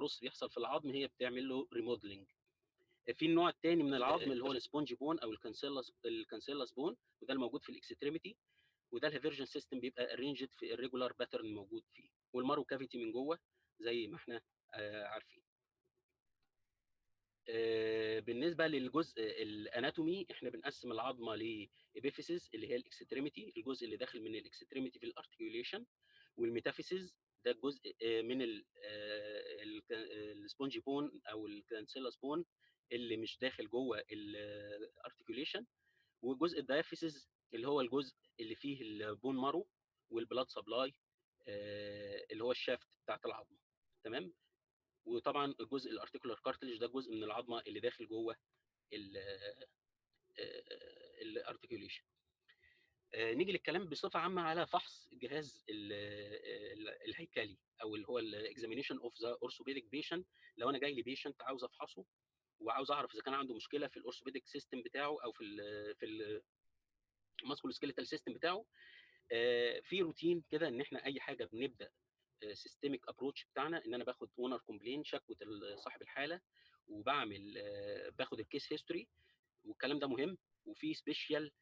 بروس بيحصل في العظم هي بتعمل له ريموديلنج. في النوع الثاني من العظم اللي هو السبونج بون او الكانسيلاس بون، وده الموجود في الاكستريميتي، وده الهيفرجن سيستم بيبقى ارينجد في الريجولار باترن موجود فيه، والمارو كافيتي من جوه زي ما احنا عارفين. بالنسبه للجزء الاناتومي احنا بنقسم العظمه لابيفيسيس اللي هي الاكستريميتي، الجزء اللي داخل من الاكستريميتي في الارتكيوليشن، والميتافيسيس ده الجزء من السبونجي بون او الكانسيلاس بون اللي مش داخل جوه الارتكيوليشن، والجزء الدايافيسيس اللي هو الجزء اللي فيه البون مارو والبلاد سبلاي اللي هو الشافت بتاعت العظمه. تمام. وطبعا الجزء الارتيكولار كارتلج ده جزء من العظمه اللي داخل جوه الارتكيوليشن. نيجي للكلام بصفه عامه على فحص الجهاز الهيكلي او اللي هو الاكزامينيشن اوف ذا اورثوبيديك بيشنت. لو انا جاي لي بيشنت عاوز افحصه وعاوز اعرف اذا كان عنده مشكله في الاورثوبيديك سيستم بتاعه او في الماسكولو سكيليتال سيستم بتاعه، في روتين كده ان احنا اي حاجه بنبدا سيستميك ابروتش بتاعنا ان انا باخد اونر كومبلين شكوى صاحب الحاله، وبعمل باخد الكيس هيستوري، والكلام ده مهم، وفي سبيشال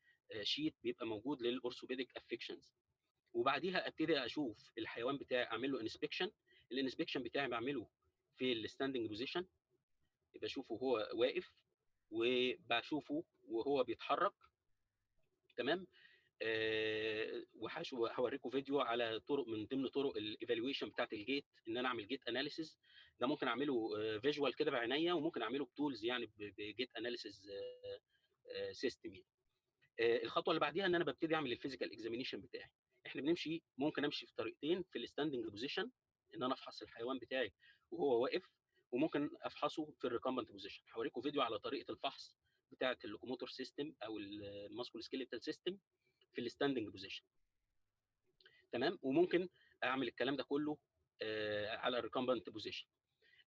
شيت بيبقى موجود للاورثوبيديك افكشنز، وبعديها ابتدي اشوف الحيوان بتاعي اعمل له انسبكشن. الانسبكشن بتاعي بعمله في الستاندنج بوزيشن، بشوفه وهو واقف وبشوفه وهو بيتحرك. تمام. وهوريكم فيديو على طرق من ضمن طرق الايفالويشن بتاعت الجيت، ان انا اعمل جيت اناليسيز. ده ممكن اعمله فيجوال كده بعينيا، وممكن اعمله بتولز يعني بجيت اناليسيز سيستم. الخطوه اللي بعديها ان انا ببتدي اعمل الفيزيكال اكزامينيشن بتاعي. احنا بنمشي، ممكن امشي في طريقتين في الستاندنج بوزيشن، ان انا افحص الحيوان بتاعي وهو واقف، وممكن افحصه في الريكامبنت بوزيشن. هوريكم فيديو على طريقه الفحص بتاعه اللوكوموتور سيستم او الماسكول سكيليتال سيستم في الستاندنج بوزيشن. تمام. وممكن اعمل الكلام ده كله على الريكامبنت بوزيشن.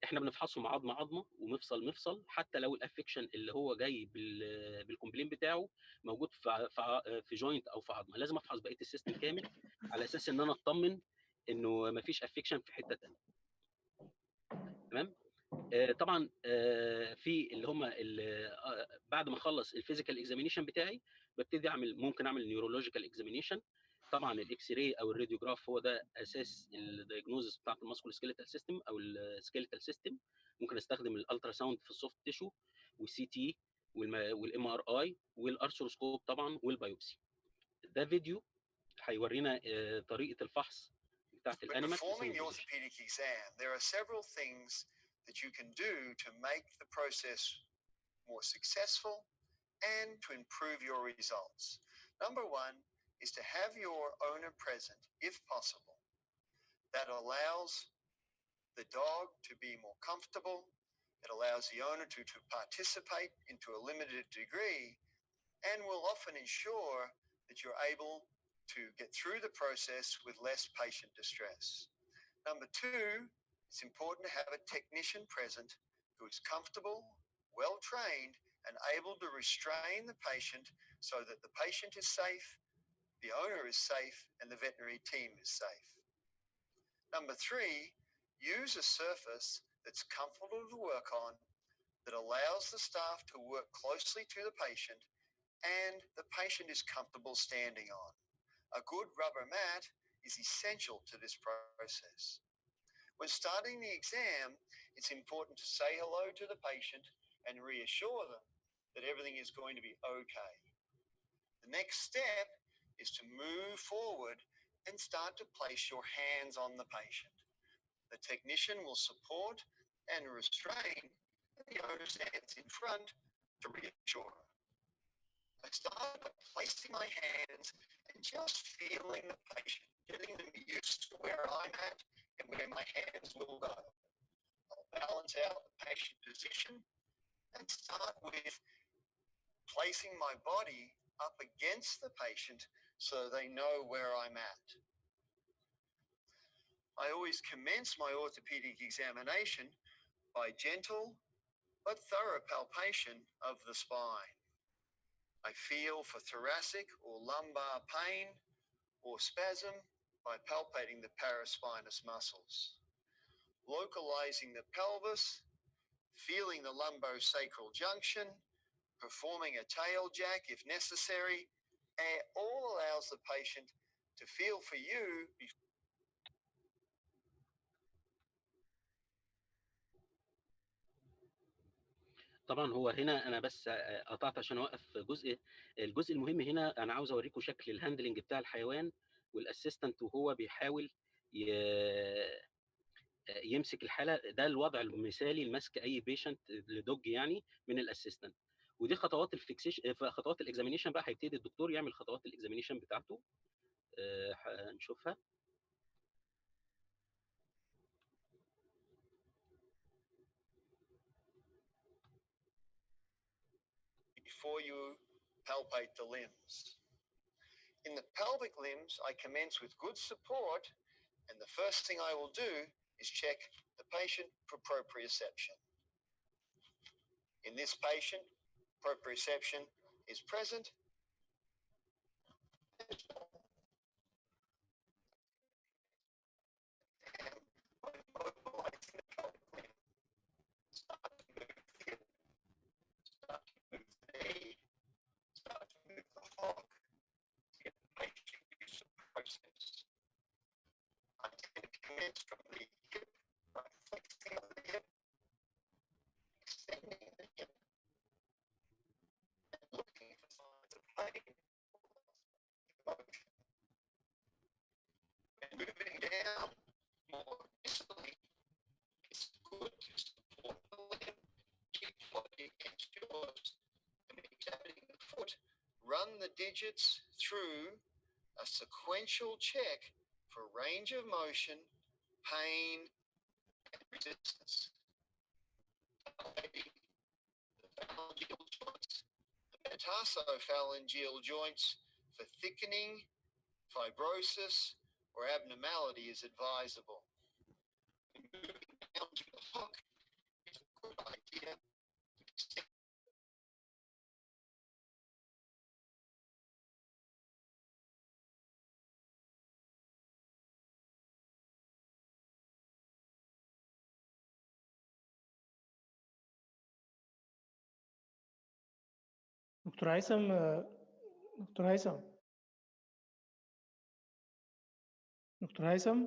احنا بنفحصه مع عظمه مفصل، حتى لو الافكشن اللي هو جاي بالكومبلين بتاعه موجود في جوينت او في عظمه، لازم افحص بقيه السيستم كامل على اساس ان انا اطمن انه مفيش افكشن في حته ثانيه. تمام. طبعا في اللي هم بعد ما اخلص الفيزيكال اكزامينيشن بتاعي ببتدي ممكن اعمل نيورولوجيكال اكزامينيشن. طبعا الاكس راي او الراديوجراف هو ده اساس الدايجنوزس بتاعت الماسكولو سكيليتال سيستم او السكيليتال سيستم. ممكن استخدم الالترا ساوند في السوفت تيشو والسي تي والام ار اي والارثروسكوب طبعا والبيوبسي. ده فيديو هيورينا طريقه الفحص بتاعت الانيمال. Performing the orthopedic exam, there are several things that you can do to make the process more successful and to improve your results. Number one is to have your owner present, if possible. That allows the dog to be more comfortable. It allows the owner to participate into a limited degree, and will often ensure that you're able to get through the process with less patient distress. Number two, it's important to have a technician present who is comfortable, well-trained, and able to restrain the patient so that the patient is safe, the owner is safe, and the veterinary team is safe. Number three, use a surface that's comfortable to work on, that allows the staff to work closely to the patient, and the patient is comfortable standing on. A good rubber mat is essential to this process. When starting the exam, it's important to say hello to the patient and reassure them that everything is going to be okay. The next step is to move forward and start to place your hands on the patient. The technician will support and restrain, and the owner stands in front to reassure. I start by placing my hands and just feeling the patient, getting them used to where I'm at and where my hands will go. I'll balance out the patient position and start with placing my body up against the patient so they know where I'm at. I always commence my orthopedic examination by gentle but thorough palpation of the spine. I feel for thoracic or lumbar pain or spasm by palpating the paraspinous muscles. localizing the pelvis, feeling the lumbosacral junction, performing a tail jack if necessary, and all allows the patient to feel for you. طبعا هو هنا انا بس قطعت عشان اوقف الجزء المهم هنا. انا عاوز اوريكم شكل الهاندلنج بتاع الحيوان والاسيستنت وهو بيحاول يمسك الحاله. ده الوضع المثالي لمسك اي بيشنت لدوج يعني من الاسيستنت. ودي خطوات الفيكسيشن. خطوات الاكزامينيشن بقى هيبتدي الدكتور يعمل خطوات الاكزامينيشن بتاعته. نشوفها. Before you palpate the limbs. In the pelvic limbs, I commence with good support, and the first thing I will do is check the patient for proprioception. In this patient, proprioception is present. I tend to commence from the hip, by flexing of the hip, extending the hip, and looking for signs of pain or motion. And moving down more distally, it's good to support the limb, keep body against yours, and examining the foot, run the digits through a sequential check for range of motion, pain, and resistance. The phalangeal joints, the metarsophalangeal joints for thickening, fibrosis, or abnormality is advisable. Moving down to the hook is a good idea. دكتور هيثم دكتور هيثم دكتور هيثم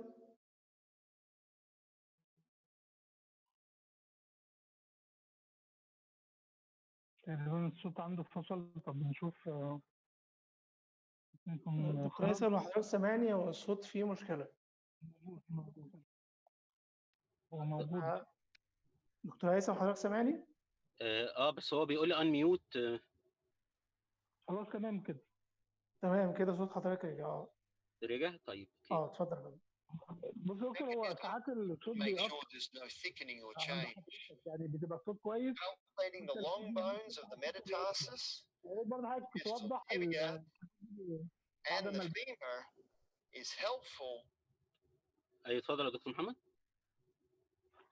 تقريبا الصوت عنده فصل. طب نشوف دكتور هيثم لو حضرتك سامعني، هو الصوت فيه مشكلة. هو موجود. دكتور هيثم حضرتك سامعني؟ بس هو بيقول لي ان ميوت. خلاص تمام كده. تمام كده صوت حضرتك رجع. رجع؟ طيب اتفضل يا فندم. بص يا دكتور، هو ساعات الصوت بيقطع يعني بتبقى الصوت كويس. Calculating the long bones of the metatarsus برضه حضرتك توضح and the femur is helpful. ايوه اتفضل يا دكتور محمد.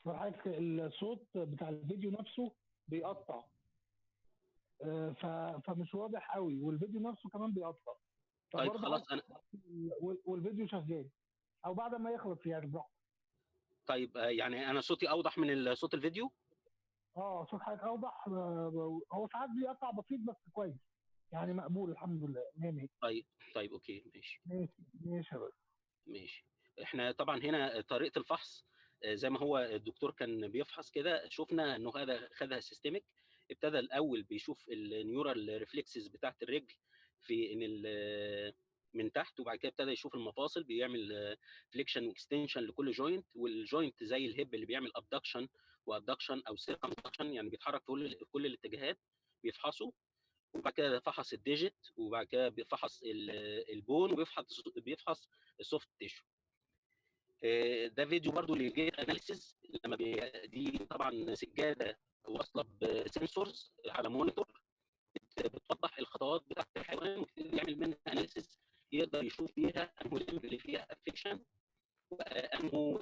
حضرتك الصوت بتاع الفيديو نفسه بيقطع، فمش واضح قوي، والفيديو نفسه كمان بيقطع. طيب خلاص انا والفيديو شغال او بعد ما يخلص يعني براحتك. طيب يعني انا صوتي اوضح من صوت الفيديو؟ صوت حضرتك اوضح. هو ساعات بيقطع بسيط بس كويس يعني، مقبول الحمد لله. طيب اوكي ماشي يا باشا. ماشي. احنا طبعا هنا طريقه الفحص زي ما هو الدكتور كان بيفحص كده، شفنا انه هذا خدها سيستميك. ابتدى الاول بيشوف النيورال ريفلكسز بتاعت الرجل في ان من تحت، وبعد كده ابتدى يشوف المفاصل، بيعمل فليكشن واكستنشن لكل جوينت، والجوينت زي الهيب اللي بيعمل ابدكشن وادكشن او سيركمدكشن، يعني بيتحرك في كل الاتجاهات، بيفحصه. وبعد كده فحص الديجيت، وبعد كده بيفحص البون، وبيفحص السوفت تيشو. ده فيديو برضو للجيت اناليسيز. لما دي طبعا سجاده واصله بسنسورز على مونيتور بتوضح الخطوات بتاعت الحيوان، ويبتدي يعمل منها اناليسيز، يقدر يشوف فيها انه الليمب اللي فيها افكشن، وانه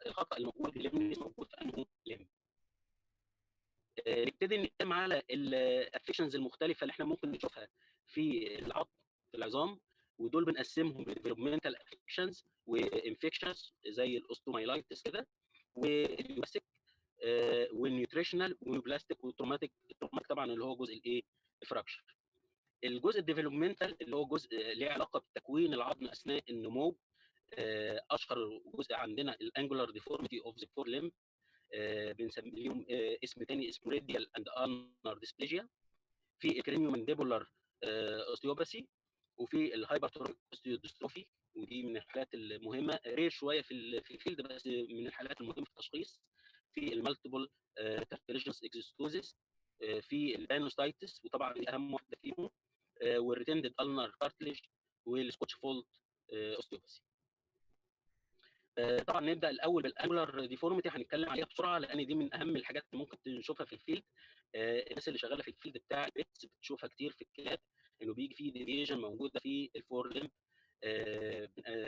الخطا الموجود الليمب موجود في انه ليمب. نبتدي نتكلم على الافكشنز المختلفه اللي احنا ممكن نشوفها في العظام، ودول بنقسمهم لديفلوبمنتال افكشنز وانفكشنز زي الاوستومايلايتس كده، واليوباسيك والنيوتريشنال والبلاستيك والتروماتيك. التروماتيك طبعا اللي هو جزء الايه؟ الفراكشر. الجزء الديفلوبمنتال اللي هو جزء ليه علاقه بتكوين العظم اثناء النمو. اشهر جزء عندنا الانجولار ديفورميتي اوف ذا فور ليمب، بنسمي لهم اسم تاني اسمه راديال اند انر ديسبليجيا. في الكرينيو مانديبولار اوستيوباثي، وفي الهايبرتروفيك اوستيوديستروفي، ودي من الحالات المهمه، رير شويه في الفيلد بس من الحالات المهمه في التشخيص. في المالتيبل كارتليجنس اكزيستوزيس، في البانوستايتس وطبعا دي اهم واحده فيهم، والريتندد النر كارتليج، والسكوتش فولد اوستيوباثي. طبعا نبدا الاول بالانجولار ديفورميتي، هنتكلم عليها بسرعه لان دي من اهم الحاجات اللي ممكن نشوفها في الفيلد. الناس اللي شغاله في الفيلد بتاع البيتس بتشوفها كتير في الكلاب، انه بيجي فيه ديفيجن موجوده في الفور ليمب.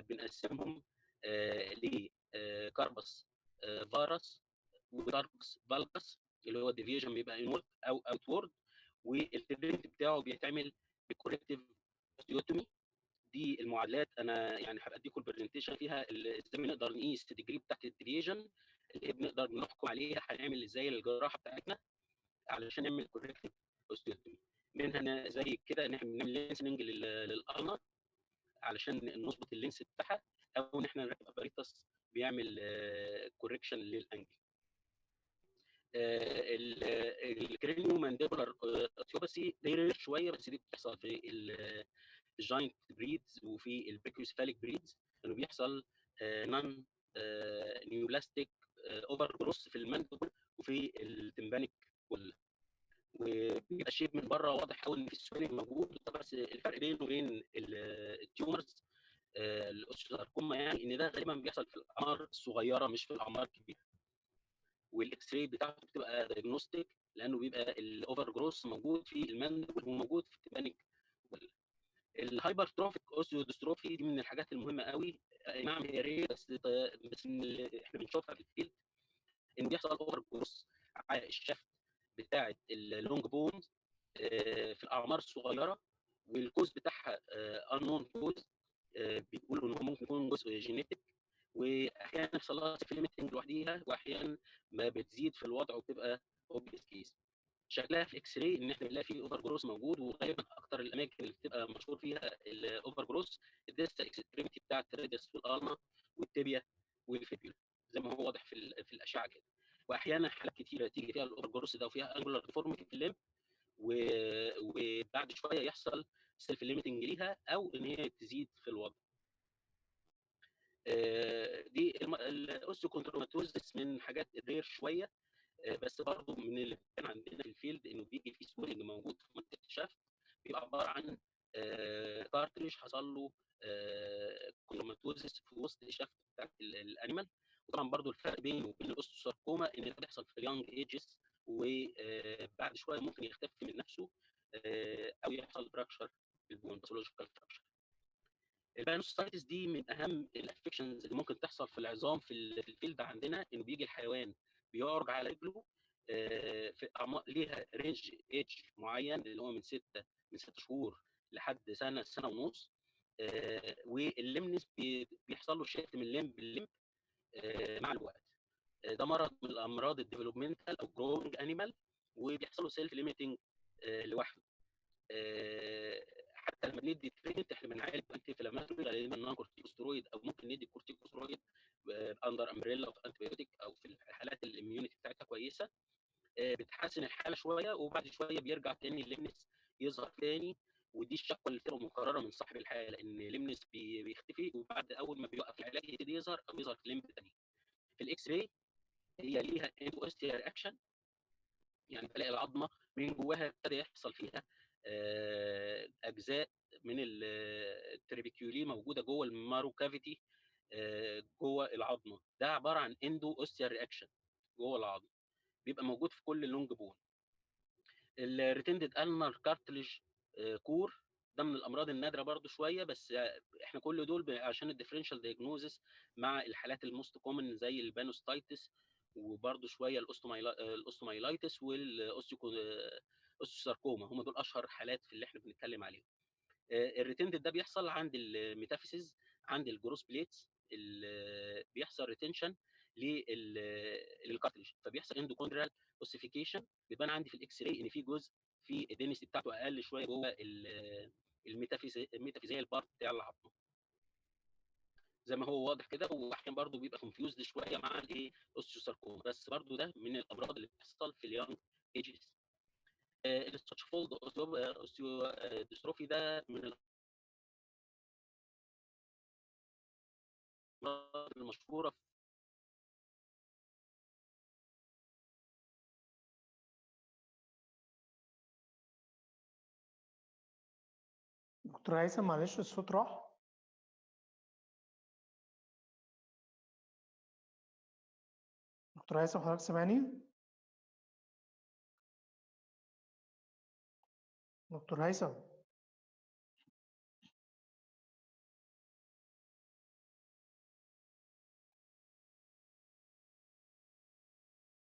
بنقسمهم لكاربس فارس وكاربس فالجس، اللي هو الديفيجن بيبقى انورد او اوتورد، والتريتمنت بتاعه بيتعمل بكوركتيف اوستيوتومي. دي المعادلات انا يعني هبقى اديكم البرزنتيشن فيها ازاي بنقدر نقيس الديجري بتاعت الديفيجن اللي بنقدر نحكم عليها هنعمل ازاي الجراحه بتاعتنا علشان نعمل كوركتيف اوستيوتومي. منها زي كده ان احنا بنعمل لينسنج للقرنه علشان نظبط اللينس بتاعها، او ان احنا نركب اباريتس بيعمل كوركشن للانجل. الكرينيو مانديبولار اوستيوباثي دي رير شويه، بس دي بتحصل في الجاينت بريدز وفي البريكيوسفاليك بريدز، انه بيحصل نون نيوبلاستيك اوفر جروس في الماندبل وفي التمبانيك كلها، وبيبقى الشيب من بره واضح قوي ان في سويلنج موجود. بس الفرق بينه وبين التيومرز الاوستيوساركوما يعني ان ده غالبا بيحصل في الاعمار الصغيره مش في الاعمار الكبيره، والاكس راي بتاعته بتبقى دايجنوستيك لانه بيبقى الاوفر جروس موجود في الماندبل وموجود في التمبانيك كلها. الهايبرتروفيك اوستيوديستروفي دي من الحاجات المهمه قوي. نعم هي رير بس من اللي احنا بنشوفها في الفيلد ان بيحصل اوفر جروس على الشفت بتاعه اللونج بونز في الاعمار الصغيره، والكوز بتاعها انون كوز. بيقولوا ان هو ممكن يكون جزء جينيتك، واحيانا يحصل لها سيفليمتنج لوحديها، واحيانا ما بتزيد في الوضع وبتبقى اوبيس كيس. شكلها في اكس راي ان احنا بنلاقي فيه اوفر جروس موجود، وغالبا اكتر الاماكن اللي بتبقى مشهور فيها الاوفر جروس الديستا اكستريمتي بتاعت الريدس والالما والتibia والفيبيولا زي ما هو واضح في الاشعه كده. واحيانا حالات كتيره تيجي فيها الاوفر جروس ده وفيها انجولار ديفورميتي في الليمب، وبعد شويه يحصل سيلف ليميتنج ليها او ان هي تزيد في الوضع. دي الاوستيوكوندروماتوزس من حاجات الرير شويه، بس برضه من اللي كان عندنا في الفيلد انه بيجي في سويلنج موجود في منطقه الشفت، بيبقى عباره عن كارتريج حصل له كروماتوزس في وسط الشفت بتاعت الانيمال. وطبعا برضه الفرق بينه وبين الاوستوساركوما ان ده بيحصل في اليونج ايجز، وبعد شويه ممكن يختفي من نفسه او يحصل فراكشر في البون، باثولوجيكال فراكشر. البانوستايتس دي من اهم الافكشنز اللي ممكن تحصل في العظام في الفيلد عندنا، انه بيجي الحيوان بيعرج على رجله في اعمار ليها رينج ايج معين اللي هو من 6 شهور لحد سنه ونص، واللمنس بيحصل له شيفت من لمب للمب مع الوقت. ده مرض من الامراض الديفلوبمنتال او جروينج انيمال، وبيحصل له سيلف ليميتنج لوحده. حتى لما بندي تريتمنت احنا بنعالج انتي انفلاماتوري غالبا نون كورتيكوسترويد، او ممكن ندي كورتيكوسترويد اندر امبريلا اوف انتيبيوتيك، او في الحالات اللي الاميونيتي بتاعتها كويسه بتحسن الحاله شويه، وبعد شويه بيرجع تاني الليمنس يظهر تاني. ودي الشكوى اللي بتبقى مكرره من صاحب الحاله ان الليمنس بيختفي، وبعد اول ما بيوقف العلاج يبتدي يظهر او يظهر في ليمب تاني. في الاكس راي هي ليها اندوستيا رياكشن، يعني تلاقي العظمه من جواها ابتدى يحصل فيها اجزاء من التريبيكيولي موجوده جوه المارو كافيتي جوه العظمه. ده عباره عن اندو اوستيال رياكشن جوه العظم، بيبقى موجود في كل اللونج بون. الريتندد النر كارتليج كور ده من الامراض النادره برضو شويه، بس احنا كل دول عشان الديفرنشال دايجنوزس مع الحالات الموست كومن زي البانوستايتس، وبرضو شويه الاوستومايلايتس والاوستيوساركوما، هم دول اشهر حالات في اللي احنا بنتكلم عليهم. الريتندد ده بيحصل عند الميتافيسيز، عند الجروس بليتس، بيحصل ريتنشن للكارتلج، فبيحصل اندوكوندرال اوسيفيكيشن. بيبان عندي في الاكس راي ان في جزء في الدنسيتي بتاعته اقل شويه جوه الميتافيزيال بارت بتاع العظم، زي ما هو واضح كده. واحيانا برضو بيبقى كونفيوزد شويه مع الايه اوستيوساركوما، بس برضو ده من الامراض اللي بتحصل في اليونج ايجز. الستاتشفولد اوستيو ديستروفي ده من الامراض المشهوره. دكتور هيثم معلش الصوت راح. دكتور هيثم حضرتك سامعني؟ دكتور هيثم.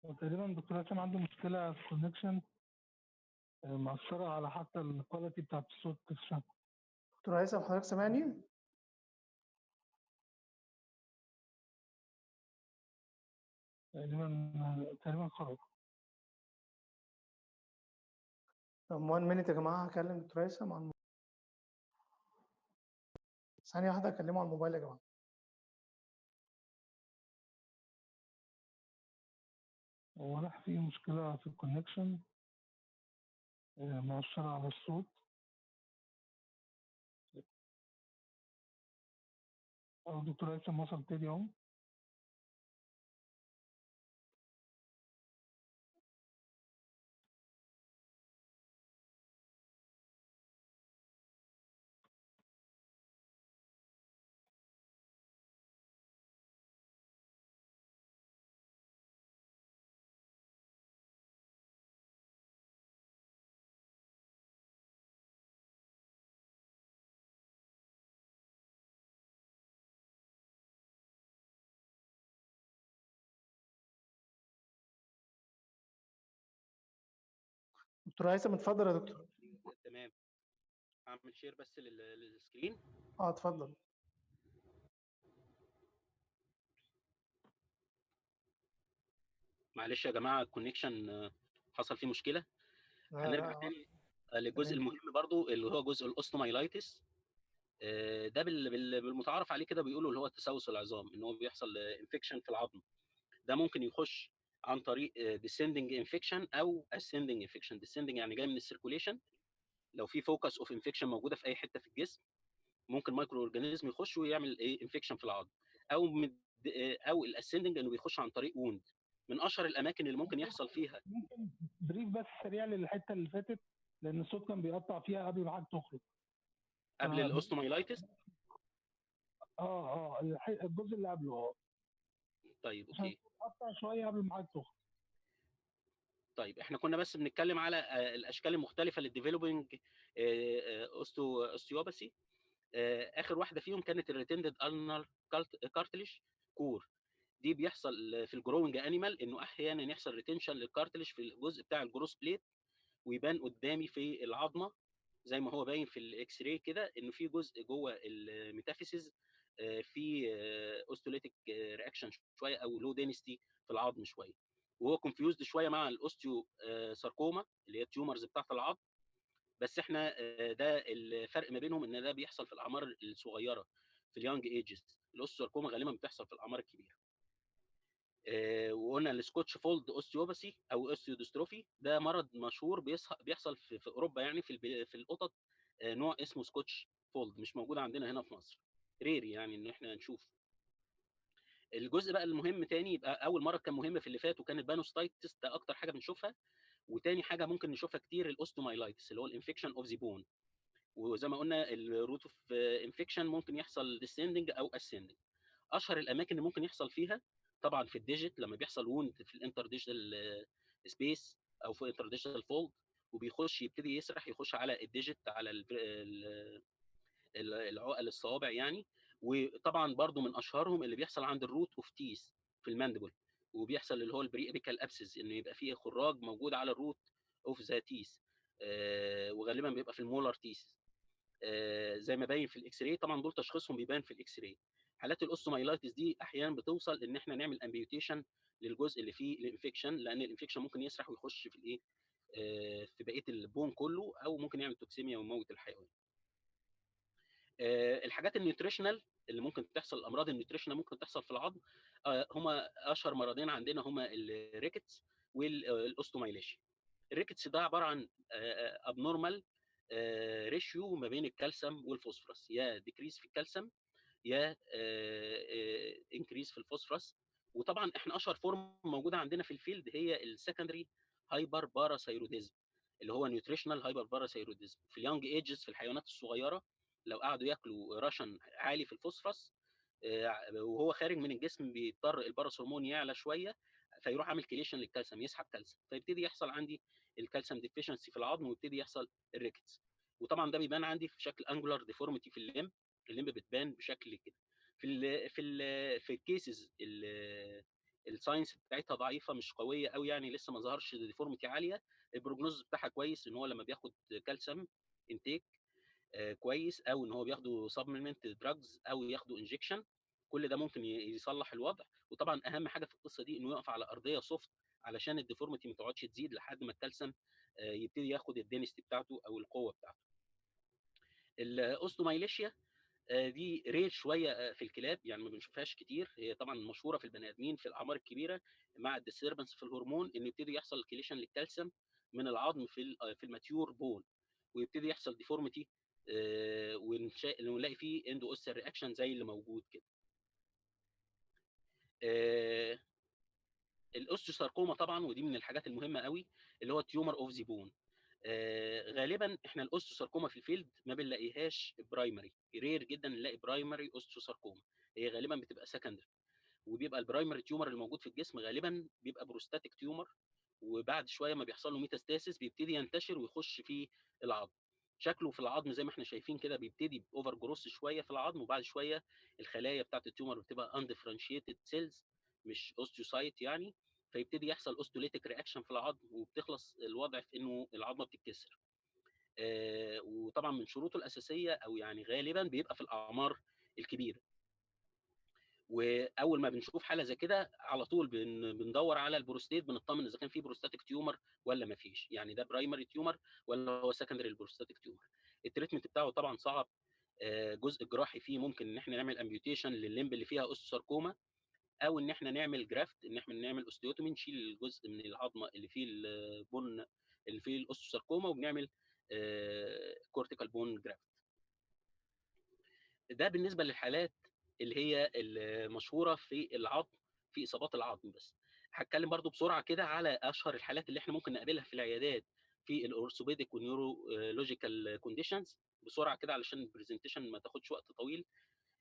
وتقريبا الدكتور هشام عنده مشكله في الكونكشن مأثره على حتى الكواليتي بتاعت الصوت في الشبكه. دكتور هيثم حضرتك سامعني؟ تقريبا خرج. طب 1 مينيت يا جماعه، هكلم دكتور هيثم عن ثانيه واحده، اكلمه على الموبايل يا جماعه. واضح في مشكله في الكونكشن مأثره على الصوت. أو دكتور هيثم وصل تاني اهو. دكتور هيثم اتفضل يا دكتور. تمام، اعمل شير بس للسكرين. اتفضل. معلش يا جماعه الكونكشن حصل فيه مشكله. لا هنرجع لا تاني للجزء تمام. المهم برضو اللي هو جزء الاوستومايلايتس. ده بالمتعارف عليه كده بيقولوا اللي هو تسوس العظام، ان هو بيحصل انفكشن في العظم. ده ممكن يخش عن طريق descending انفكشن او ascending انفكشن. descending يعني جاي من السيركوليشن، لو في فوكس اوف انفكشن موجوده في اي حته في الجسم ممكن مايكرو اورجانيزم يخش ويعمل ايه انفكشن في العظم. او الاسندنج انه بيخش عن طريق ووند. من اشهر الاماكن اللي ممكن يحصل فيها. ممكن بريف بس سريع للحته اللي فاتت لان الصوت كان بيقطع فيها قبل ما حضرتك تخرج. قبل الاوستومايلايتس. الجزء اللي قبله طيب عشان اوكي. قطع شويه قبل ما حضرتك تخرج. طيب احنا كنا بس بنتكلم على الاشكال المختلفه للديفلوبينج اوستيوباثي. اخر واحده فيهم كانت الريتندد النر كارتليج كور. دي بيحصل في الجروينج انيمال انه احيانا يحصل ريتنشن للكارتليج في الجزء بتاع الجروس بليت، ويبان قدامي في العظمه زي ما هو باين في الاكس راي كده انه في جزء جوه الميتافيسيز في اوستوليتيك رياكشن شويه او لو دينستي في العظم شويه، وهو كونفيوزد شويه مع الاوستيو ساركوما اللي هي التيومرز بتاعت العظم. بس احنا ده الفرق ما بينهم ان ده بيحصل في الاعمار الصغيره في اليونج ايجز. الاوستيو ساركوما غالبا بتحصل في الاعمار الكبيره. وقلنا السكوتش فولد اوستيوباثي او اوستيودستروفي ده مرض مشهور بيحصل في اوروبا، يعني في القطط. نوع اسمه سكوتش فولد مش موجود عندنا هنا في مصر، ريري يعني ان احنا نشوف. الجزء بقى المهم تاني، يبقى اول مرض كان مهم في اللي فات وكان البانوستايتس، ده اكتر حاجه بنشوفها. وتاني حاجه ممكن نشوفها كتير الاوستومايلايتس اللي هو الانفكشن اوف ذا بون. وزي ما قلنا الروت اوف انفكشن ممكن يحصل ديسندنج او اسندنج. اشهر الاماكن اللي ممكن يحصل فيها طبعا في الديجيت، لما بيحصل ووند في الانترديجيتال سبيس او في الانترديجيتال فولد وبيخش يبتدي يسرح يخش على الديجيت، على العقل الصوابع يعني. وطبعا برضو من اشهرهم اللي بيحصل عند الروت اوف تيس في الماندبل، وبيحصل اللي هو البري ابيكال ابسس، انه يبقى فيه خراج موجود على الروت اوف ذا تيس. وغالبا بيبقى في المولار تيس. زي ما باين في الاكس راي. طبعا دول تشخيصهم بيبان في الاكس راي. حالات الاوستومايلايتس دي احيانا بتوصل ان احنا نعمل امبيوتيشن للجزء اللي فيه الانفكشن، لان الانفكشن ممكن يسرح ويخش في الايه، في بقيه البون كله، او ممكن يعمل توكسيميا ويموت الحيوان. الحاجات النيوتريشنال اللي ممكن تحصل، الامراض النيوتريشنال ممكن تحصل في العظم، هما اشهر مرضين عندنا هما الريكتس والاوستومايليشيا. الريكتس ده عباره عن ابنورمال ريشيو ما بين الكالسيوم والفوسفورس، يا ديكريز في الكالسيوم يا انكريز في الفوسفورس. وطبعا احنا اشهر فورم موجوده عندنا في الفيلد هي السكندري هايبر باراثايروديزم، اللي هو نيوتريشنال هايبر باراثايروديزم في اليونج ايجز، في الحيوانات الصغيره. لو قعدوا ياكلوا راشن عالي في الفوسفورس وهو خارج من الجسم، بيضطر الباراث هرمون يعلى شويه، فيروح عامل كليشن للكالسيوم، يسحب كالسيوم، فيبتدي يحصل عندي الكالسيوم ديفيشنسي في العظم، ويبتدي يحصل الريكتس. وطبعا ده بيبان عندي في شكل انجولار ديفورميتي في الليمب بتبان بشكل كده. في الكيسز الساينس بتاعتها ضعيفه، مش قويه قوي يعني، لسه ما ظهرش ديفورميتي عاليه. البروجنوز بتاعها كويس، ان هو لما بياخد كالسيوم انتيك كويس، او ان هو بياخدوا سبلمنت دراجز او ياخدوا انجكشن، كل ده ممكن يصلح الوضع. وطبعا اهم حاجه في القصه دي انه يقف على ارضيه سوفت، علشان الديفورميتي ما تقعدش تزيد لحد ما الكالسيوم يبتدي ياخد الدينستي بتاعته او القوه بتاعته. الاوستومايليشيا دي رير شويه في الكلاب، يعني ما بنشوفهاش كتير. هي طبعا مشهوره في البني ادمين في الاعمار الكبيره، مع الديستربنس في الهرمون، ان يبتدي يحصل كليشن للكالسيوم من العظم في الماتيور بون، ويبتدي يحصل ديفورميتي، ونلاقي فيه اندو اوستر رياكشن زي اللي موجود كده. الاوستيوساركوما طبعا، ودي من الحاجات المهمه قوي، اللي هو تيومر اوف ذا بون. غالبا احنا الاوستيوساركوما في الفيلد ما بنلاقيهاش برايمري، رير جدا نلاقي برايمري اوستيوساركوما، هي غالبا بتبقى سكندري. وبيبقى البرايمري تيومر اللي موجود في الجسم غالبا بيبقى بروستاتيك تيومر، وبعد شويه ما بيحصل له ميتاستاسيس بيبتدي ينتشر ويخش في العظم. شكله في العظم زي ما احنا شايفين كده، بيبتدي باوفر جروس شويه في العظم، وبعد شويه الخلايا بتاعت التيومر بتبقى اندفرنشيتد سيلز، مش اوستيوسايت يعني، فيبتدي يحصل اوستوليتيك رياكشن في العظم، وبتخلص الوضع في انه العظمه بتتكسر. وطبعا من شروطه الاساسيه، او يعني غالبا بيبقى في الاعمار الكبيره. واول ما بنشوف حاله زي كده على طول بندور على البروستيت، بنطمن اذا كان في بروستاتيك تيومر ولا ما فيش، يعني ده برايمري تيومر ولا هو سكندري البروستاتيك تيومر. التريتمنت بتاعه طبعا صعب، جزء جراحي فيه ممكن ان احنا نعمل امبيوتيشن للليمب اللي فيها اوستوساركوما، او ان احنا نعمل جرافت، ان احنا نعمل اوستيوتومي، نشيل الجزء من العظمه اللي فيه البون اللي فيه الاوستوساركوما، وبنعمل كورتيكال بون جرافت. ده بالنسبه للحالات اللي هي المشهوره في العظم، في اصابات العظم. بس هتكلم برضو بسرعه كده على اشهر الحالات اللي احنا ممكن نقابلها في العيادات في الاورثوبيديك والنيورولوجيكال كونديشنز بسرعه كده، علشان البرزنتيشن ما تاخدش وقت طويل.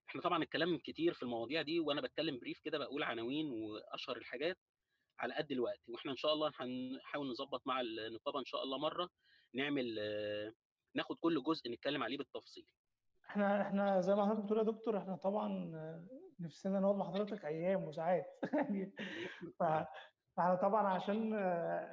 احنا طبعا الكلام كتير في المواضيع دي، وانا بتكلم بريف كده، بقول عناوين واشهر الحاجات على قد الوقت. واحنا ان شاء الله هنحاول نظبط مع النقابه ان شاء الله مره نعمل ناخد كل جزء نتكلم عليه بالتفصيل. احنا زي ما حضرتك بتقول يا دكتور، احنا طبعا نفسنا نقعد مع حضرتك ايام وساعات يعني. ف- فاحنا طبعا عشان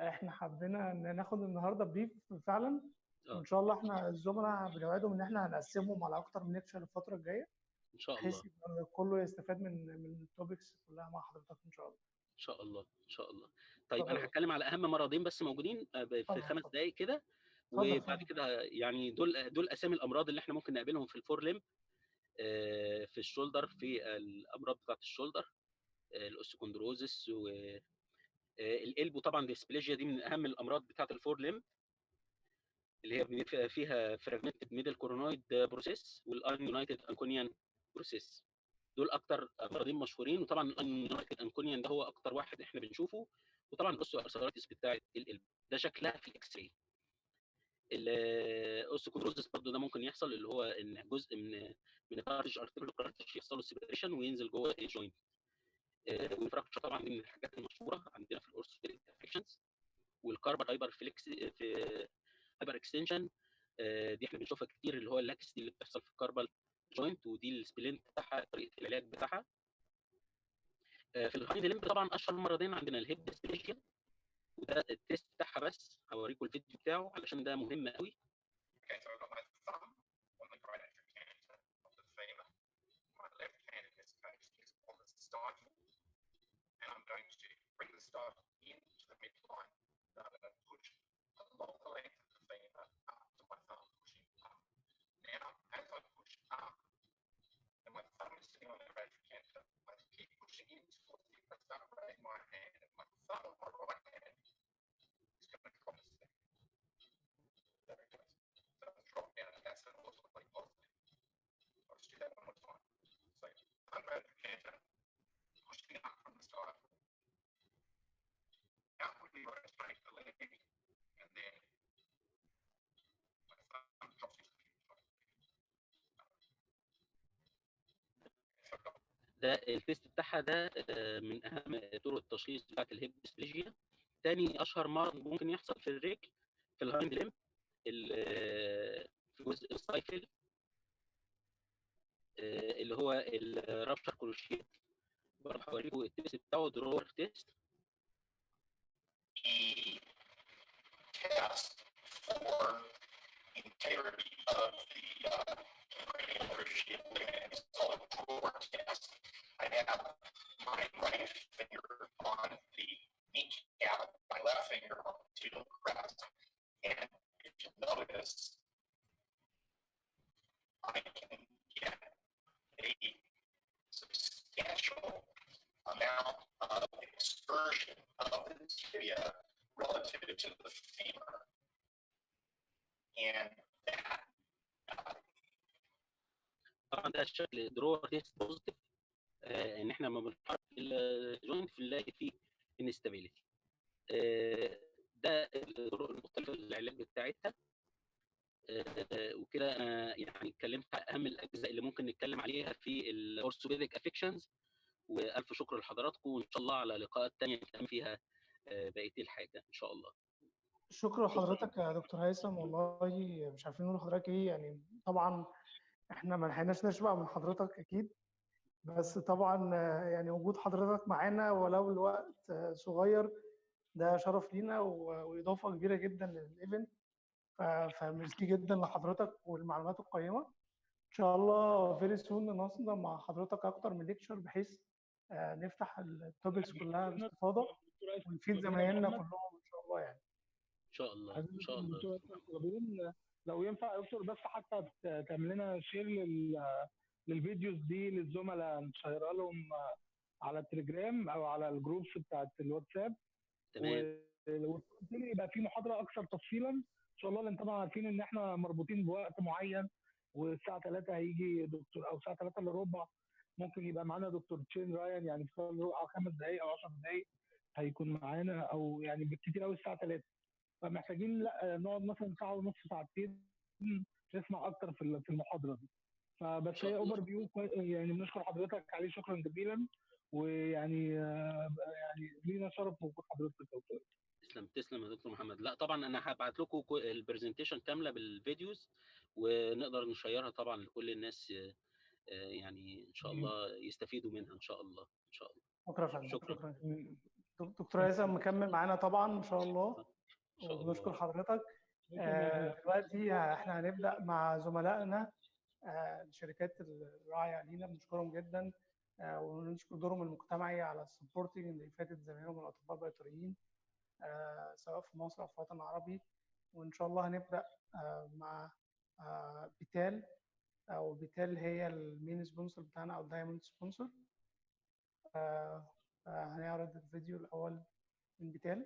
احنا حبينا ان ناخد النهارده بريف فعلا، وان شاء الله احنا الزملاء بنوعدهم ان احنا هنقسمهم على اكتر من ليكشر الفتره الجايه، ان شاء بحيث الله. يبقى كله يستفاد من التوبكس كلها مع حضرتك ان شاء الله. ان شاء الله ان شاء الله. طيب اتفضل انا يا دكتور. هتكلم على اهم مرضين بس موجودين في اتفضل 5 دقائق كده، اتفضل وبعد اتفضل. كده يعني دول اسامي الامراض اللي احنا ممكن نقابلهم في الفور ليم، في الشولدر، في الامراض بتاعت الشولدر، الاوستيكوندروزس، والقلب. طبعا ديسبليجيا دي من اهم الامراض بتاعت الفور ليم، اللي هي فيها فراجمنتد ميدل كورونويد بروسيس والانيونايتد انكونيان بروسيس. دول اكتر مرضين مشهورين. وطبعا الانيونايتد انكونيان ده هو اكتر واحد احنا بنشوفه. وطبعا الاوستيو ارثرايتس بتاعت القلب ده شكلها في الاكس راي. الاوستيكوندروزس برضه ده ممكن يحصل، اللي هو ان جزء من الكارتج ارتيكولار كارتج يحصل له سيبريشن وينزل جوه الجوينت. والفراكشر طبعا دي من الحاجات المشهوره عندنا في الاورثوبيديك افكشنز. والكاربال هايبر فليكس في هايبر اكستنشن، دي احنا بنشوفها كتير، اللي هو اللاكس دي اللي بتحصل في الكاربال جوينت، ودي السبلنت بتاعها، طريقه العلاج بتاعها. في الهايند ليمب طبعا اشهر مرضين عندنا الهيب ديسبليجيا، وده التيست بتاعها بس هوريكم الفيديو بتاعه علشان ده مهم قوي. start into the midline rather than push along the length of the femur up to my thumb pushing up. Now, as I push up, and my thumb is sitting on the trochanter, I keep pushing in towards the I start raising my hand, and my thumb on my right hand is going to drop a step. There it goes. So it's dropped down, and that's an automatically positive. I'll just do that one more time. So thumb around the trochanter, pushing up from the side, outwardly rotate the leg, and then my thumb drops into the ده التيست بتاعها ده من اهم طرق التشخيص بتاعت الهيب ديسبليجيا. تاني اشهر مرض ممكن يحصل في الرجل في الهايند ليمب في جزء السايفل اللي هو الرابشر كروشيت. برضه هوريكم التيست بتاعه درور تيست. test for integrity of the cranial cruciate ligament is called a drawer test. I have my right finger on the kneecap, my left finger on the tibial crest, and if you notice, I can get a substantial amount of excursion of the tibia relative to the femur. And that طبعا ده الشكل درور تيست بوزيتيف، ان احنا لما بنحرك الجوينت بنلاقي فيه انستابيليتي. ده الطرق المختلفه للعلاج بتاعتها. وكده انا يعني اتكلمت عن اهم الاجزاء اللي ممكن نتكلم عليها في الاورثوبيديك افكشنز. والف شكر لحضراتكم، وان شاء الله على لقاءات تانية نتكلم فيها بقيه الحاجه ان شاء الله. شكرا لحضرتك يا دكتور هيثم، والله مش عارفين نقول لحضرتك ايه. يعني طبعا احنا ما لحقناش نشبع من حضرتك اكيد، بس طبعا يعني وجود حضرتك معانا ولو الوقت صغير ده شرف لينا واضافه كبيره جدا للايفنت. فميرسي جدا لحضرتك والمعلومات القيمه. ان شاء الله فيري سون ننظم مع حضرتك اكتر من ليكتشر بحيث نفتح التوبكس كلها باستفاضه ونفيد زمايلنا كلهم ان شاء الله يعني. ان شاء الله ان شاء الله. لو ينفع يا دكتور بس حتى تعمل لنا شير للفيديوز دي للزملاء، نشيرها لهم على التليجرام او على الجروبس بتاعت الواتساب. تمام. وبالتالي يبقى في محاضره اكثر تفصيلا ان شاء الله، لان طبعا عارفين ان احنا مربوطين بوقت معين، والساعه 3 هيجي دكتور، او الساعه 3 الا ربع ممكن يبقى معانا دكتور تشين رايان، يعني في خلال 5 دقائق او 10 دقائق هيكون معانا، او يعني بالكثير قوي الساعه 3. فمحتاجين لا نقعد مثلا ساعه ونص ساعتين نسمع اكتر في المحاضره دي. فبس هي اوفر فيو يعني بنشكر حضرتك عليه شكرا جزيلا، ويعني يعني لينا شرف وجود حضرتك يا دكتور. تسلم يا دكتور محمد. لا طبعا انا هبعت لكم البرزنتيشن كامله بالفيديوز، ونقدر نشيرها طبعا لكل الناس، يعني ان شاء الله يستفيدوا منها ان شاء الله ان شاء الله. شكرا يا فندم. شكرا. دكتور هيثم مكمل معانا طبعا ان شاء الله، ان شاء وبنشكر الله. حضرتك. دلوقتي احنا هنبدا مع زملائنا الشركات الراعيه لينا، بنشكرهم جدا ونشكر دورهم المجتمعي على السبورتنج اللي فاتت زمايلهم الاطباء البيطريين سواء في مصر او في الوطن العربي. وان شاء الله هنبدا مع بيتال، او بيتال هي المين سبونسر بتاعنا او الدايموند سبونسر. هنعرض الفيديو الاول من بيتال.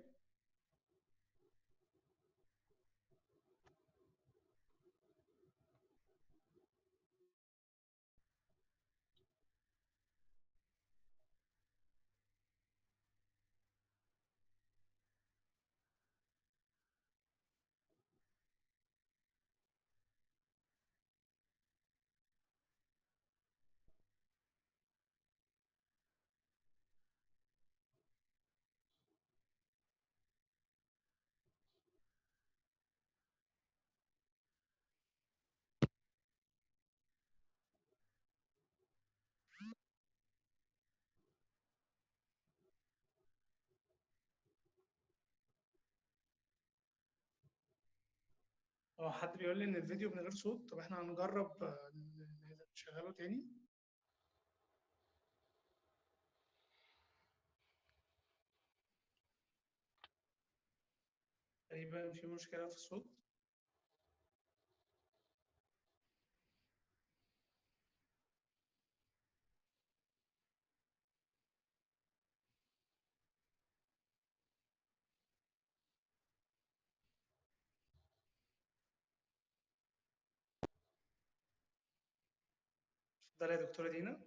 حد بيقول لي ان الفيديو من غير صوت. طب احنا هنجرب نشغله تاني. تقريبا في مشكلة في الصوت. اتفضلي يا دكتورة دينا.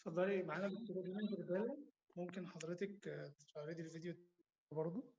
اتفضلي معانا دكتورة دينا جربالة. ممكن حضرتك تعرضي الفيديو برضه؟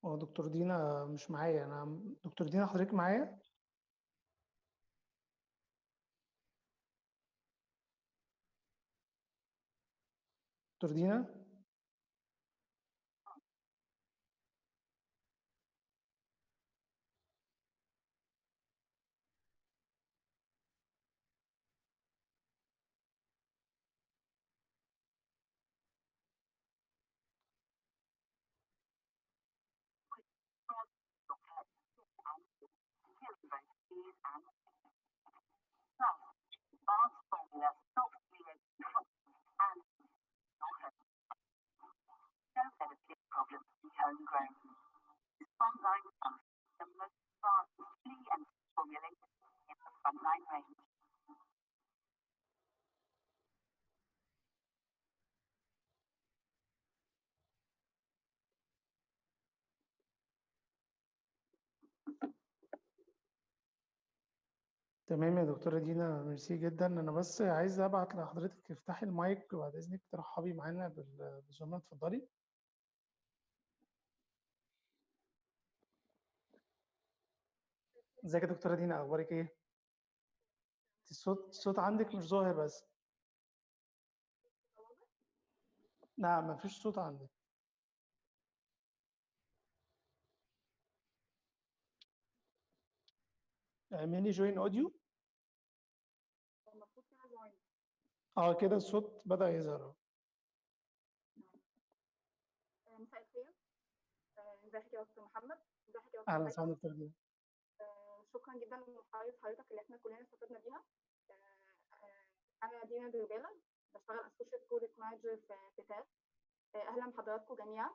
هو دكتور دينا مش معايا. أنا دكتور دينا حضرتك معايا؟ دكتور دينا؟ تمام يا دكتورة دينا، ميرسي جدا. أنا بس عايز أبعت لحضرتك افتحي المايك وبعد إذنك ترحبي معانا بالزملاء. اتفضلي. ازيك يا دكتورة دينا، أخبارك إيه؟ الصوت عندك مش ظاهر بس. نعم، مفيش صوت عندك. اعملي جوين أوديو. كده الصوت بدأ يظهر. مساء الخير. ازيك يا دكتور محمد؟ ازيك يا دكتور أهلا هيثم؟ وسهلا دكتور دينا. شكرا جدا لمحاضرة حضرتك اللي احنا كلنا استفدنا بيها. انا دينا دربالة، بشتغل اسوشيت برودكت مانجر في تال. اهلا بحضراتكم جميعا.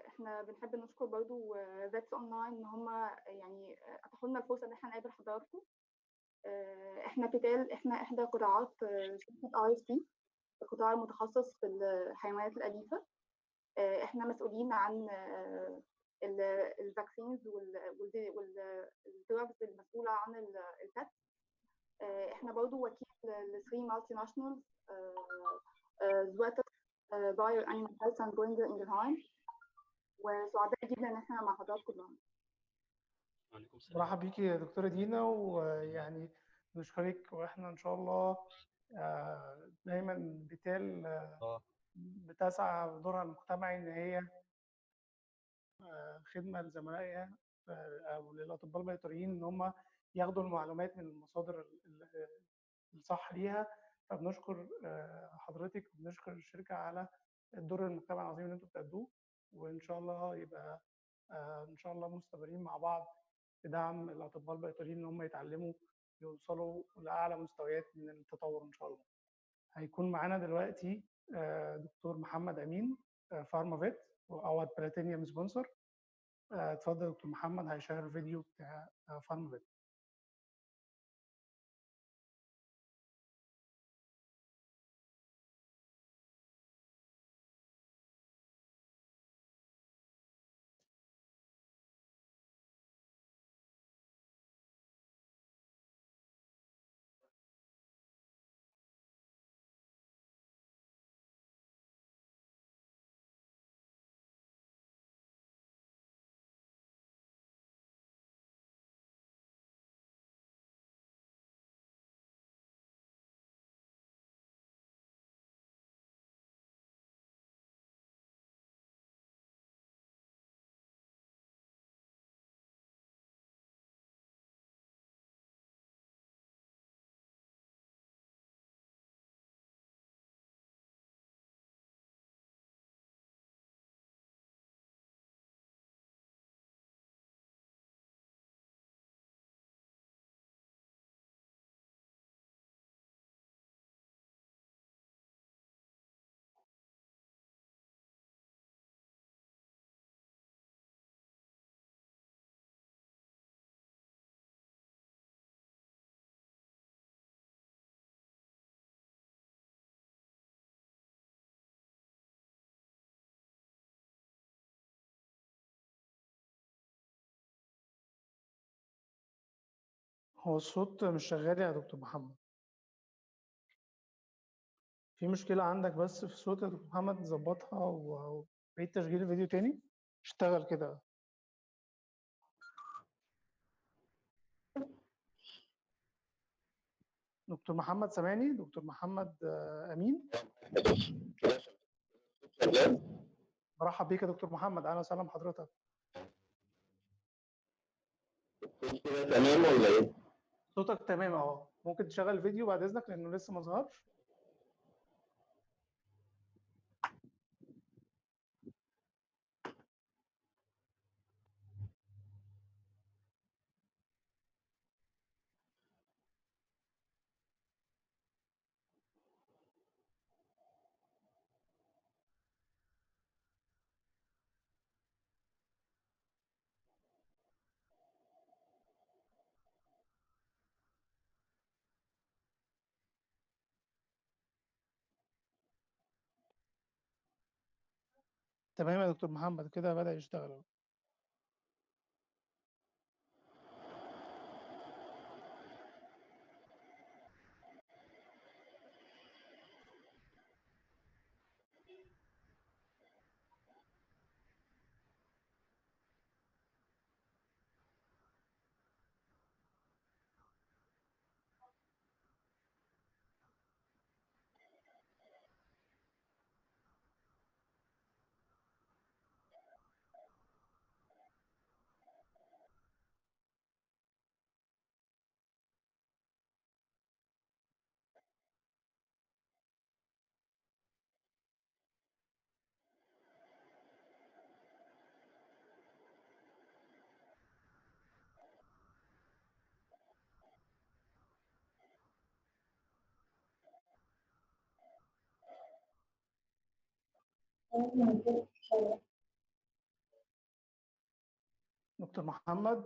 احنا بنحب نشكر برضو فيتس اونلاين ان هم يعني اتاحوا لنا الفرصه ان احنا نقابل حضراتكم. احنا بيتال، احنا احدى قطاعات شركه RSP، القطاع المتخصص في الحيوانات الاليفه. احنا مسؤولين عن الفاكسينز والدراجز المسؤوله عن البت. احنا برضو وكيل ل 3 مالتي ناشونالز زواتر باير انيمال هيلث اند برينجر انجلهايم، وسعداء جدا ان احنا مع حضراتكم النهارده. وعليكم السلام. مرحب بيكي يا دكتورة دينا، ويعني نشكرك، واحنا ان شاء الله دايما بتال بتسعى بدورها المجتمعي ان هي خدمة لزملائها او للاطباء البيطريين ان هم ياخدوا المعلومات من المصادر الصح ليها. فبنشكر حضرتك وبنشكر الشركة على الدور المجتمعي العظيم اللي انتم بتأدوه، وان شاء الله يبقى ان شاء الله مستمرين مع بعض في دعم الاطباء البيطريين ان هم يتعلموا يوصلوا لاعلى مستويات من التطور ان شاء الله. هيكون معانا دلوقتي دكتور محمد امين، فارما فيت او بلاتينيوم سبونسر. اتفضل يا دكتور محمد، هيشير الفيديو بتاع فارما فيت. هو الصوت مش شغال يا دكتور محمد، في مشكلة عندك بس في الصوت يا دكتور محمد، نظبطها وبعيد تشغيل الفيديو تاني. اشتغل كده. دكتور محمد سامعني؟ دكتور محمد امين. مرحب بيك يا دكتور محمد، اهلا وسهلا بحضرتك. تمام ولا ايه؟ صوتك تمام اهو، ممكن تشغل الفيديو بعد اذنك لانه لسه ما ظهرش. تمام يا دكتور محمد، كده بدأ يشتغل. دكتور محمد،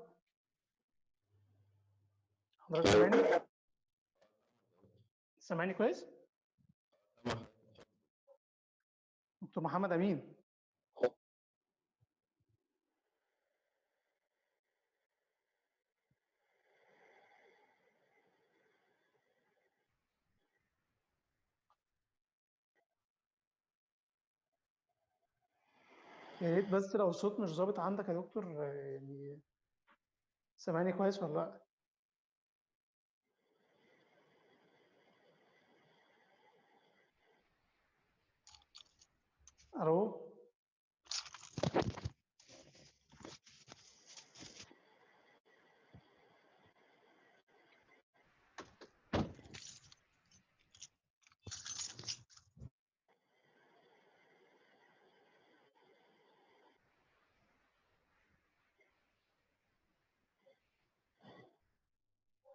حضرتك سامعني؟ سامعني كويس؟ دكتور محمد امين. يا ريت بس لو الصوت مش ظابط عندك يا دكتور، يعني سامعني كويس ولا لا؟ الو.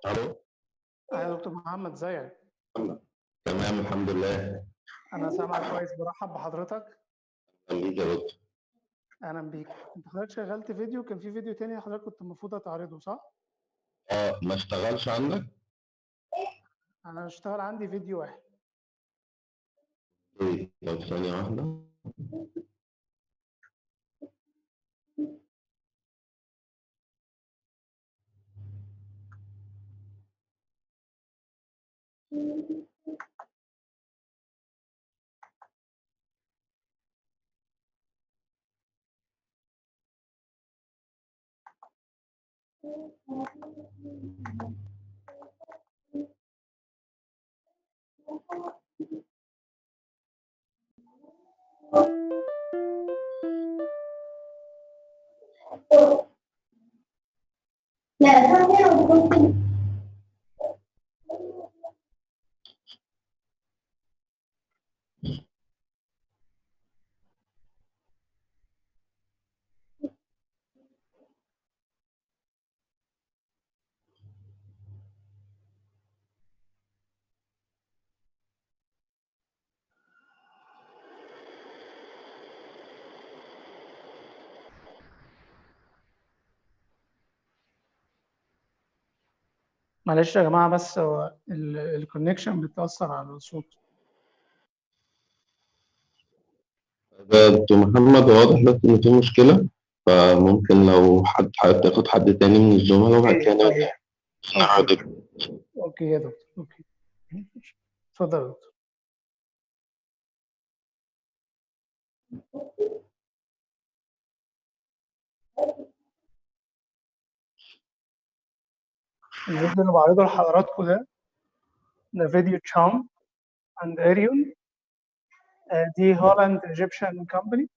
الو. يا دكتور محمد ازيك؟ تمام الحمد لله. انا سامعك كويس، برحب بحضرتك. اهلا بيك يا دكتور. اهلا بيك. انت حضرتك شغلت فيديو، كان في فيديو تاني حضرتك كنت المفروض تعرضه صح؟ ما اشتغلش عندك؟ انا اشتغل عندي فيديو واحد. ايه طب ثانية واحدة. معلش يا جماعه، بس هو الكونكشن بتاثر على الصوت. دكتور محمد واضح بس ان في مشكلة، فممكن لو حابب تاخد حد تاني من الزملاء وبعد كده طيب. نعرض. اوكي يا دكتور، اوكي. اتفضل يا دكتور. الفيديو اللي بعرضه لحضراتكم ده فيديو تشام اند اريون. دي هولاند ايجيبشن كومباني.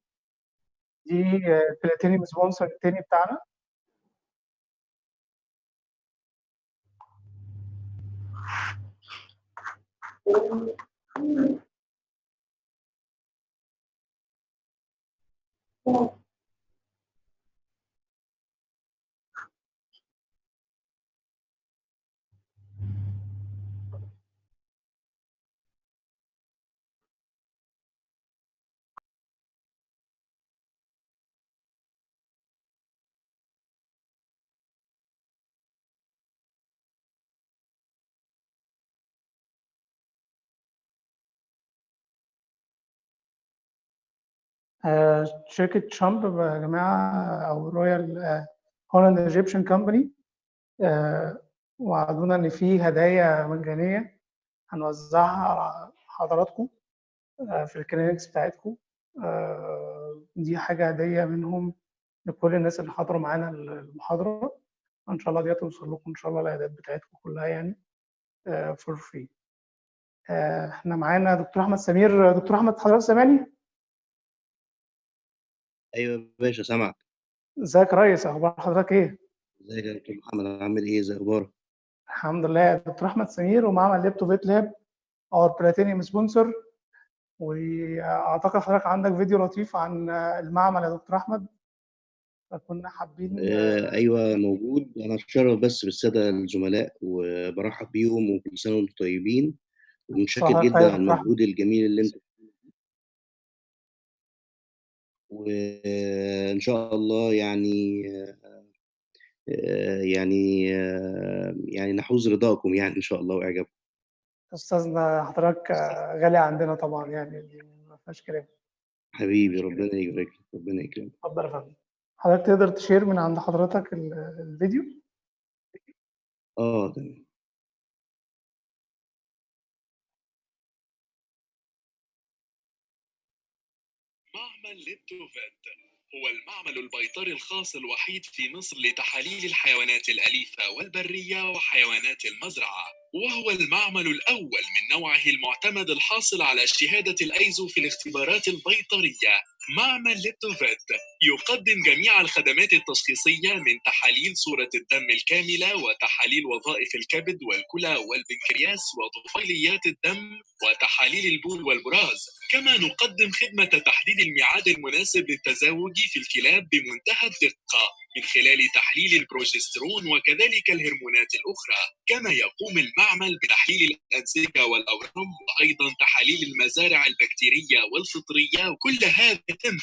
دي بلاتينيوم سبونسر التاني بتاعنا. شركة تشامب يا جماعة، أو رويال هولاند ايجيبشن كومباني، وعدونا إن في هدايا مجانية هنوزعها على حضراتكم في الكلينكس بتاعتكم. دي حاجة هدية منهم لكل الناس اللي حضروا معانا المحاضرة. إن شاء الله دي توصل لكم إن شاء الله الأعداد بتاعتكم كلها يعني فور فري. إحنا معانا دكتور أحمد سمير. دكتور أحمد حضرتك سامعني؟ ايوه يا باشا سامعك. ازيك يا ريس؟ أخبار حضرتك إيه؟ ازيك يا دكتور محمد، عامل ايه؟ زي اخبارك؟ الحمد لله. دكتور أحمد سمير ومعمل لابتوب لاب أو بلاتينيوم سبونسر. وأعتقد حضرتك عندك فيديو لطيف عن المعمل يا دكتور أحمد، فكنا حابين. ايوه موجود. انا اتشرف بس بالساده الزملاء وبرحب بيهم وكل سنه وانتم طيبين، ومتشكر حضرتك جدا طيب على يا دكتور أحمد. المجهود الجميل اللي انت، وان شاء الله يعني يعني نحوز رضاكم يعني إن شاء الله وإعجابكم. أستاذنا حضرتك غالي عندنا طبعا، يعني ما فيهاش كلام. حبيبي ربنا يبارك لك، ربنا يكرمك. اتفضل يا فندم. حضرتك تقدر تشير من عند حضرتك الفيديو؟ تمام. معمل ليبتوفيت هو المعمل البيطري الخاص الوحيد في مصر لتحاليل الحيوانات الأليفة والبرية وحيوانات المزرعة، وهو المعمل الأول من نوعه المعتمد الحاصل على شهادة الأيزو في الاختبارات البيطرية. معمل ليبتوفيت يقدم جميع الخدمات التشخيصية من تحاليل صورة الدم الكاملة وتحاليل وظائف الكبد والكلى والبنكرياس وطفيليات الدم وتحاليل البول والبراز. كما نقدم خدمة تحديد الميعاد المناسب للتزاوج في الكلاب بمنتهى الدقة من خلال تحليل البروجسترون وكذلك الهرمونات الأخرى. كما يقوم المعمل بتحليل الأنسجة والأورام وأيضا تحاليل المزارع البكتيرية والفطرية، وكل هذا يتم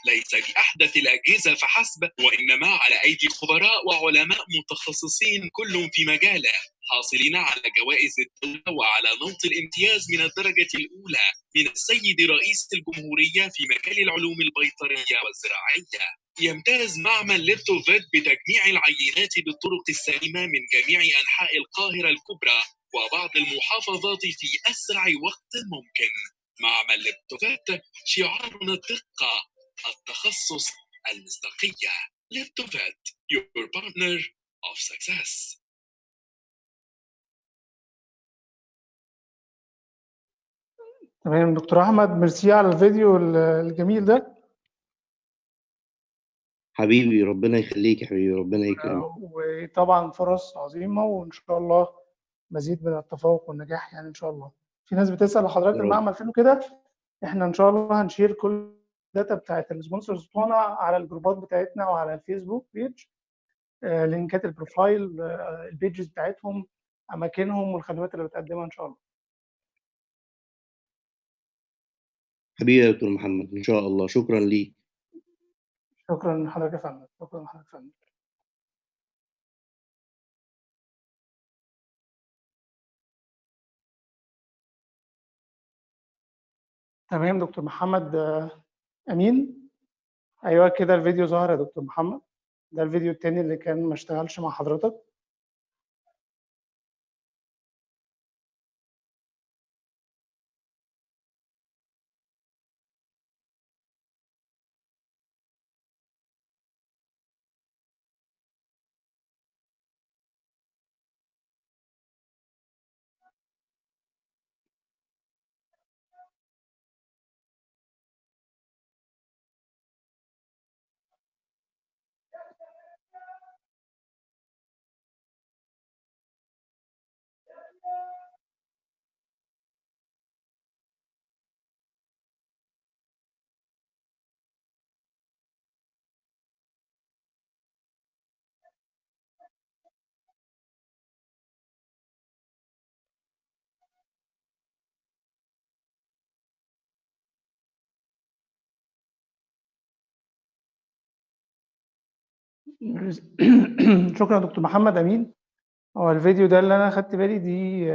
ليس بأحدث الأجهزة فحسب، وإنما على أيدي خبراء وعلماء متخصصين كل في مجاله، حاصلين على جوائز الدولة وعلى نمط الامتياز من الدرجة الأولى من السيد رئيس الجمهورية في مجال العلوم البيطرية والزراعية. يمتاز معمل ليبتوفيت بتجميع العينات بالطرق السليمة من جميع أنحاء القاهرة الكبرى وبعض المحافظات في أسرع وقت ممكن. معمل ليبتوفيت شعارنا الدقة، التخصص، المصداقية. ليبتوفيت your partner of success. تمام دكتور أحمد، ميرسي على الفيديو الجميل ده. حبيبي ربنا يخليك يا حبيبي، ربنا يكرمك. وطبعا فرص عظيمة، وإن شاء الله مزيد من التفوق والنجاح يعني إن شاء الله. في ناس بتسأل لحضرتك يا رب. المعمل فين وكده. إحنا إن شاء الله هنشير كل الداتا بتاعت السبونسرز بتوعنا على الجروبات بتاعتنا وعلى الفيسبوك بيج، لينكات البروفايل، البيجز بتاعتهم، أماكنهم والخدمات اللي بتقدمها إن شاء الله. حبيبي يا دكتور محمد إن شاء الله، شكرا ليك. شكرا لحضرتك يا فندم. شكرا لحضرتك يا فندم. تمام دكتور محمد أمين. أيوه كده الفيديو ظهر يا دكتور محمد. ده الفيديو التاني اللي كان ما اشتغلش مع حضرتك. شكرا دكتور محمد أمين. هو الفيديو ده اللي أنا خدت بالي دي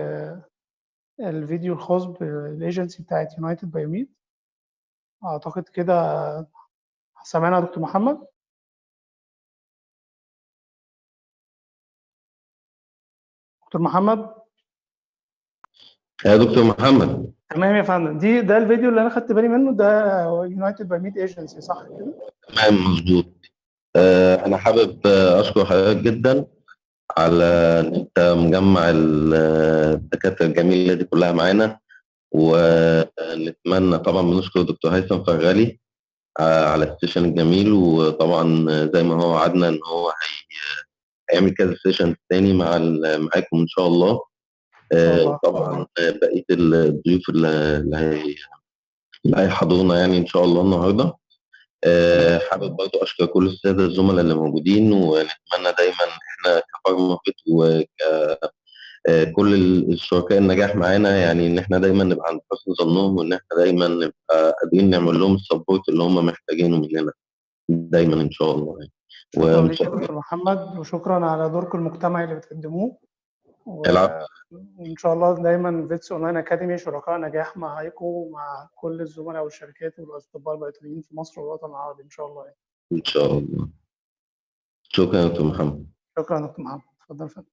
الفيديو الخاص بالايجنسي بتاعت يونايتد بايوميد، اعتقد كده. سامعنا يا دكتور محمد؟ دكتور محمد؟ يا دكتور محمد. تمام يا فندم. ده الفيديو اللي انا خدت بالي منه، ده يونايتد بايوميد ايجنسي صح كده؟ تمام مظبوط. انا حابب اشكر حضرتك جدا على ان انت مجمع الدكاتره الجميله دي كلها معانا، ونتمنى طبعا بنشكر دكتور هيثم فرغلي على السيشن الجميل، وطبعا زي ما هو وعدنا ان هو هيعمل كذا سيشن تاني معاكم ان شاء الله. ان شاء الله. طبعا بقيه الضيوف اللي هيحضرونا يعني ان شاء الله النهارده. حابب برضه اشكر كل الساده الزملاء اللي موجودين، ونتمنى دايما احنا كفارمافيت وكل الشركاء النجاح معانا، يعني ان احنا دايما نبقى عند حسن ظنهم، وان احنا دايما نبقى قادرين نعمل لهم السبورت اللي هم محتاجينه مننا دايما ان شاء الله يعني. شكرا لك يا دكتور محمد، وشكرا على دوركم المجتمعي اللي بتقدموه، وإن شاء الله دايما فيتس أونلاين أكاديمي شركاء نجاح معاكم ومع كل الزملاء والشركات والأطباء البيطريين في مصر والوطن العربي إن شاء الله يعني. إن شاء الله. شكرا يا دكتور محمد. شكرا يا دكتور محمد، اتفضل فندم.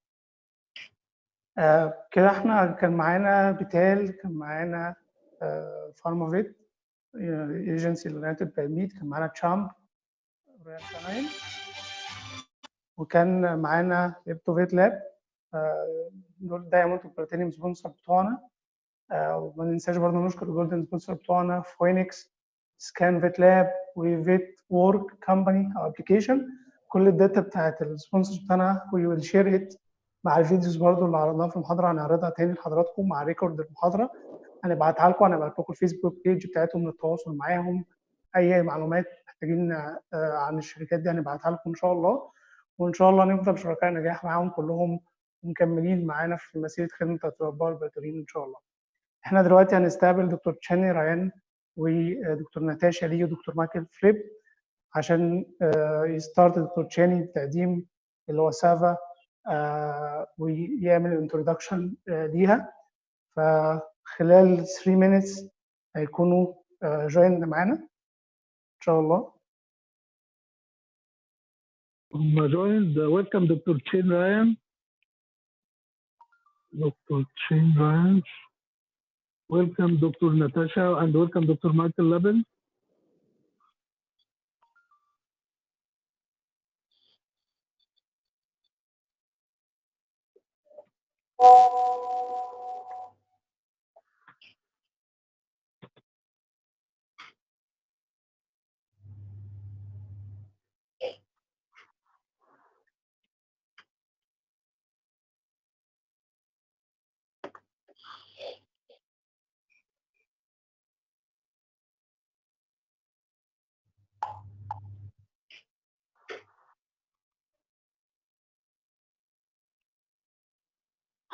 كده احنا كان معانا بيتال، كان معانا فارمافيت ايجنسي يونايتد باي، كان معانا تشامب رويال كاناين، وكان معانا ليبتوفيت لاب، دول دايموند وبلاتينيوم سبونسر بتوعنا. وما ننساش برضه نشكر الجولدن سبونسر بتوعنا فوينكس، سكان فيت لاب، وفيت وورك كومباني او ابلكيشن. كل الداتا بتاعت السبونسرز بتاعنا وي ويل شير ات مع الفيديوز برضه اللي عرضناها في المحاضره، هنعرضها تاني لحضراتكم مع ريكورد المحاضره، هنبعتها لكم، هنبعت لكم الفيسبوك بيج بتاعتهم للتواصل معاهم. اي معلومات محتاجين عن الشركات دي هنبعتها لكم ان شاء الله، وان شاء الله نفضل شركاء نجاح معاهم كلهم ومكملين معانا في مسيره خدمه الاطباء البيطريين ان شاء الله. احنا دلوقتي هنستقبل دكتور تشاني ريان ودكتور ناتاشا لي ودكتور مايكل فليب عشان يستارت دكتور تشاني بتقديم اللي هو سافا ويعمل انترودكشن ليها. فخلال 3 minutes هيكونوا جوين معانا ان شاء الله. joined. Welcome Dr. Chin Ryan. Dr. Chin Ryan. Welcome Dr. Natasha and welcome Dr. Michael Leben.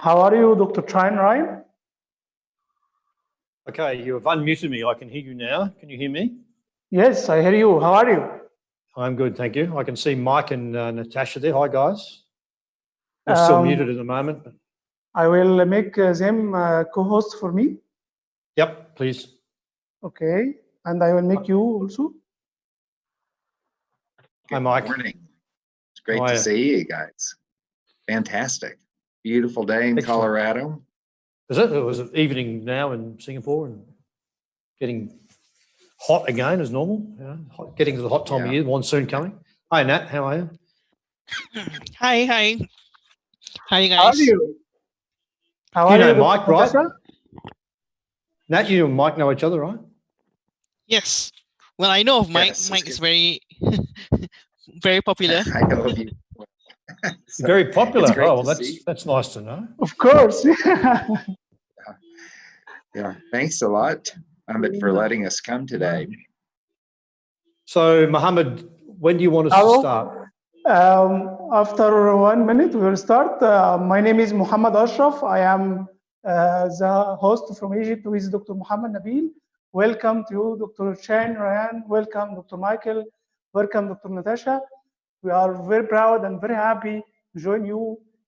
How are you, Dr. Chin Ryan? Okay, you have unmuted me. I can hear you now. Can you hear me? Yes, I hear you. How are you? I'm good, thank you. I can see Mike and Natasha there. Hi, guys. You're still muted at the moment. I will make them co-host for me. Yep, please. Okay, and I will make you also. Hi, Mike. Good morning. It's great to see you guys. Fantastic. Beautiful day in Excellent. Colorado. Is it? It was evening now in Singapore and getting hot again as normal. Yeah, getting to the hot time of year, monsoon coming. Hi, Nat. How are you? Hi. Hi, guys. How are you? How are you know you, Mike, right? Nat, you and Mike know each other, right? Yes. Well, I know of Mike. Yes, Mike is very, very popular. I know of you. So, very popular. Oh, well, see. that's nice to know. Of course. Yeah. Thanks a lot, Ahmed, for letting us come today. So, Mohammed, when do you want us to start? After 1 minute, we will start. My name is Muhammad Ashraf. I am the host from Egypt with Dr. Muhammad Nabil. Welcome to you, Dr. Chin Ryan. Welcome, Dr. Michael. Welcome, Dr. Natasha. We are very proud and very happy to join you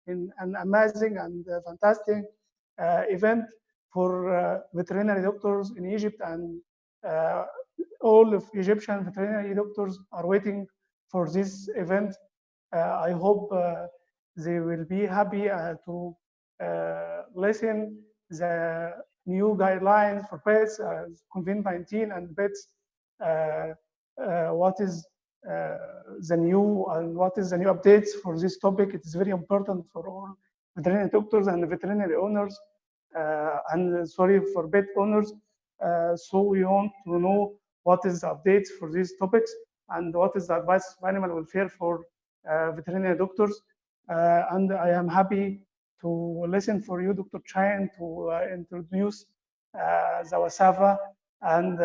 in an amazing and fantastic event for veterinary doctors in Egypt, and all of Egyptian veterinary doctors are waiting for this event. I hope they will be happy to listen the new guidelines for pets, COVID-19 and pets, what is the new and what is the new updates for this topic. It is very important for all veterinary doctors and veterinary owners, and sorry, for pet owners. So we want to know what is the updates for these topics and what is the advice of animal welfare for veterinary doctors. And I am happy to listen for you, Dr. Chin, to introduce the Wasava and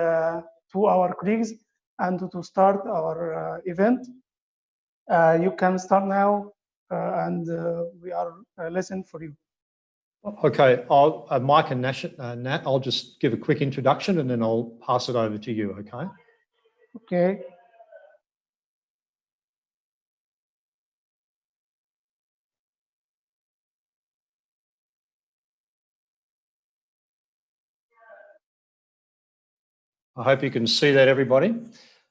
to our colleagues and to start our event. You can start now, and we are listening for you. Okay, Mike and Nat, I'll just give a quick introduction and then I'll pass it over to you, okay? Okay. I hope you can see that, everybody.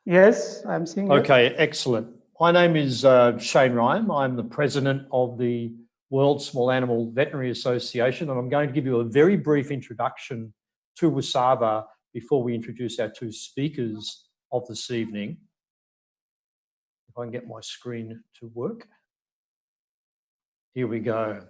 Yes, I'm seeing it. Okay, excellent. My name is Shane Ryan. I'm the president of the World Small Animal Veterinary Association, and I'm going to give you a very brief introduction to Wasava before we introduce our two speakers of this evening. If I can get my screen to work. Here we go.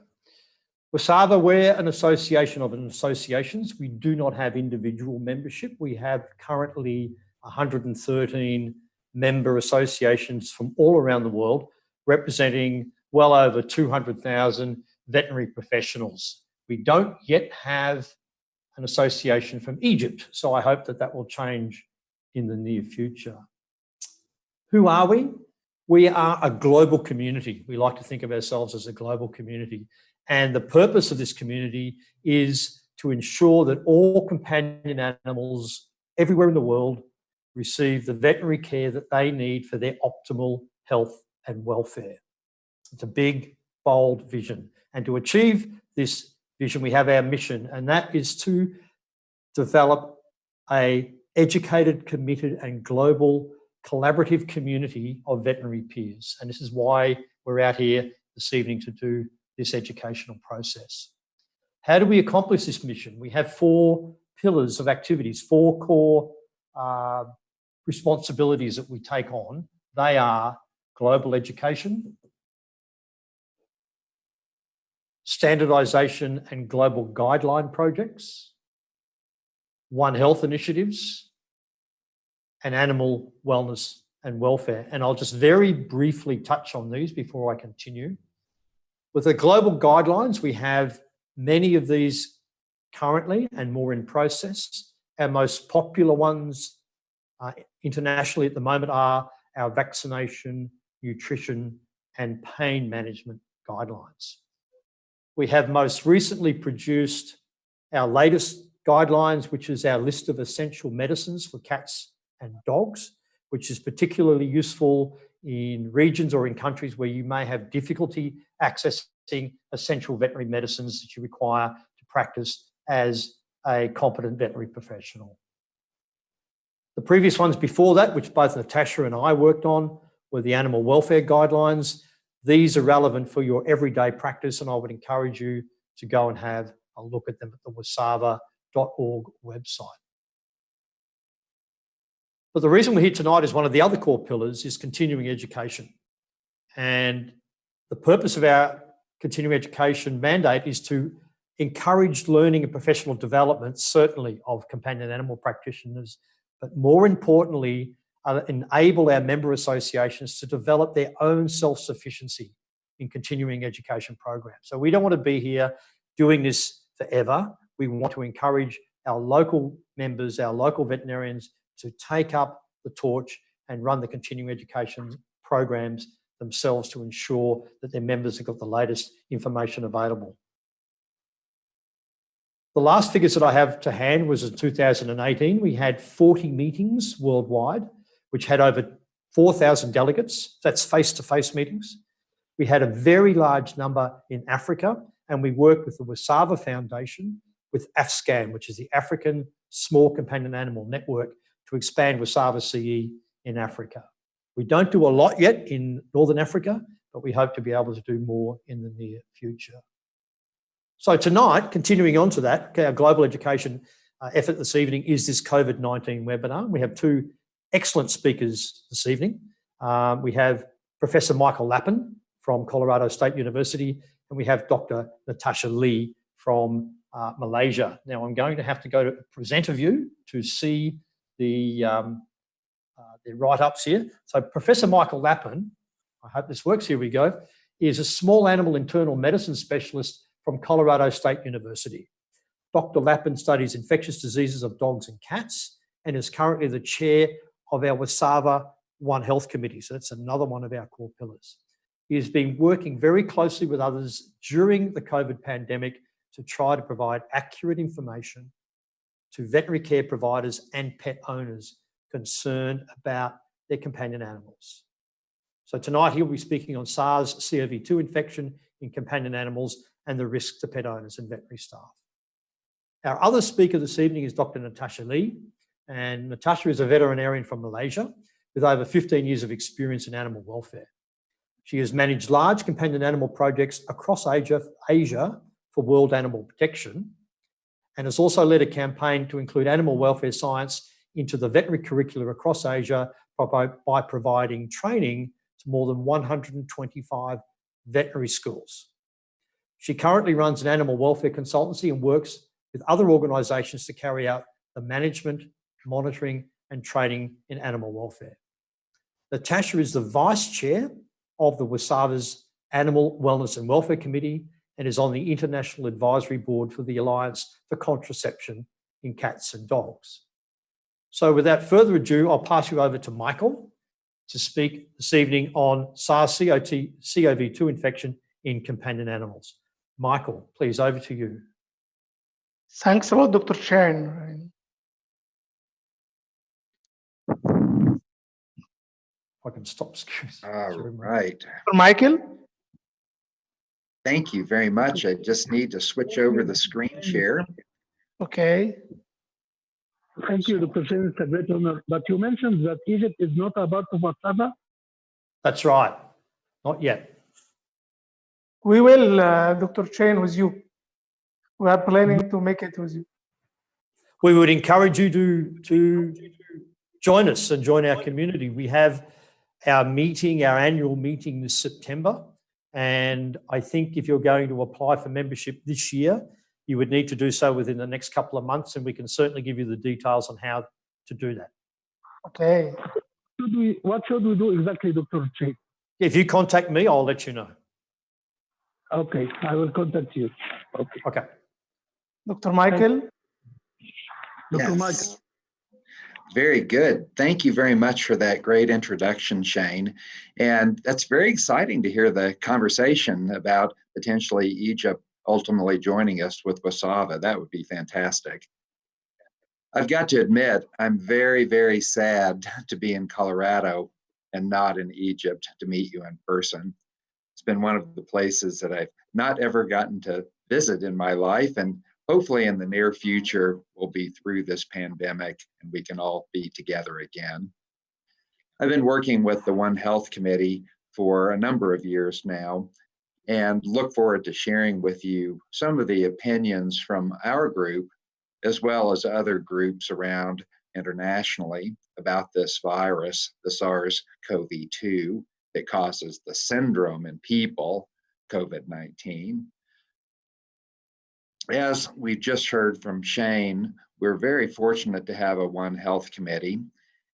Wasava, we're an association of associations. We do not have individual membership. We have currently 113 member associations from all around the world, representing well over 200,000 veterinary professionals. We don't yet have an association from Egypt, so I hope that that will change in the near future. Who are we? We are a global community. We like to think of ourselves as a global community. And the purpose of this community is to ensure that all companion animals everywhere in the world receive the veterinary care that they need for their optimal health and welfare. It's a big, bold vision. And to achieve this vision, we have our mission, and that is to develop an educated, committed, and global collaborative community of veterinary peers. And this is why we're out here this evening to do this educational process. How do we accomplish this mission? We have 4 pillars of activities, 4 core responsibilities that we take on. They are global education, standardization and global guideline projects, One Health initiatives, and animal wellness and welfare. And I'll just very briefly touch on these before I continue. With the global guidelines, we have many of these currently and more in process. Our most popular ones internationally at the moment are our vaccination, nutrition, and pain management guidelines. We have most recently produced our latest guidelines, which is our list of essential medicines for cats and dogs, which is particularly useful in regions or in countries where you may have difficulty accessing essential veterinary medicines that you require to practice as a competent veterinary professional. The previous ones before that, which both Natasha and I worked on, were the animal welfare guidelines. These are relevant for your everyday practice, and I would encourage you to go and have a look at them at the wasava.org website. But the reason we're here tonight is one of the other core pillars is continuing education. And the purpose of our continuing education mandate is to encourage learning and professional development, certainly of companion animal practitioners, but more importantly, enable our member associations to develop their own self-sufficiency in continuing education programs. So we don't want to be here doing this forever. We want to encourage our local members, our local veterinarians, to take up the torch and run the continuing education programs themselves to ensure that their members have got the latest information available. The last figures that I have to hand was in 2018. We had 40 meetings worldwide, which had over 4,000 delegates. That's face-to-face meetings. We had a very large number in Africa, and we worked with the Wasava Foundation with AFSCAN, which is the African Small Companion Animal Network, to expand Wasava CE in Africa. We don't do a lot yet in Northern Africa, but we hope to be able to do more in the near future. So tonight, continuing on to that, our global education effort this evening is this COVID-19 webinar. We have 2 excellent speakers this evening. We have Professor Michael Lappin from Colorado State University, and we have Dr. Natasha Lee from Malaysia. Now, I'm going to have to go to presenter view to see the write-ups here. So Professor Michael Lappin, I hope this works, here we go, is a small animal internal medicine specialist from Colorado State University. Dr. Lappin studies infectious diseases of dogs and cats and is currently the chair of our Wasava One Health Committee. So that's another one of our core pillars. He has been working very closely with others during the COVID pandemic to try to provide accurate information to veterinary care providers and pet owners concerned about their companion animals. So tonight he'll be speaking on SARS-CoV-2 infection in companion animals and the risks to pet owners and veterinary staff. Our other speaker this evening is Dr. Natasha Lee. And Natasha is a veterinarian from Malaysia with over 15 years of experience in animal welfare. She has managed large companion animal projects across Asia for World Animal Protection, and has also led a campaign to include animal welfare science into the veterinary curricula across Asia by providing training to more than 125 veterinary schools. She currently runs an animal welfare consultancy and works with other organisations to carry out the management, monitoring and training in animal welfare. Natasha is the Vice Chair of the Wasava's Animal Wellness and Welfare Committee and is on the International Advisory Board for the Alliance for Contraception in Cats and Dogs. So without further ado, I'll pass you over to Michael to speak this evening on SARS-CoV-2 infection in companion animals. Michael, please, over to you. Thanks a lot, Dr. Chen. I can stop screen. All right. Dr. Michael? Thank you very much. I just need to switch over the screen share. Okay. Thank you, Dr. Chen. It's a great honor. But you mentioned that Egypt is not a part of Wasava? That's right. Not yet. We will, Dr. Chen, with you. We are planning to make it with you. We would encourage you to join us and join our community. We have our annual meeting this September. And I think if you're going to apply for membership this year, you would need to do so within the next couple of months, and we can certainly give you the details on how to do that. Okay. What should we do exactly, Dr. Chen? If you contact me, I'll let you know. Okay, I will contact you. Okay. Dr. Michael? Dr. Yes. Michael. Very good. Thank you very much for that great introduction, Shane. And that's very exciting to hear the conversation about potentially Egypt ultimately joining us with Wasava. That would be fantastic. I've got to admit, I'm very, very sad to be in Colorado and not in Egypt to meet you in person. It's been one of the places that I've not ever gotten to visit in my life, and hopefully in the near future, we'll be through this pandemic and we can all be together again. I've been working with the One Health Committee for a number of years now and look forward to sharing with you some of the opinions from our group, as well as other groups around internationally about this virus, the SARS-CoV-2, that causes the syndrome in people, COVID-19. As we just heard from Shane, we're very fortunate to have a One Health Committee,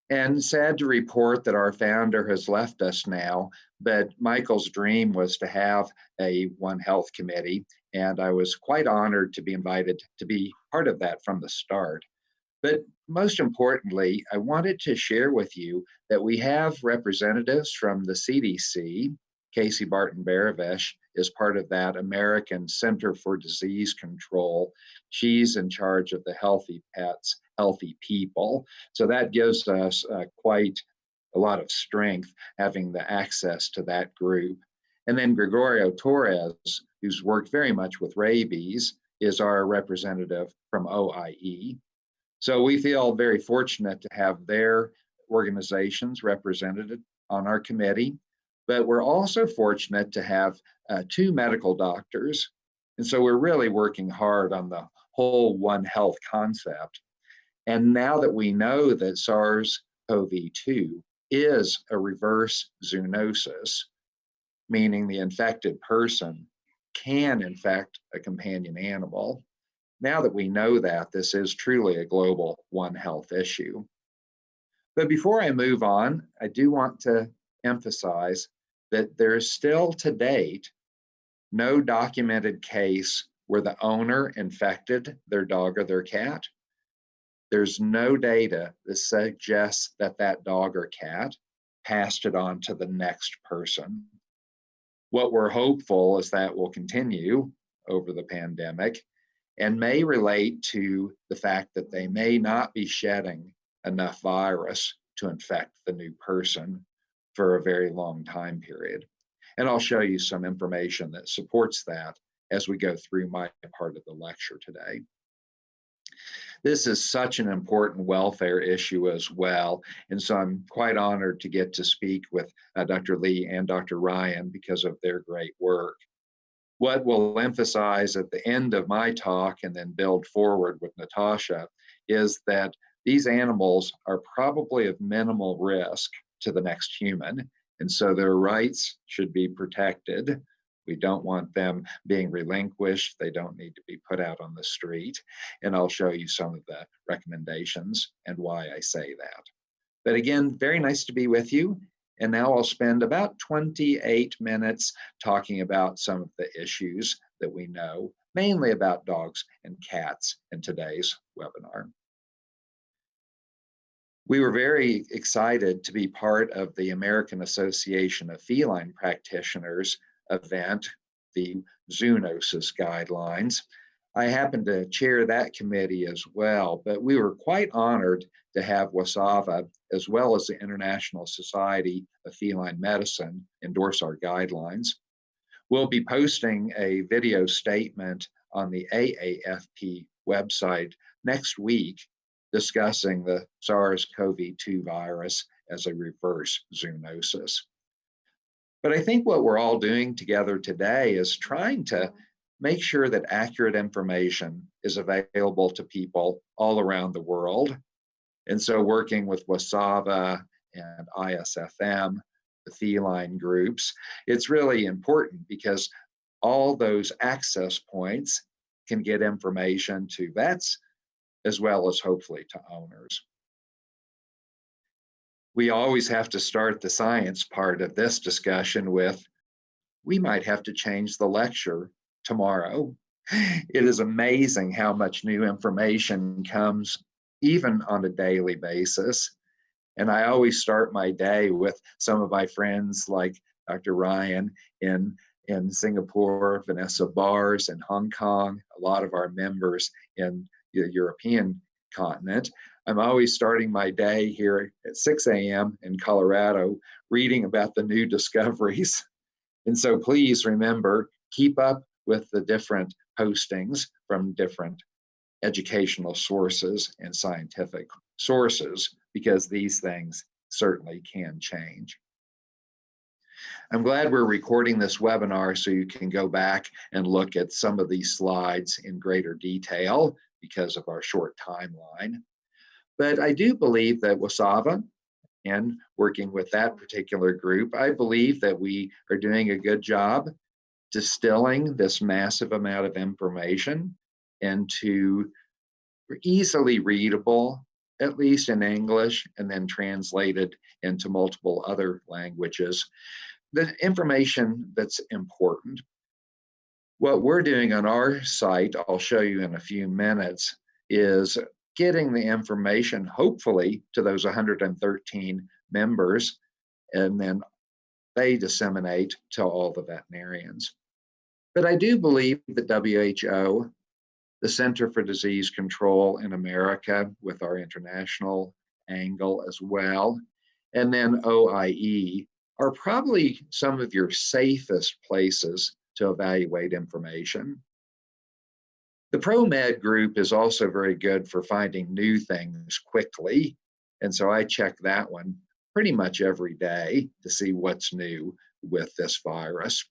and sad to report that our founder has left us now, but Michael's dream was to have a One Health Committee, and I was quite honored to be invited to be part of that from the start. But most importantly, I wanted to share with you that we have representatives from the CDC. Casey Barton-Baravesh is part of that American Center for Disease Control. She's in charge of the Healthy Pets, Healthy People. So that gives us quite a lot of strength having the access to that group. And then Gregorio Torres, who's worked very much with rabies, is our representative from OIE. So we feel very fortunate to have their organizations represented on our committee. But we're also fortunate to have two medical doctors. And so we're really working hard on the whole One Health concept. And now that we know that SARS-CoV-2 is a reverse zoonosis, meaning the infected person can infect a companion animal, now that we know that, this is truly a global One Health issue. But before I move on, I do want to emphasize that there is still to date no documented case where the owner infected their dog or their cat. There's no data that suggests that that dog or cat passed it on to the next person. What we're hopeful is that will continue over the pandemic and may relate to the fact that they may not be shedding enough virus to infect the new person for a very long time period. And I'll show you some information that supports that as we go through my part of the lecture today. This is such an important welfare issue as well. And so I'm quite honored to get to speak with Dr. Lee and Dr. Ryan because of their great work. What we'll emphasize at the end of my talk and then build forward with Natasha is that these animals are probably of minimal risk to the next human, and so their rights should be protected. We don't want them being relinquished. They don't need to be put out on the street. And I'll show you some of the recommendations and why I say that. But again, very nice to be with you. And now I'll spend about 28 minutes talking about some of the issues that we know, mainly about dogs and cats in today's webinar. We were very excited to be part of the American Association of Feline Practitioners event, the zoonosis guidelines. I happen to chair that committee as well, but we were quite honored to have Wasava, as well as the International Society of Feline Medicine, endorse our guidelines. We'll be posting a video statement on the AAFP website next week discussing the SARS-CoV-2 virus as a reverse zoonosis. But I think what we're all doing together today is trying to make sure that accurate information is available to people all around the world. And so working with Wasava and ISFM, the feline groups, it's really important because all those access points can get information to vets as well as hopefully to owners. We always have to start the science part of this discussion with, we might have to change the lecture tomorrow. It is amazing how much new information comes even on a daily basis. And I always start my day with some of my friends like Dr. Ryan in Singapore, Vanessa Bars in Hong Kong, a lot of our members in the European continent. I'm always starting my day here at 6 a.m. in Colorado, reading about the new discoveries. And so please remember, keep up with the different postings from different educational sources and scientific sources, because these things certainly can change. I'm glad we're recording this webinar so you can go back and look at some of these slides in greater detail because of our short timeline. But I do believe that Wasava, and working with that particular group, I believe that we are doing a good job distilling this massive amount of information into easily readable, at least in English, and then translated into multiple other languages, the information that's important. What we're doing on our site, I'll show you in a few minutes, is getting the information, hopefully, to those 113 members, and then they disseminate to all the veterinarians. But I do believe that WHO, the Center for Disease Control in America, with our international angle as well, and then OIE, are probably some of your safest places to evaluate information. The ProMed group is also very good for finding new things quickly. And so I check that one pretty much every day to see what's new with this virus.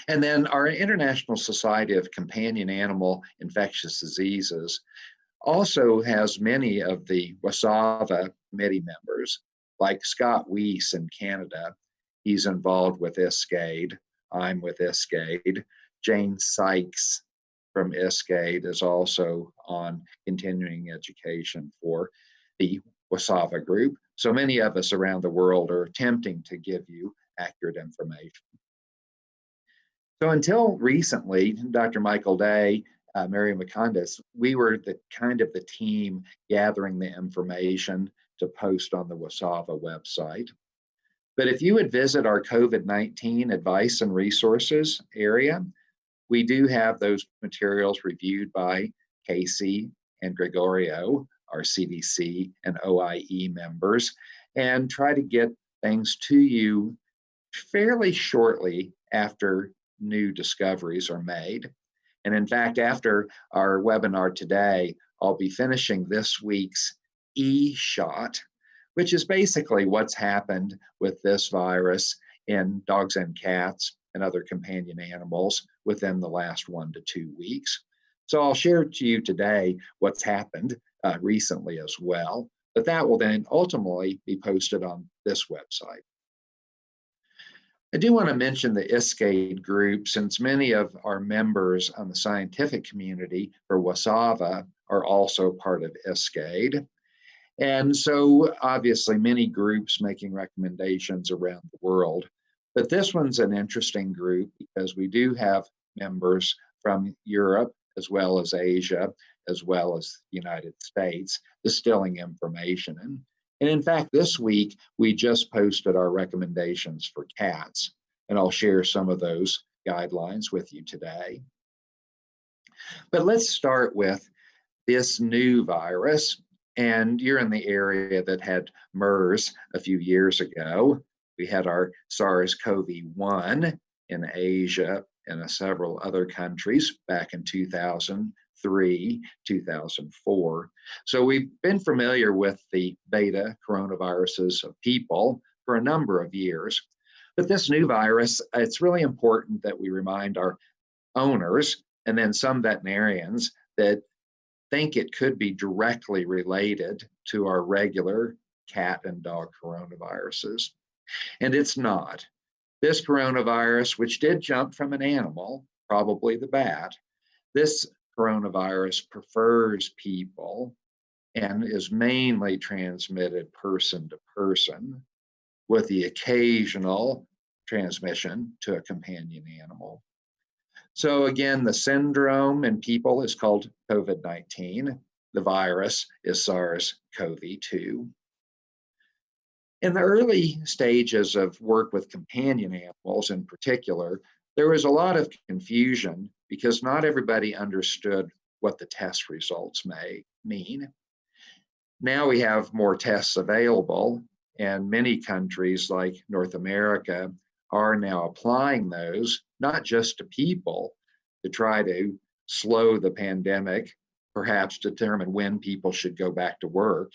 And then our International Society of Companion Animal Infectious Diseases also has many of the Wasava committee members, like Scott Weiss in Canada. He's involved with ISCAID. I'm with ISCAID. Jane Sykes from ISCAID is also on continuing education for the Wasava group. So many of us around the world are attempting to give you accurate information. So until recently, Dr. Michael Day, Mary McCondas, we were the team gathering the information to post on the Wasava website. But if you would visit our COVID-19 advice and resources area, we do have those materials reviewed by Casey and Gregorio, our CDC and OIE members, and try to get things to you fairly shortly after new discoveries are made. And in fact, after our webinar today, I'll be finishing this week's E-shot, which is basically what's happened with this virus in dogs and cats and other companion animals within the last 1 to 2 weeks. So I'll share to you today what's happened recently as well, but that will then ultimately be posted on this website. I do want to mention the ISCAID group, since many of our members on the scientific community for Wasava are also part of ISCAID. And so obviously many groups making recommendations around the world, but this one's an interesting group because we do have members from Europe as well as Asia, as well as the United States, distilling information. And in fact, this week, we just posted our recommendations for cats, and I'll share some of those guidelines with you today. But let's start with this new virus. And you're in the area that had MERS a few years ago. We had our SARS-CoV-1 in Asia and several other countries back in 2003, 2004. So we've been familiar with the beta coronaviruses of people for a number of years. But this new virus, it's really important that we remind our owners and then some veterinarians that think it could be directly related to our regular cat and dog coronaviruses. And it's not. This coronavirus, which did jump from an animal, probably the bat, this coronavirus prefers people and is mainly transmitted person to person, with the occasional transmission to a companion animal. So again, the syndrome in people is called COVID-19. The virus is SARS-CoV-2. In the early stages of work with companion animals in particular, there was a lot of confusion because not everybody understood what the test results may mean. Now we have more tests available, and many countries like North America are now applying those, not just to people, to try to slow the pandemic, perhaps determine when people should go back to work,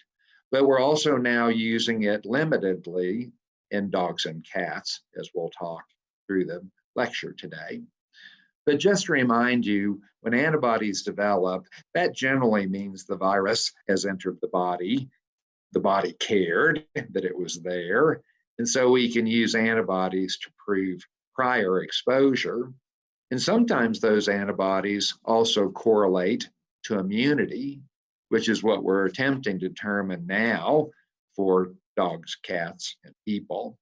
but we're also now using it limitedly in dogs and cats, as we'll talk through the lecture today. But just to remind you, when antibodies develop, that generally means the virus has entered the body cared that it was there, and so we can use antibodies to prove prior exposure. And sometimes those antibodies also correlate to immunity, which is what we're attempting to determine now for dogs, cats, and people.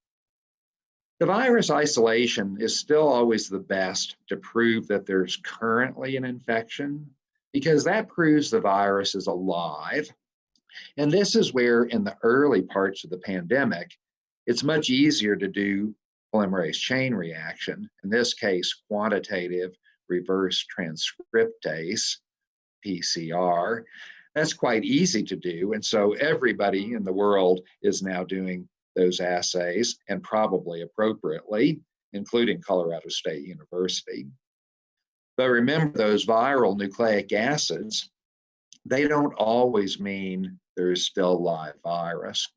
The virus isolation is still always the best to prove that there's currently an infection, because that proves the virus is alive. And this is where, in the early parts of the pandemic, it's much easier to do polymerase chain reaction, in this case, quantitative reverse transcriptase, PCR. That's quite easy to do. And so everybody in the world is now doing those assays, and probably appropriately, including Colorado State University. But remember, those viral nucleic acids, they don't always mean there's still live virus.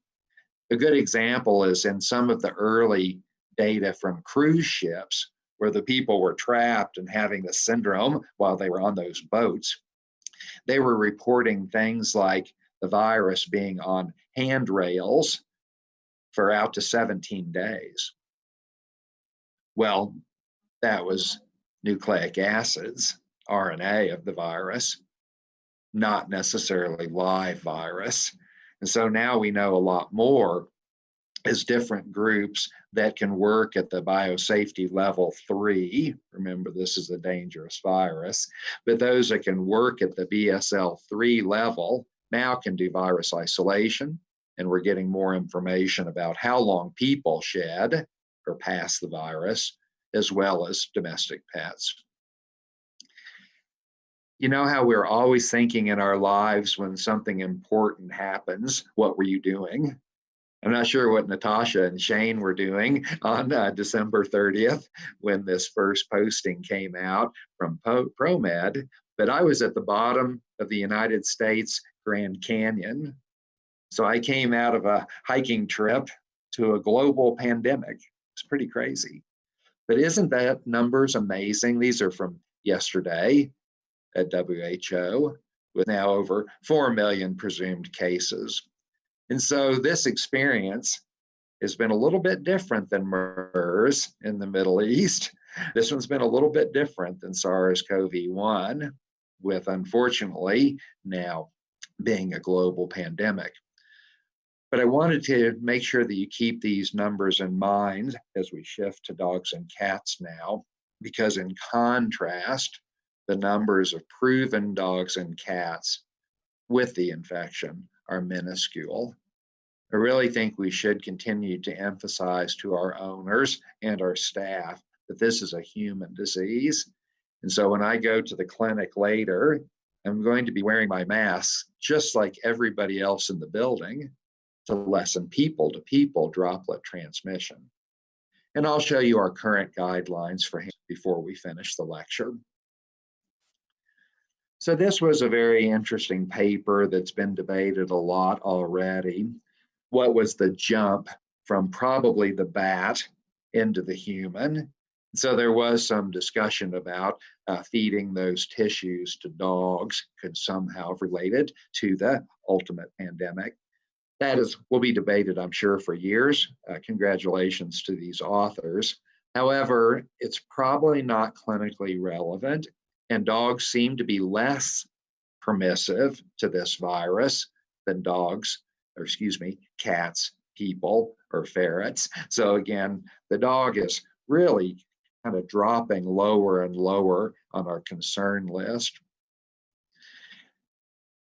A good example is in some of the early data from cruise ships, where the people were trapped and having the syndrome while they were on those boats. They were reporting things like the virus being on handrails for out to 17 days. Well, that was nucleic acids, RNA of the virus, not necessarily live virus. And so now we know a lot more as different groups that can work at the biosafety level 3. Remember, this is a dangerous virus, but those that can work at the BSL-3 level now can do virus isolation, and we're getting more information about how long people shed or pass the virus, as well as domestic pets. You know how we're always thinking in our lives when something important happens, what were you doing? I'm not sure what Natasha and Shane were doing on December 30th when this first posting came out from ProMed, but I was at the bottom of the United States Grand Canyon. So I came out of a hiking trip to a global pandemic. It's pretty crazy. But isn't that numbers amazing? These are from yesterday at WHO, with now over 4 million presumed cases. And so this experience has been a little bit different than MERS in the Middle East. This one's been a little bit different than SARS-CoV-1, with unfortunately now being a global pandemic. But I wanted to make sure that you keep these numbers in mind as we shift to dogs and cats now, because in contrast, the numbers of proven dogs and cats with the infection are minuscule. I really think we should continue to emphasize to our owners and our staff that this is a human disease. And so when I go to the clinic later, I'm going to be wearing my mask just like everybody else in the building to lessen people-to-people droplet transmission. And I'll show you our current guidelines for him before we finish the lecture. So this was a very interesting paper that's been debated a lot already. What was the jump from probably the bat into the human? So there was some discussion about feeding those tissues to dogs could somehow relate it to the ultimate pandemic. That will be debated, I'm sure, for years. Congratulations to these authors. However, it's probably not clinically relevant, and dogs seem to be less permissive to this virus than cats, people, or ferrets. So again, the dog is really kind of dropping lower and lower on our concern list.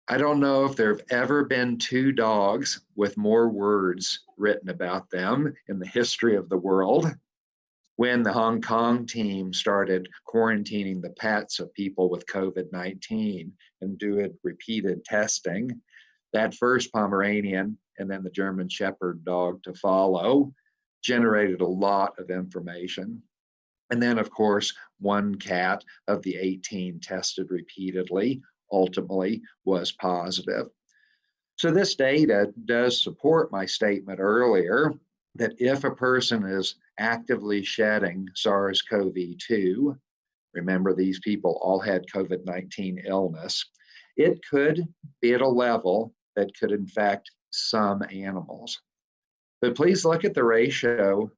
I don't know if there have ever been two dogs with more words written about them in the history of the world. When the Hong Kong team started quarantining the pets of people with COVID-19 and doing repeated testing, that first Pomeranian and then the German Shepherd dog to follow generated a lot of information. And then, of course, one cat of the 18 tested repeatedly ultimately was positive. So this data does support my statement earlier that if a person is actively shedding SARS-CoV-2, remember these people all had COVID-19 illness, it could be at a level that could infect some animals. But please look at the ratio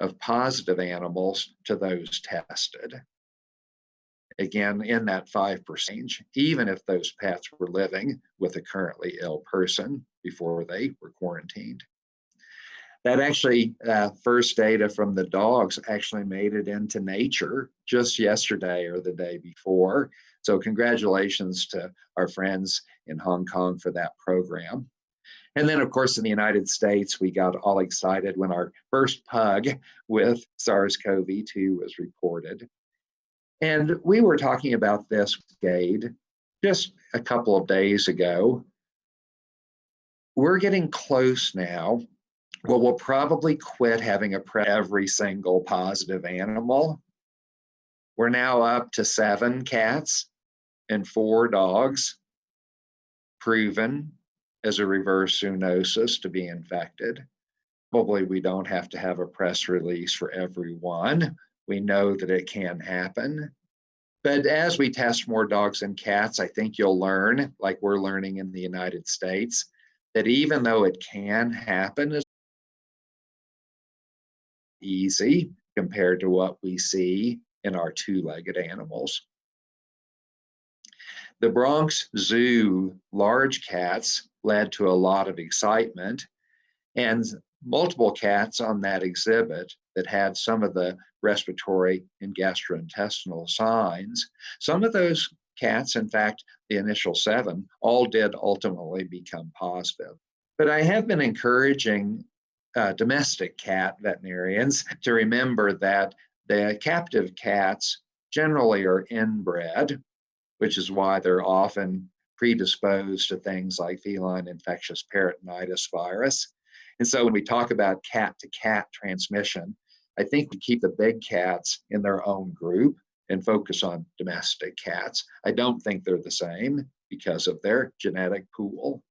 of positive animals to those tested. Again, in that 5% range, even if those pets were living with a currently ill person before they were quarantined. That actually, first data from the dogs actually made it into Nature just yesterday or the day before. So congratulations to our friends in Hong Kong for that program. And then, of course, in the United States, we got all excited when our first pug with SARS-CoV-2 was reported. And we were talking about this Gade just a couple of days ago. We're getting close now. Well, we'll probably quit having every single positive animal. We're now up to 7 cats and 4 dogs proven as a reverse zoonosis to be infected. Probably we don't have to have a press release for everyone. We know that it can happen. But as we test more dogs and cats, I think you'll learn, like we're learning in the United States, that even though it can happen, it's easy compared to what we see in our 2-legged animals. The Bronx Zoo large cats led to a lot of excitement, and multiple cats on that exhibit that had some of the respiratory and gastrointestinal signs. Some of those cats, in fact, the initial 7, all did ultimately become positive. But I have been encouraging domestic cat veterinarians to remember that the captive cats generally are inbred, which is why they're often predisposed to things like feline infectious peritonitis virus. And so when we talk about cat-to-cat transmission, I think we keep the big cats in their own group and focus on domestic cats. I don't think they're the same because of their genetic pool.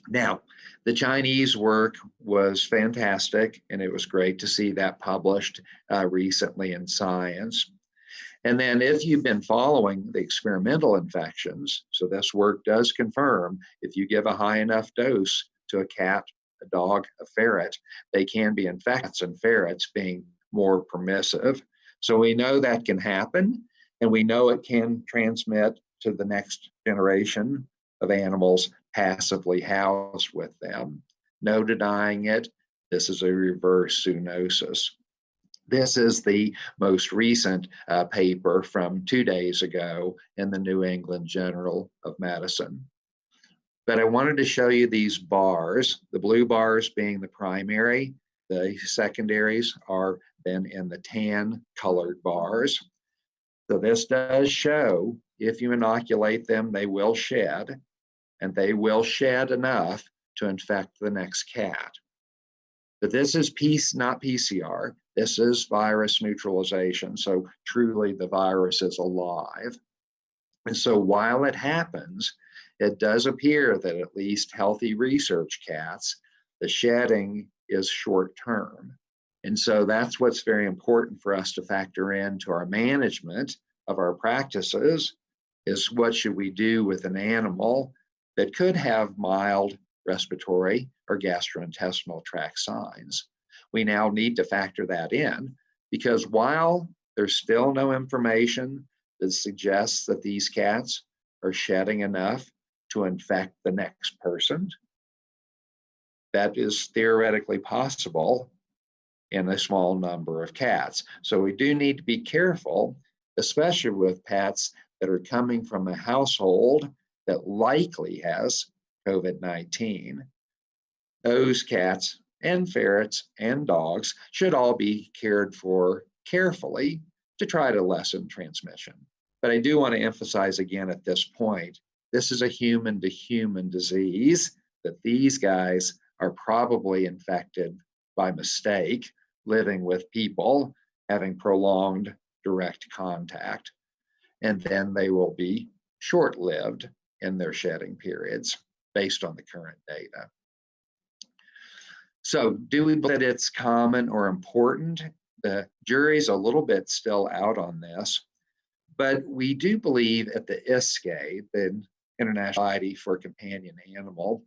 Now, the Chinese work was fantastic, and it was great to see that published recently in Science. And then if you've been following the experimental infections, so this work does confirm if you give a high enough dose to a cat, a dog, a ferret, they can be infected, and ferrets being more permissive. So we know that can happen, and we know it can transmit to the next generation of animals passively housed with them. No denying it, this is a reverse zoonosis. This is the most recent paper from 2 days ago in the New England Journal of Medicine. But I wanted to show you these bars, the blue bars being the primary, the secondaries are then in the tan colored bars. So this does show if you inoculate them, they will shed, and they will shed enough to infect the next cat. But this is not PCR. This is virus neutralization. So truly the virus is alive. And so while it happens, it does appear that at least healthy research cats, the shedding is short term. And so that's what's very important for us to factor into our management of our practices is what should we do with an animal that could have mild respiratory or gastrointestinal tract signs. We now need to factor that in because while there's still no information that suggests that these cats are shedding enough to infect the next person, that is theoretically possible in a small number of cats. So we do need to be careful, especially with pets that are coming from a household that likely has COVID-19. Those cats and ferrets and dogs should all be cared for carefully to try to lessen transmission. But I do want to emphasize again at this point, this is a human to human disease, that these guys are probably infected by mistake, living with people, having prolonged direct contact, and then they will be short-lived in their shedding periods based on the current data. So do we believe that it's common or important? The jury's a little bit still out on this, but we do believe at the ISCA, the International Society for Companion Animal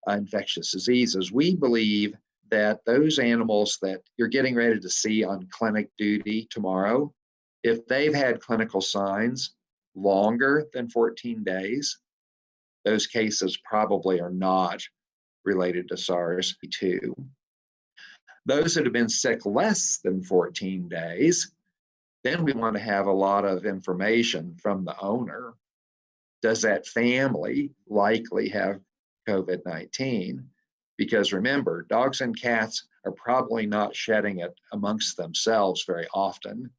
Infectious Diseases, we believe that those animals that you're getting ready to see on clinic duty tomorrow, if they've had clinical signs longer than 14 days, those cases probably are not related to SARS-CoV-2. Those that have been sick less than 14 days, then we want to have a lot of information from the owner. Does that family likely have COVID-19? Because remember, dogs and cats are probably not shedding it amongst themselves very often.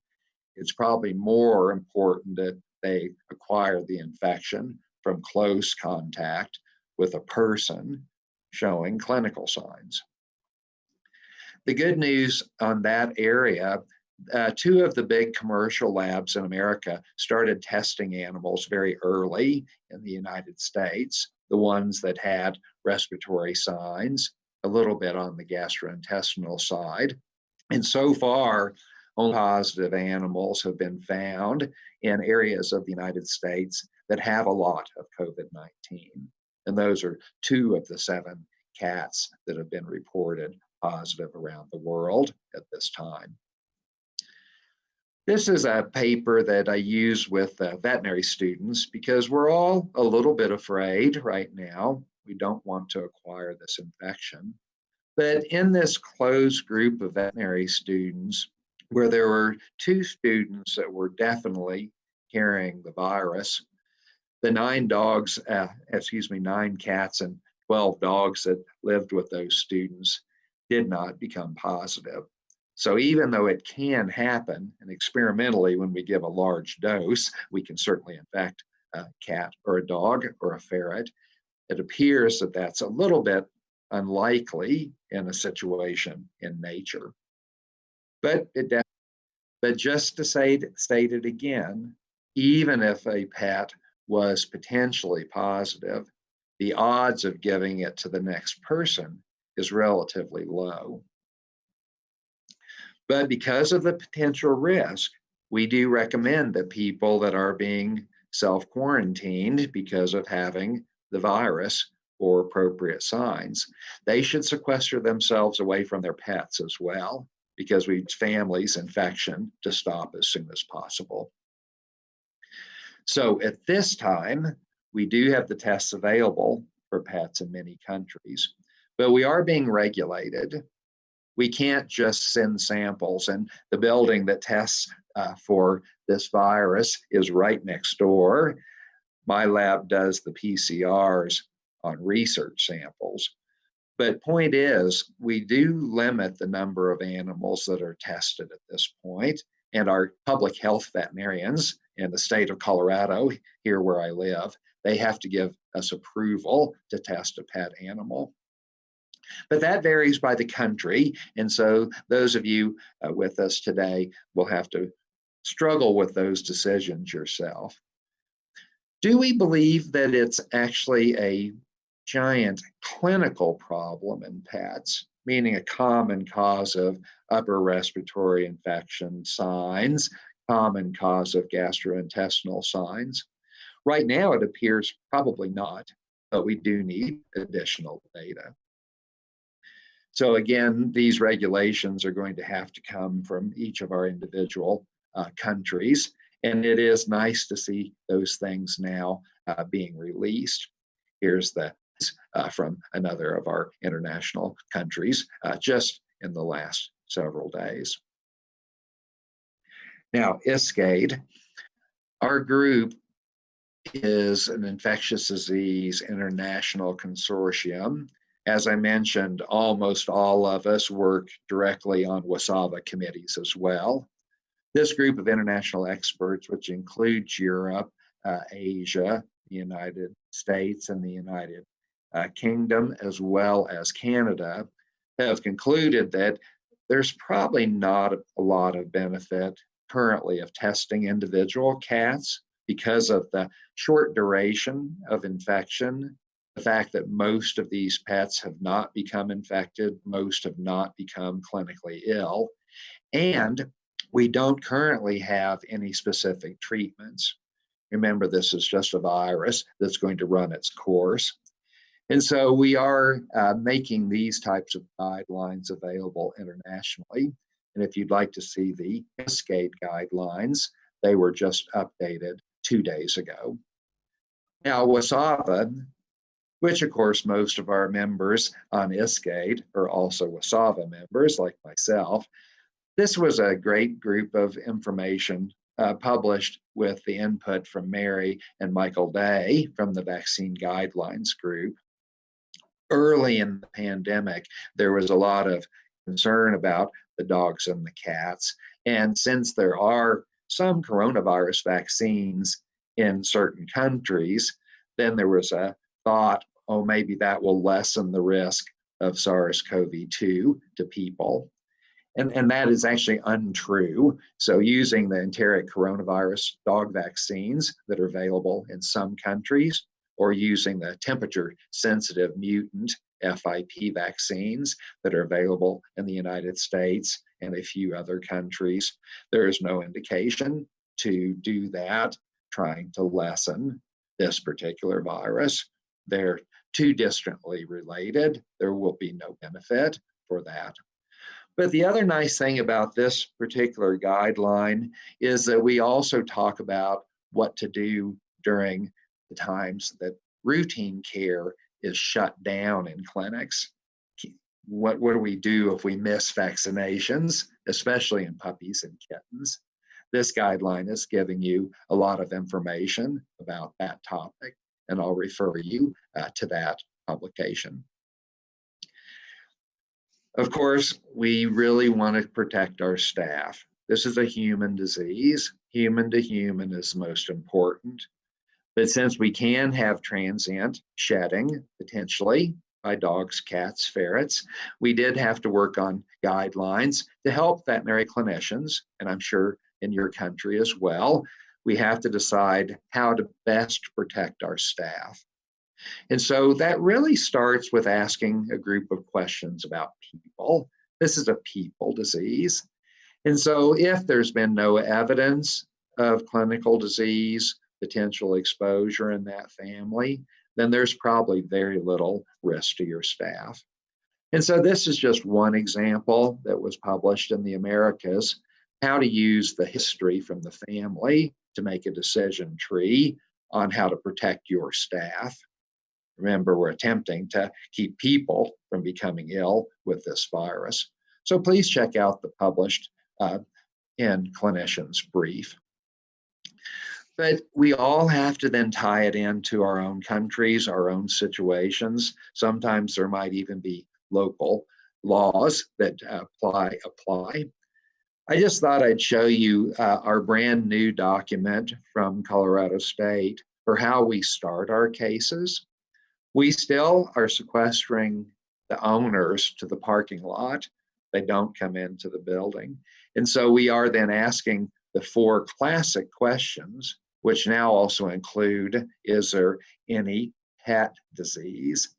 It's probably more important that they acquire the infection from close contact with a person showing clinical signs. The good news on that area, 2 of the big commercial labs in America started testing animals very early in the United States, the ones that had respiratory signs, a little bit on the gastrointestinal side. And so far, only positive animals have been found in areas of the United States that have a lot of COVID-19. And those are 2 of the 7 cats that have been reported positive around the world at this time. This is a paper that I use with veterinary students because we're all a little bit afraid right now. We don't want to acquire this infection. But in this closed group of veterinary students, where there were 2 students that were definitely carrying the virus, the 9 cats and 12 dogs that lived with those students did not become positive. So even though it can happen, and experimentally when we give a large dose, we can certainly infect a cat or a dog or a ferret, it appears that that's a little bit unlikely in a situation in nature. But just to state it again, even if a pet was potentially positive, the odds of giving it to the next person is relatively low. But because of the potential risk, we do recommend that people that are being self-quarantined because of having the virus or appropriate signs, they should sequester themselves away from their pets as well, because we need families' infection to stop as soon as possible. So at this time, we do have the tests available for pets in many countries, but we are being regulated. We can't just send samples, and the building that tests for this virus is right next door. My lab does the PCRs on research samples. But point is, we do limit the number of animals that are tested at this point, and our public health veterinarians in the state of Colorado, here where I live, they have to give us approval to test a pet animal. But that varies by the country, and so those of you with us today will have to struggle with those decisions yourself. Do we believe that it's actually a giant clinical problem in pets, meaning a common cause of upper respiratory infection signs, common cause of gastrointestinal signs? Right now, it appears probably not, but we do need additional data. So again, these regulations are going to have to come from each of our individual countries, and it is nice to see those things now being released. Here's the from another of our international countries just in the last several days. Now, ISCAID, our group is an infectious disease international consortium. As I mentioned, almost all of us work directly on Wasava committees as well. This group of international experts, which includes Europe, Asia, the United States, and the United Kingdom, as well as Canada, have concluded that there's probably not a lot of benefit currently of testing individual cats because of the short duration of infection, the fact that most of these pets have not become infected, most have not become clinically ill, and we don't currently have any specific treatments. Remember, this is just a virus that's going to run its course. And so we are making these types of guidelines available internationally. And if you'd like to see the ISCAID guidelines, they were just updated 2 days ago. Now, Wasava, which of course most of our members on ISCAID are also Wasava members like myself, this was a great group of information published with the input from Mary and Michael Day from the Vaccine Guidelines Group. Early in the pandemic, there was a lot of concern about the dogs and the cats. And since there are some coronavirus vaccines in certain countries, then there was a thought, oh, maybe that will lessen the risk of SARS-CoV-2 to people. And that is actually untrue. So using the enteric coronavirus dog vaccines that are available in some countries, or using the temperature-sensitive mutant FIP vaccines that are available in the United States and a few other countries, there is no indication to do that, trying to lessen this particular virus. They're too distantly related. There will be no benefit for that. But the other nice thing about this particular guideline is that we also talk about what to do during the times that routine care is shut down in clinics. What do we do if we miss vaccinations, especially in puppies and kittens? This guideline is giving you a lot of information about that topic, and I'll refer you to that publication. Of course, we really want to protect our staff. This is a human disease. Human to human is most important. But since we can have transient shedding, potentially, by dogs, cats, ferrets. We did have to work on guidelines to help veterinary clinicians, and I'm sure in your country as well. We have to decide how to best protect our staff. And so that really starts with asking a group of questions about people. This is a people disease. And so if there's been no evidence of clinical disease, potential exposure in that family, then there's probably very little risk to your staff. And so this is just one example that was published in the Americas, how to use the history from the family to make a decision tree on how to protect your staff. Remember, we're attempting to keep people from becoming ill with this virus. So please check out the published in Clinician's Brief. But we all have to then tie it into our own countries, our own situations. Sometimes there might even be local laws that apply. I just thought I'd show you our brand new document from Colorado State for how we start our cases. We still are sequestering the owners to the parking lot. They don't come into the building. And so we are then asking the 4 classic questions, which now also include, is there any pet disease?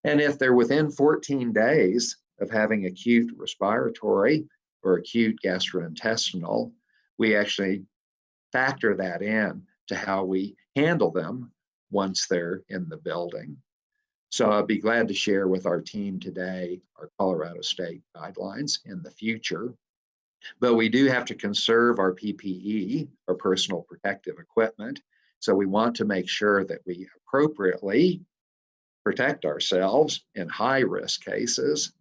And if they're within 14 days of having acute respiratory or acute gastrointestinal, we actually factor that in to how we handle them once they're in the building. So I'll be glad to share with our team today our Colorado State guidelines in the future. But we do have to conserve our PPE, our personal protective equipment. So we want to make sure that we appropriately protect ourselves in high-risk cases.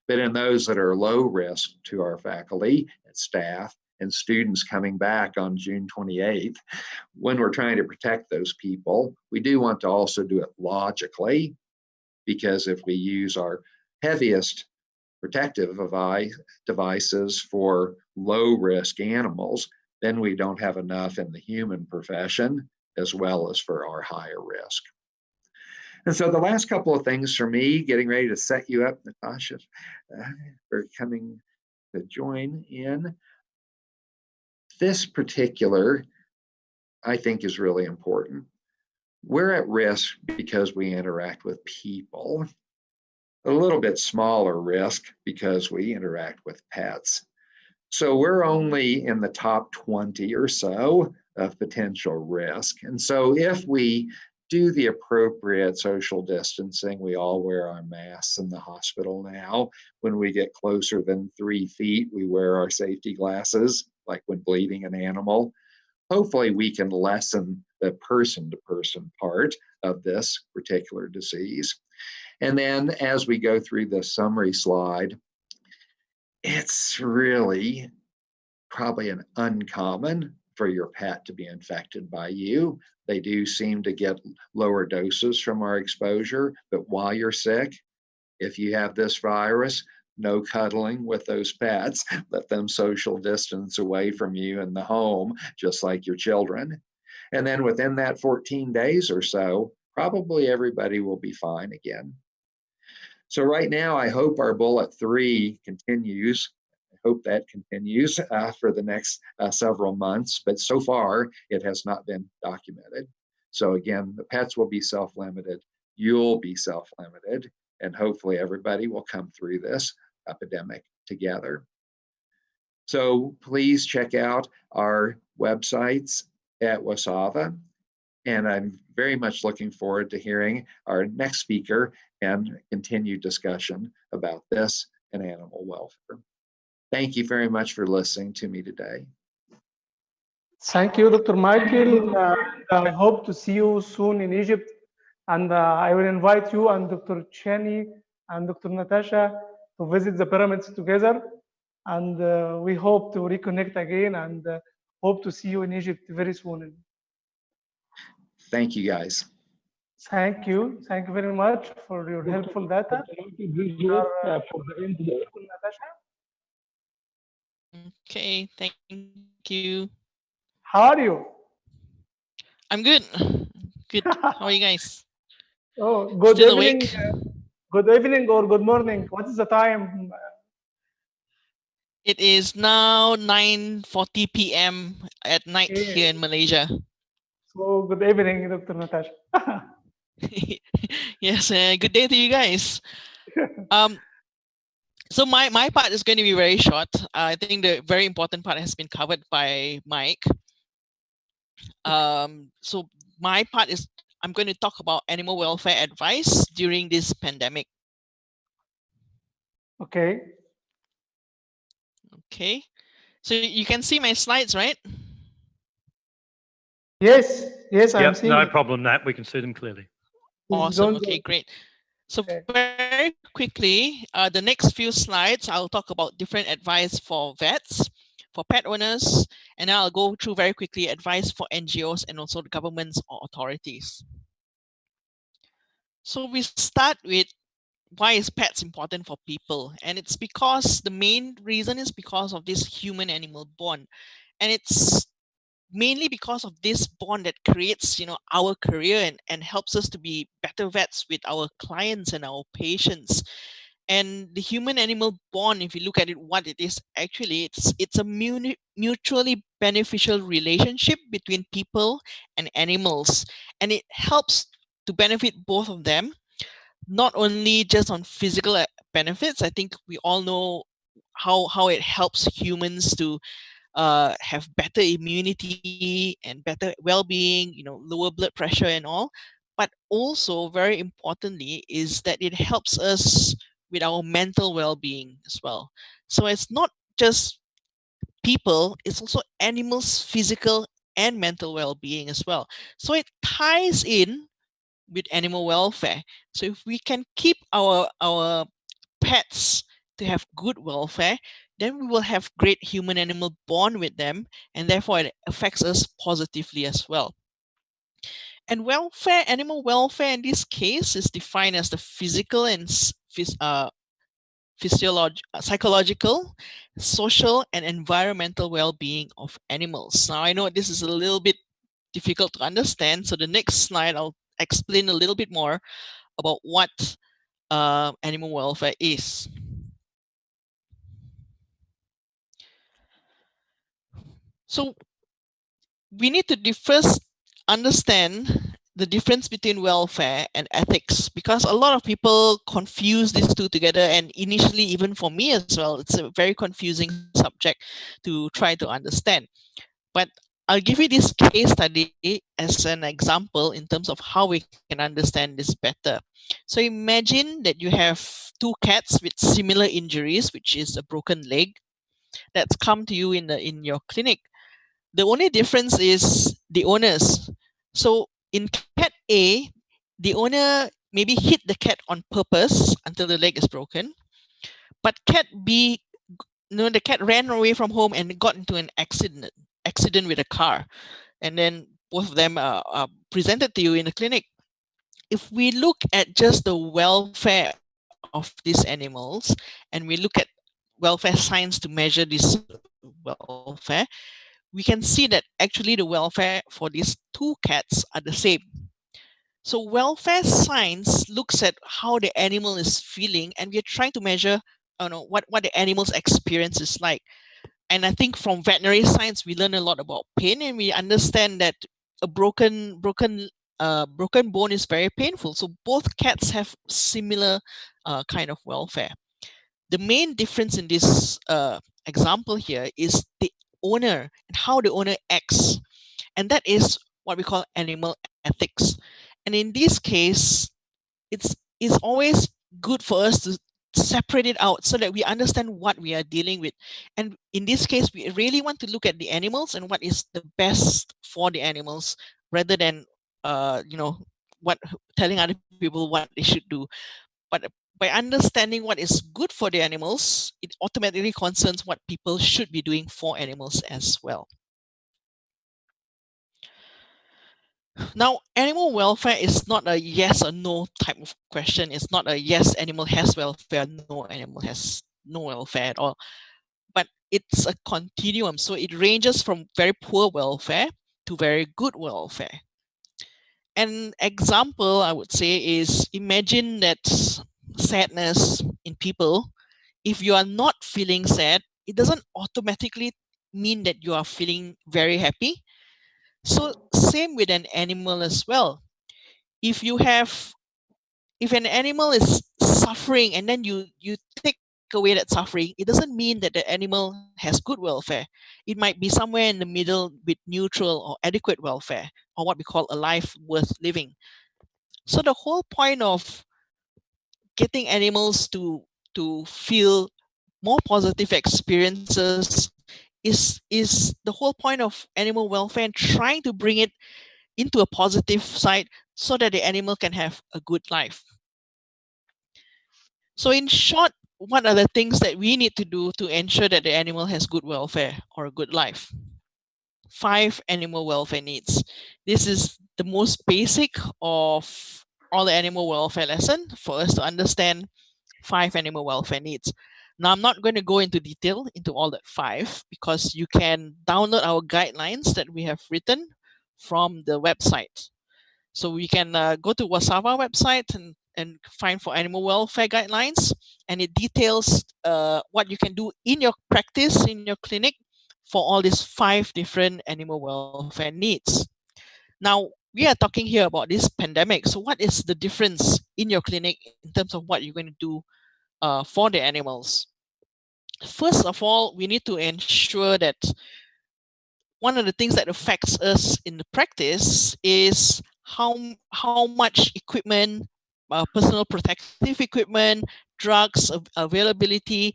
But in those that are low risk to our faculty and staff and students coming back on June 28th, when we're trying to protect those people, we do want to also do it logically, because if we use our heaviest protective devices for low-risk animals, then we don't have enough in the human profession as well as for our higher risk. And so the last couple of things for me, getting ready to set you up, Natasha, for coming to join in. This particular, I think, is really important. We're at risk because we interact with people. A little bit smaller risk because we interact with pets. So we're only in the top 20 or so of potential risk. And so if we do the appropriate social distancing, we all wear our masks in the hospital now. When we get closer than 3 feet, we wear our safety glasses, like when bleeding an animal. Hopefully we can lessen the person-to-person part of this particular disease. And then as we go through the summary slide, it's really probably an uncommon for your pet to be infected by you. They do seem to get lower doses from our exposure, but while you're sick, if you have this virus, no cuddling with those pets. Let them social distance away from you in the home, just like your children. And then within that 14 days or so, probably everybody will be fine again. So right now, I hope our bullet 3 continues. I hope that continues for the next several months, but so far it has not been documented. So again, the pets will be self-limited, you'll be self-limited, and hopefully everybody will come through this epidemic together. So please check out our websites at Wasava, and I'm very much looking forward to hearing our next speaker and continued discussion about this and animal welfare. Thank you very much for listening to me today. Thank you, Dr. Michael. I hope to see you soon in Egypt. And I will invite you and Dr. Chani and Dr. Natasha to visit the pyramids together. And we hope to reconnect again and hope to see you in Egypt very soon. Thank you, guys. Thank you. Thank you very much for your helpful data. Natasha? Okay, thank you. How are you? I'm good. Good. How are you guys? Oh, good Still evening. awake? Good evening or good morning. What is the time? It is now 9:40 p.m. at night Okay. here in Malaysia. So good evening, Dr. Natasha. Yes, good day to you guys. So my part is going to be very short. I think the very important part has been covered by Mike. So my part is I'm going to talk about animal welfare advice during this pandemic. Okay. Okay. So you can see my slides, right? Yes, yes, I'm Yep, seeing no it. problem, Nat. We can see them clearly. Awesome. Okay, great. So Okay. very quickly, the next few slides, I'll talk about different advice for vets, for pet owners, and I'll go through very quickly advice for NGOs and also the governments or authorities. So we start with why is pets important for people? And it's because the main reason is because of this human-animal bond. And it's mainly because of this bond that creates, our career and helps us to be better vets with our clients and our patients. And the human animal bond, if you look at it, what it is actually, it's a mutually beneficial relationship between people and animals, and it helps to benefit both of them, not only just on physical benefits. I think we all know how it helps humans to have better immunity and better well-being, lower blood pressure and all. But also very importantly is that it helps us with our mental well-being as well. So it's not just people, it's also animals' physical and mental well-being as well. So it ties in with animal welfare. So if we can keep our pets to have good welfare, then we will have great human animal bond with them, and therefore it affects us positively as well. And animal welfare in this case is defined as the physical and psychological, social, and environmental well-being of animals. Now I know this is a little bit difficult to understand, so the next slide I'll explain a little bit more about what animal welfare is. So we need to first understand the difference between welfare and ethics, because a lot of people confuse these two together, and initially even for me as well, it's a very confusing subject to try to understand. But I'll give you this case study as an example in terms of how we can understand this better. So imagine that you have two cats with similar injuries, which is a broken leg, that's come to you in your clinic. The only difference is the owners. So in cat A, the owner maybe hit the cat on purpose until the leg is broken. But cat B, the cat ran away from home and got into an accident with a car. And then both of them are presented to you in the clinic. If we look at just the welfare of these animals, and we look at welfare science to measure this welfare, we can see that actually the welfare for these two cats are the same. So welfare science looks at how the animal is feeling, and we're trying to measure what the animal's experience is like. And I think from veterinary science, we learn a lot about pain, and we understand that a broken bone is very painful. So both cats have similar kind of welfare. The main difference in this example here is the owner and how the owner acts, and that is what we call animal ethics. And in this case, it's always good for us to separate it out so that we understand what we are dealing with. And in this case, we really want to look at the animals and what is the best for the animals, rather than what telling other people what they should do. But by understanding what is good for the animals, it automatically concerns what people should be doing for animals as well. Now, animal welfare is not a yes or no type of question. It's not a yes, animal has welfare, no, animal has no welfare at all. But it's a continuum. So it ranges from very poor welfare to very good welfare. An example I would say is, imagine that sadness in people, if you are not feeling sad, it doesn't automatically mean that you are feeling very happy. So same with an animal as well. If an animal is suffering and then you take away that suffering, it doesn't mean that the animal has good welfare. It might be somewhere in the middle with neutral or adequate welfare, or what we call a life worth living. So the whole point of getting animals to feel more positive experiences is the whole point of animal welfare, and trying to bring it into a positive side so that the animal can have a good life. So in short, what are the things that we need to do to ensure that the animal has good welfare or a good life? 5 animal welfare needs. This is the most basic of all the animal welfare lesson for us to understand 5 animal welfare needs. Now, I'm not going to go into detail into all the 5 because you can download our guidelines that we have written from the website. So we can go to Wasava website and find for animal welfare guidelines, and it details what you can do in your practice, in your clinic, for all these 5 different animal welfare needs. Now, we are talking here about this pandemic. So what is the difference in your clinic in terms of what you're going to do for the animals? First of all, we need to ensure that one of the things that affects us in the practice is how much equipment, personal protective equipment, drugs availability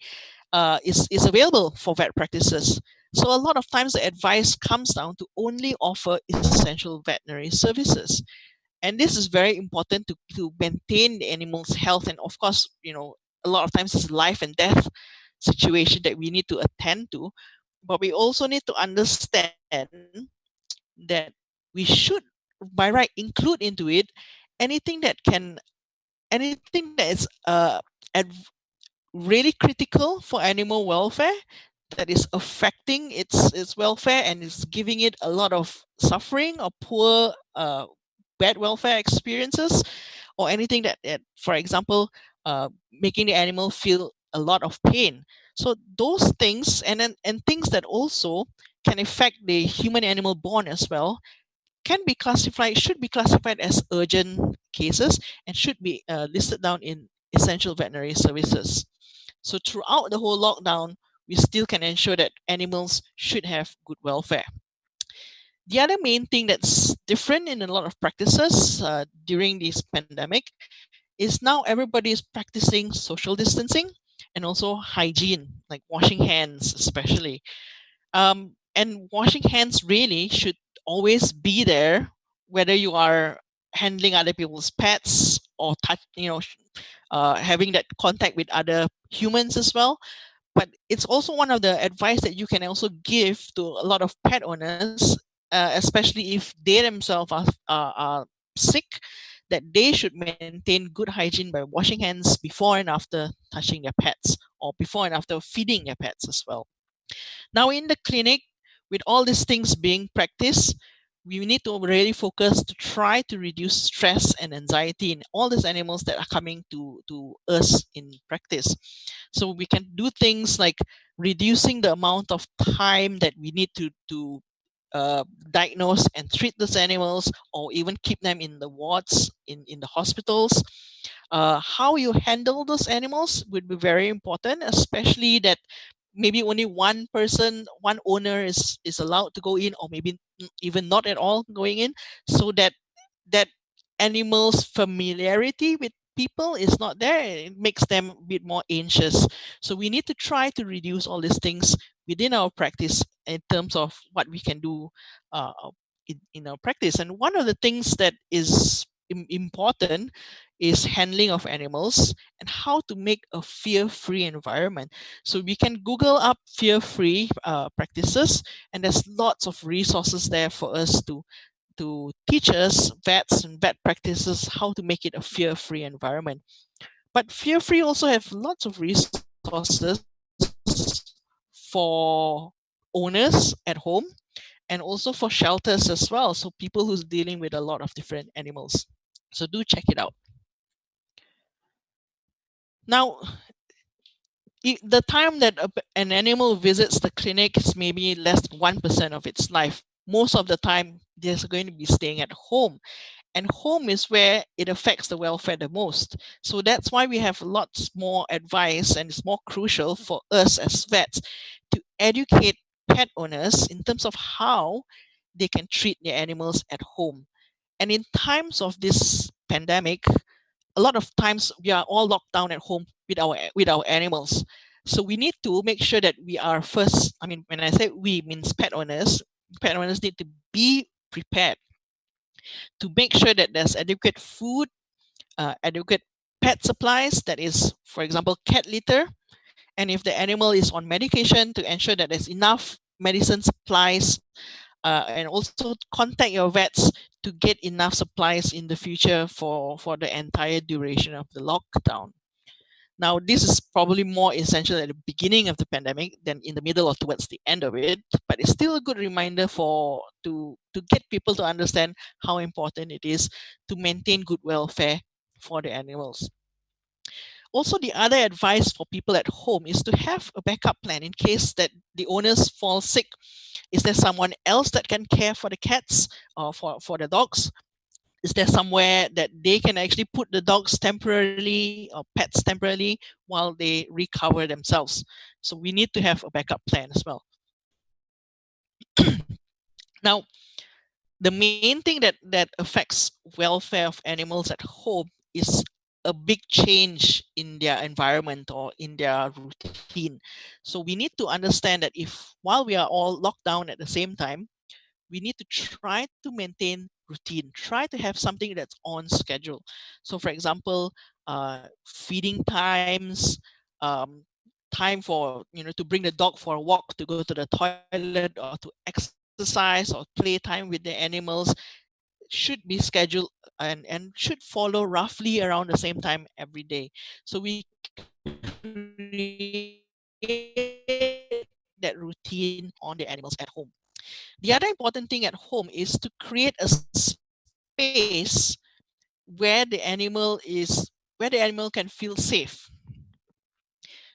is available for vet practices. So a lot of times the advice comes down to only offer essential veterinary services. And this is very important to maintain the animal's health. And of course, a lot of times it's life and death situation that we need to attend to. But we also need to understand that we should, by right, include into it anything that is really critical for animal welfare, that is affecting its welfare and is giving it a lot of suffering or poor bad welfare experiences, or anything that for example, making the animal feel a lot of pain. So those things, and things that also can affect the human animal bond as well, should be classified as urgent cases and should be listed down in essential veterinary services. So throughout the whole lockdown, we still can ensure that animals should have good welfare. The other main thing that's different in a lot of practices during this pandemic is now everybody is practicing social distancing and also hygiene, like washing hands especially. And washing hands really should always be there, whether you are handling other people's pets or having that contact with other humans as well. But it's also one of the advice that you can also give to a lot of pet owners, especially if they themselves are sick, that they should maintain good hygiene by washing hands before and after touching their pets, or before and after feeding their pets as well. Now in the clinic, with all these things being practiced, we need to really focus to try to reduce stress and anxiety in all these animals that are coming to us in practice. So we can do things like reducing the amount of time that we need to diagnose and treat those animals, or even keep them in the wards in the hospitals. How you handle those animals would be very important, especially that maybe only one person, one owner is allowed to go in, or maybe even not at all going in, so that that animals' familiarity with people is not there. It makes them a bit more anxious. So we need to try to reduce all these things within our practice in terms of what we can do uh, in our practice. And one of the things that is important is handling of animals and how to make a fear-free environment. So we can Google up fear-free practices, and there's lots of resources there for us to teach us, vets and vet practices, how to make it a fear-free environment. But fear-free also have lots of resources for owners at home, and also for shelters as well. So people who's dealing with a lot of different animals. So do check it out. Now, the time that an animal visits the clinic is maybe less than 1% of its life. Most of the time, they're going to be staying at home. And home is where it affects the welfare the most. So that's why we have lots more advice, and it's more crucial for us as vets to educate pet owners in terms of how they can treat their animals at home. And in times of this pandemic, a lot of times we are all locked down at home with our animals. So we need to make sure that we are first, I mean, when I say we, means pet owners need to be prepared to make sure that there's adequate food, adequate pet supplies, that is, for example, cat litter. And if the animal is on medication, to ensure that there's enough medicine supplies, and also contact your vets to get enough supplies in the future for the entire duration of the lockdown. Now, this is probably more essential at the beginning of the pandemic than in the middle or towards the end of it, but it's still a good reminder to get people to understand how important it is to maintain good welfare for the animals. Also, the other advice for people at home is to have a backup plan in case that the owners fall sick. Is there someone else that can care for the cats or for the dogs? Is there somewhere that they can actually put the dogs temporarily or pets temporarily while they recover themselves? So we need to have a backup plan as well. Now, the main thing that affects welfare of animals at home is a big change in their environment or in their routine. So we need to understand that if while we are all locked down at the same time, we need to try to maintain routine, try to have something that's on schedule. So for example, feeding times, time for, to bring the dog for a walk, to go to the toilet, or to exercise or play time with the animals should be scheduled and should follow roughly around the same time every day. So we create that routine on the animals at home. The other important thing at home is to create a space where the animal can feel safe.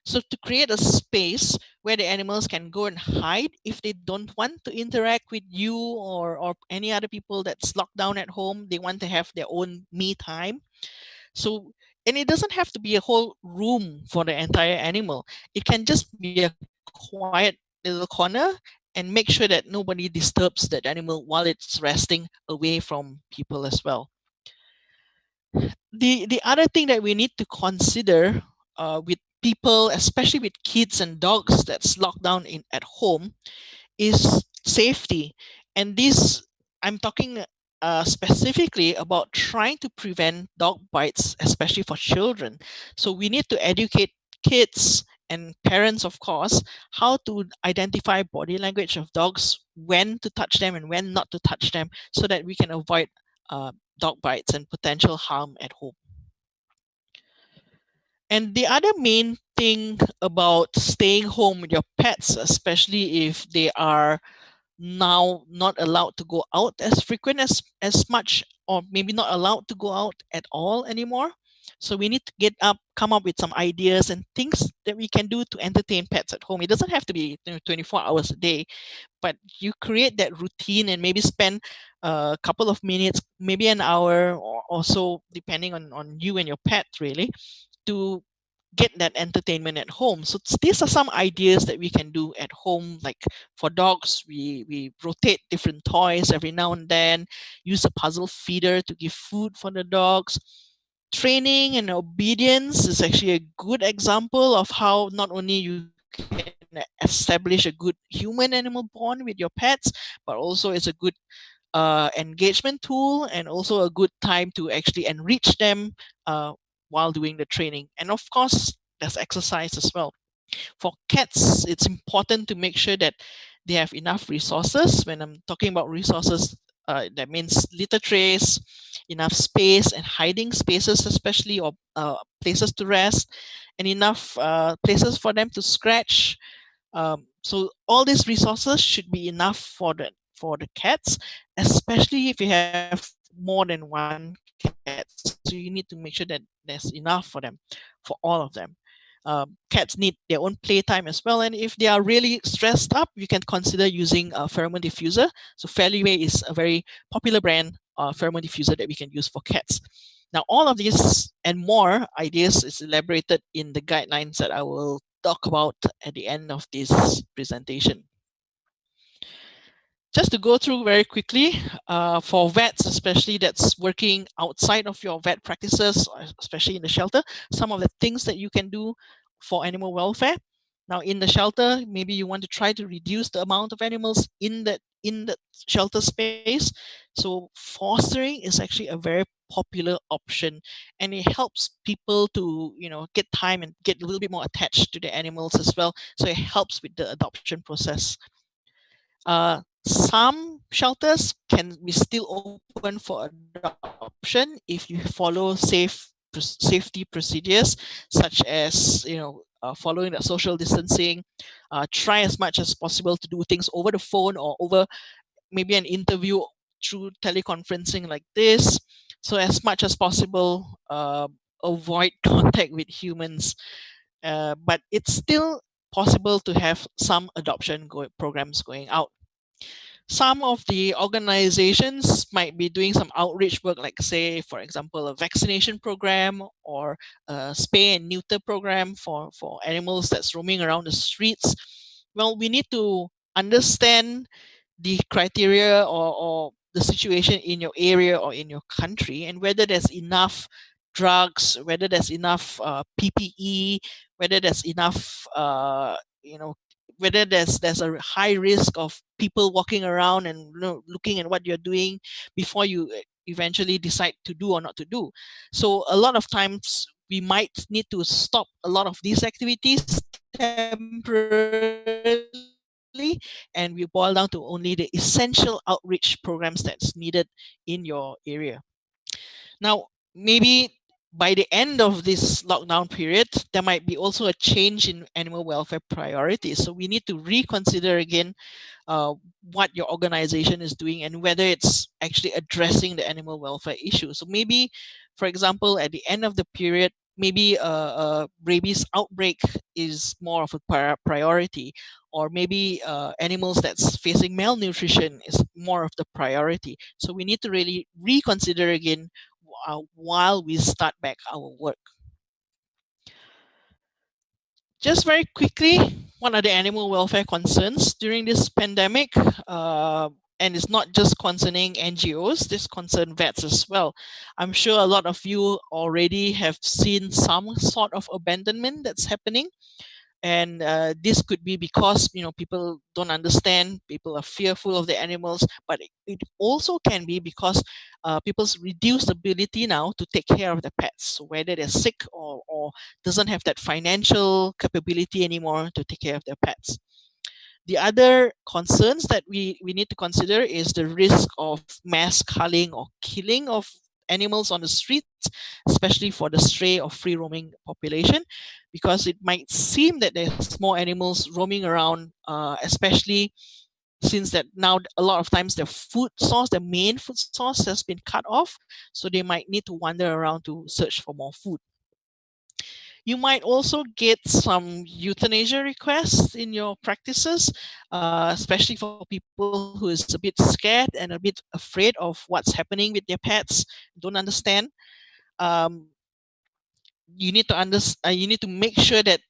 So to create a space where the animals can go and hide if they don't want to interact with you or any other people that's locked down at home, they want to have their own me time. So, and it doesn't have to be a whole room for the entire animal. It can just be a quiet little corner, and make sure that nobody disturbs that animal while it's resting away from people as well. The other thing that we need to consider with people, especially with kids and dogs that's locked down at home, is safety. And this, I'm talking specifically about trying to prevent dog bites, especially for children. So we need to educate kids and parents, of course, how to identify body language of dogs, when to touch them and when not to touch them, so that we can avoid dog bites and potential harm at home. And the other main thing about staying home with your pets, especially if they are now not allowed to go out as frequent as much, or maybe not allowed to go out at all anymore. So we need to come up with some ideas and things that we can do to entertain pets at home. It doesn't have to be 24 hours a day, but you create that routine and maybe spend a couple of minutes, maybe an hour or so, depending on you and your pet really, to get that entertainment at home. So these are some ideas that we can do at home. Like for dogs, we rotate different toys every now and then, use a puzzle feeder to give food for the dogs. Training and obedience is actually a good example of how not only you can establish a good human-animal bond with your pets, but also it's a good engagement tool, and also a good time to actually enrich them while doing the training. And of course, there's exercise as well. For cats, it's important to make sure that they have enough resources. When I'm talking about resources, that means litter trays, enough space and hiding spaces, especially, or places to rest, and enough places for them to scratch. So all these resources should be enough for the cats, especially if you have more than one cat. So you need to make sure that there's enough for them, for all of them. Cats need their own playtime as well. And if they are really stressed up, you can consider using a pheromone diffuser. So Fairleaway is a very popular brand pheromone diffuser that we can use for cats. Now, all of this and more ideas is elaborated in the guidelines that I will talk about at the end of this presentation. Just to go through very quickly, for vets, especially that's working outside of your vet practices, especially in the shelter, some of the things that you can do for animal welfare. Now, in the shelter, maybe you want to try to reduce the amount of animals in the shelter space. So fostering is actually a very popular option, and it helps people to get time and get a little bit more attached to the animals as well. So it helps with the adoption process. Some shelters can be still open for adoption if you follow safety procedures, such as following the social distancing. Try as much as possible to do things over the phone or over maybe an interview through teleconferencing like this. So as much as possible, avoid contact with humans. But it's still possible to have some adoption programs going out. Some of the organizations might be doing some outreach work, like say, for example, a vaccination program or a spay and neuter program for animals that's roaming around the streets. Well, we need to understand the criteria or the situation in your area or in your country, and whether there's enough drugs, whether there's enough PPE, whether there's enough whether there's a high risk of people walking around and looking at what you're doing before you eventually decide to do or not to do. So a lot of times we might need to stop a lot of these activities temporarily, and we boil down to only the essential outreach programs that's needed in your area. Now, maybe by the end of this lockdown period, there might be also a change in animal welfare priorities. So we need to reconsider again what your organization is doing and whether it's actually addressing the animal welfare issue. So maybe, for example, at the end of the period, maybe a rabies outbreak is more of a priority, or maybe animals that's facing malnutrition is more of the priority. So we need to really reconsider again while we start back our work. Just very quickly, what are the animal welfare concerns during this pandemic? And it's not just concerning NGOs, this concerns vets as well. I'm sure a lot of you already have seen some sort of abandonment that's happening. And this could be because people don't understand, people are fearful of the animals, but it also can be because people's reduced ability now to take care of their pets, so whether they're sick or doesn't have that financial capability anymore to take care of their pets. The other concerns that we need to consider is the risk of mass culling or killing of animals on the streets, especially for the stray or free roaming population, because it might seem that there's more animals roaming around, especially since that now a lot of times their food source, their main food source has been cut off, so they might need to wander around to search for more food. You might also get some euthanasia requests in your practices, especially for people who is a bit scared and a bit afraid of what's happening with their pets, don't understand. You need to make sure that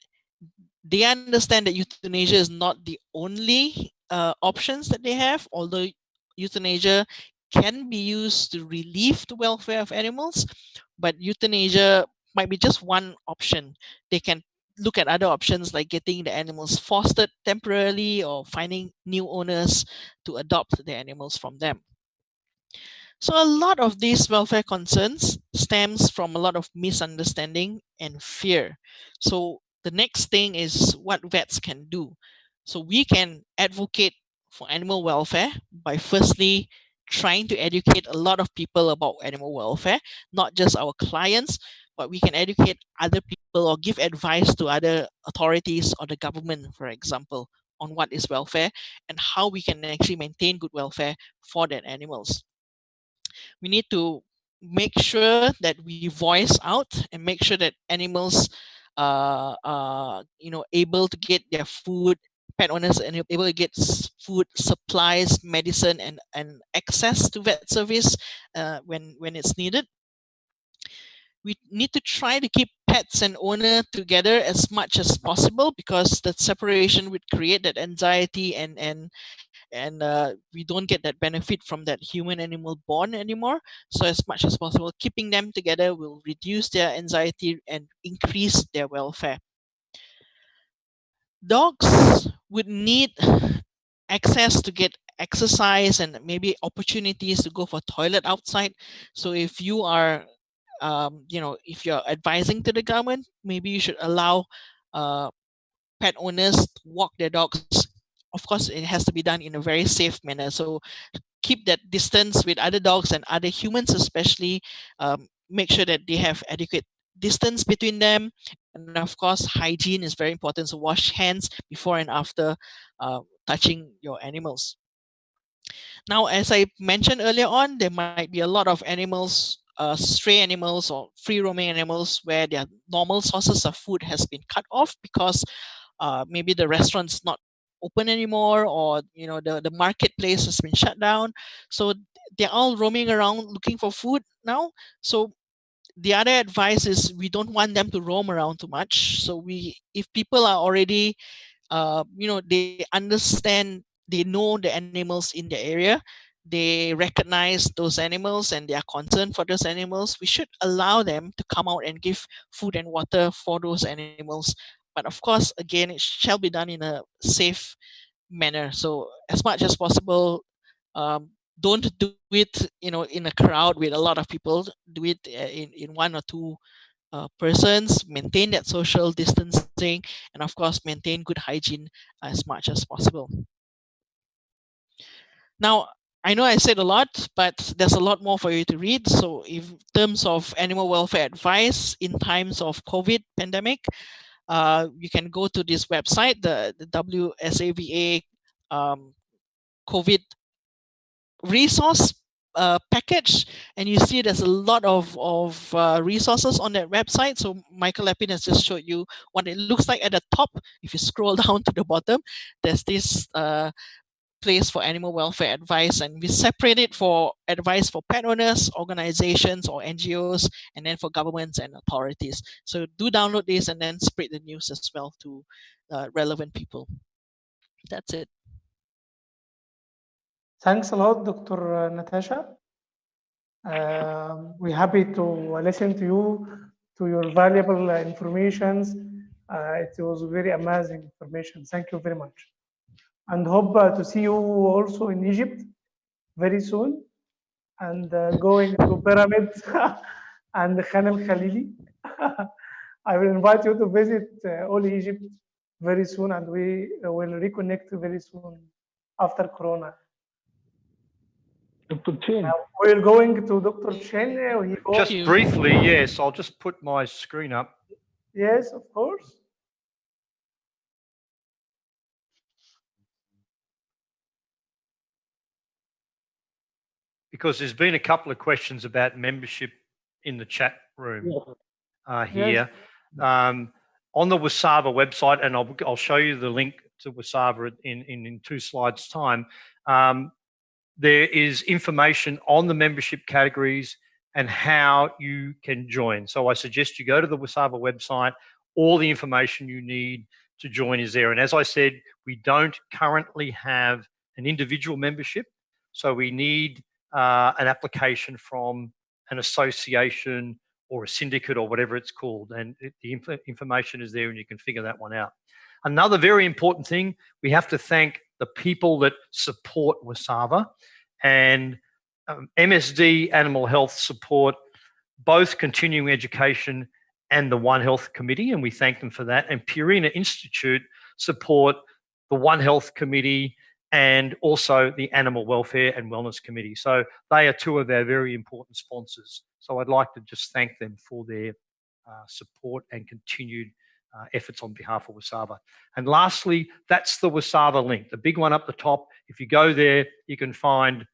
they understand that euthanasia is not the only options that they have, although euthanasia can be used to relieve the welfare of animals, but euthanasia might be just one option. They can look at other options like getting the animals fostered temporarily or finding new owners to adopt the animals from them. So a lot of these welfare concerns stems from a lot of misunderstanding and fear. So the next thing is what vets can do. So we can advocate for animal welfare by firstly trying to educate a lot of people about animal welfare, not just our clients, but we can educate other people or give advice to other authorities or the government, for example, on what is welfare and how we can actually maintain good welfare for their animals. We need to make sure that we voice out and make sure that animals able to get their food, pet owners and able to get food supplies, medicine, and access to vet service when it's needed. We need to try to keep pets and owner together as much as possible, because that separation would create that anxiety, and we don't get that benefit from that human animal bond anymore. So as much as possible, keeping them together will reduce their anxiety and increase their welfare. Dogs would need access to get exercise and maybe opportunities to go for toilet outside. So if you are if you're advising to the government, maybe you should allow pet owners to walk their dogs. Of course, it has to be done in a very safe manner. So keep that distance with other dogs and other humans, especially. Make sure that they have adequate distance between them. And of course, hygiene is very important. So wash hands before and after touching your animals. Now, as I mentioned earlier on, there might be a lot of animals, stray animals or free roaming animals, where their normal sources of food has been cut off because maybe the restaurant's not open anymore, or the marketplace has been shut down. So they're all roaming around looking for food now. So the other advice is we don't want them to roam around too much. So if people are already they understand, they know the animals in the area, they recognize those animals and they are concerned for those animals, we should allow them to come out and give food and water for those animals. But of course, again, it shall be done in a safe manner. So as much as possible, don't do it in a crowd with a lot of people. Do it in one or two persons. Maintain that social distancing, and of course maintain good hygiene as much as possible. Now, I know I said a lot, but there's a lot more for you to read. So in terms of animal welfare advice in times of COVID pandemic, you can go to this website, the WSAVA COVID resource package, and you see there's a lot of resources on that website. So Michael Lepin has just showed you what it looks like at the top. If you scroll down to the bottom, there's this place for animal welfare advice, and we separate it for advice for pet owners, organizations or NGOs, and then for governments and authorities. So do download this and then spread the news as well to relevant people. That's it. Thanks a lot, Dr. Natasha. We're happy to listen to you, to your valuable informations. It was very amazing information. Thank you very much. And hope to see you also in Egypt very soon, and going to pyramids and Khan el Khalili. I will invite you to visit all Egypt very soon, and we will reconnect very soon after Corona. Dr. Chen. We're going to Dr. Chen. Just briefly, yes, I'll just put my screen up. Yes, of course. Because there's been a couple of questions about membership in the chat room here. Yes. On the Wasava website, and I'll show you the link to Wasava in 2 slides' time, there is information on the membership categories and how you can join. So I suggest you go to the Wasava website. All the information you need to join is there. And as I said, we don't currently have an individual membership, so we need an application from an association or a syndicate or whatever it's called, and the information is there and you can figure that one out. Another very important thing, we have to thank the people that support Wasava, and MSD Animal Health support both continuing education and the One Health Committee, and we thank them for that. And Purina Institute support the One Health Committee and also the Animal Welfare and Wellness Committee. So they are 2 of our very important sponsors. So I'd like to just thank them for their support and continued efforts on behalf of Wasava. And lastly, that's the Wasava link, the big one up the top. If you go there, you can find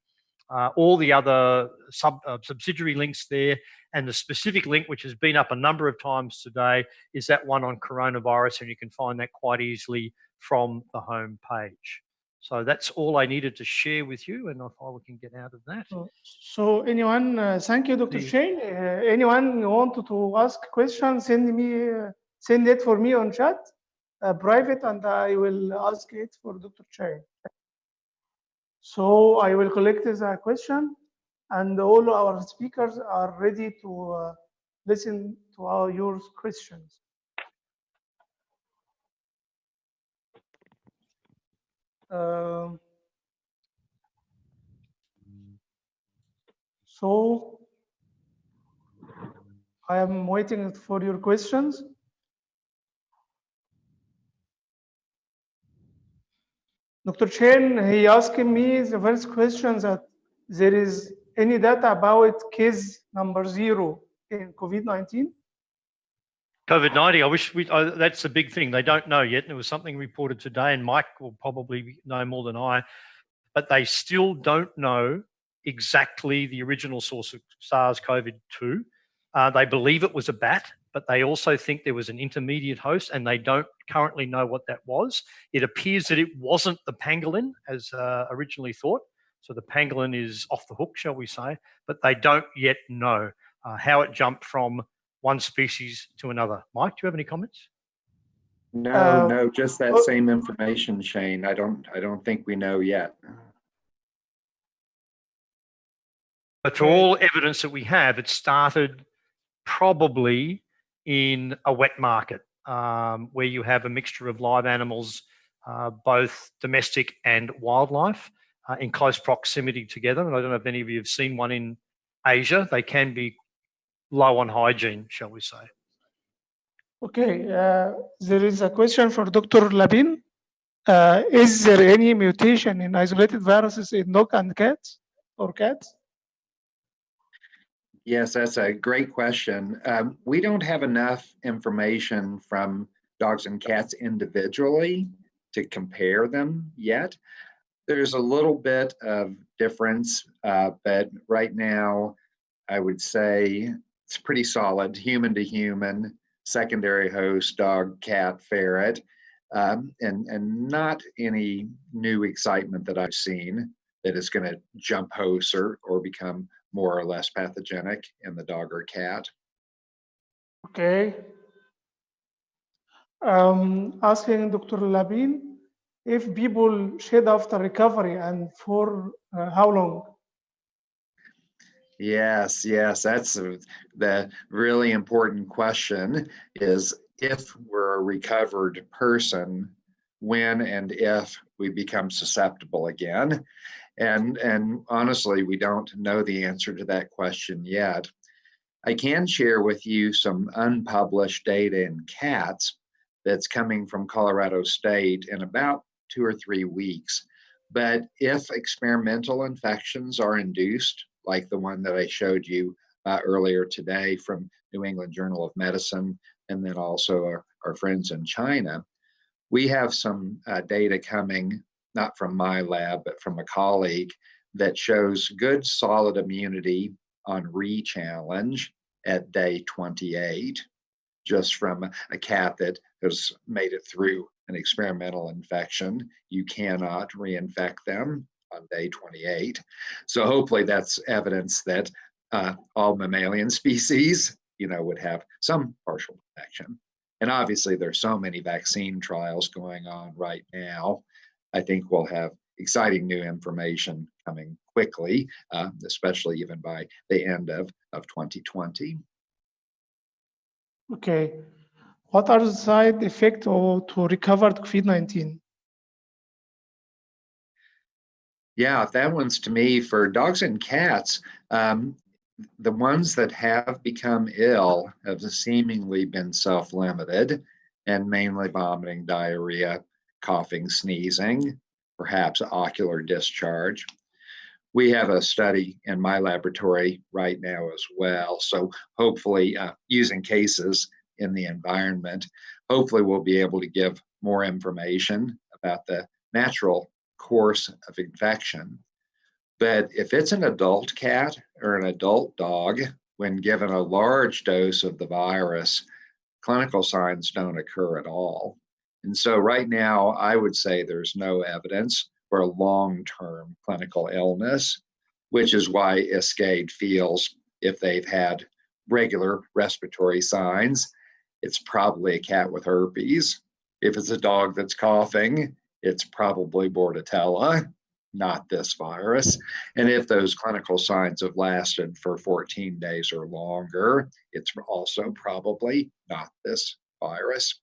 All the other subsidiary links there, and the specific link, which has been up a number of times today, is that one on coronavirus, and you can find that quite easily from the home page. So that's all I needed to share with you, and if we can get out of that. So anyone, thank you, Dr. Shane. Anyone want to ask questions, send it for me on chat, private, and I will ask it for Dr. Shane. So I will collect the question, and all our speakers are ready to listen to your questions. So I am waiting for your questions. Dr. Chen, he asked me the first question that there is any data about case number 0 in COVID-19? COVID-19, I wish that's the big thing. They don't know yet. There was something reported today, and Mike will probably know more than I, but they still don't know exactly the original source of SARS-CoV-2. They believe it was a bat, but they also think there was an intermediate host, and they don't currently know what that was. It appears that it wasn't the pangolin as originally thought. So the pangolin is off the hook, shall we say, but they don't yet know how it jumped from one species to another. Mike, do you have any comments? No, just that same information, Shane. I don't think we know yet. But to all evidence that we have, it started probably in a wet market where you have a mixture of live animals, both domestic and wildlife, in close proximity together. And I don't know if any of you have seen one in Asia. They can be low on hygiene, shall we say. Okay, there is a question for Dr. Labin. Is there any mutation in isolated viruses in dog and cats or cats? Yes, that's a great question. We don't have enough information from dogs and cats individually to compare them yet. There's a little bit of difference, but right now, I would say it's pretty solid, human to human, secondary host, dog, cat, ferret, and not any new excitement that I've seen that is going to jump hosts or become more or less pathogenic in the dog or cat. Okay. Asking Dr. Labin, if people shed after recovery and for how long? Yes, that's the really important question is if we're a recovered person, when and if we become susceptible again. And honestly, we don't know the answer to that question yet. I can share with you some unpublished data in cats that's coming from Colorado State in about 2 or 3 weeks. But if experimental infections are induced, like the one that I showed you earlier today from New England Journal of Medicine, and then also our friends in China, we have some data coming, not from my lab, but from a colleague, that shows good solid immunity on re-challenge at day 28, just from a cat that has made it through an experimental infection. You cannot reinfect them on day 28. So hopefully that's evidence that all mammalian species, would have some partial protection. And obviously there's so many vaccine trials going on right now. I think we'll have exciting new information coming quickly, especially even by the end of 2020. Okay. What are the side effects to recovered COVID-19? Yeah, that one's to me for dogs and cats. The ones that have become ill have seemingly been self-limited and mainly vomiting, diarrhea, coughing, sneezing, perhaps ocular discharge. We have a study in my laboratory right now as well. So hopefully using cases in the environment, hopefully we'll be able to give more information about the natural course of infection. But if it's an adult cat or an adult dog, when given a large dose of the virus, clinical signs don't occur at all. And so right now, I would say there's no evidence for a long-term clinical illness, which is why ISCAID feels if they've had regular respiratory signs, it's probably a cat with herpes. If it's a dog that's coughing, it's probably Bordetella, not this virus. And if those clinical signs have lasted for 14 days or longer, it's also probably not this virus.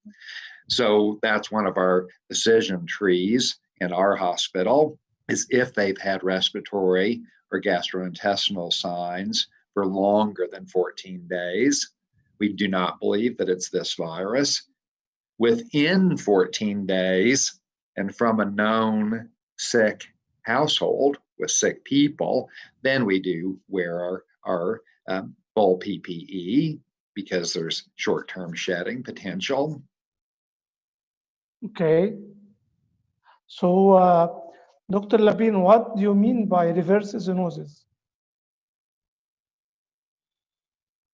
So that's one of our decision trees in our hospital, is if they've had respiratory or gastrointestinal signs for longer than 14 days, we do not believe that it's this virus. Within 14 days and from a known sick household with sick people, then we do wear our full PPE because there's short-term shedding potential. Okay. So, Dr. Labine, what do you mean by reverse zoonosis?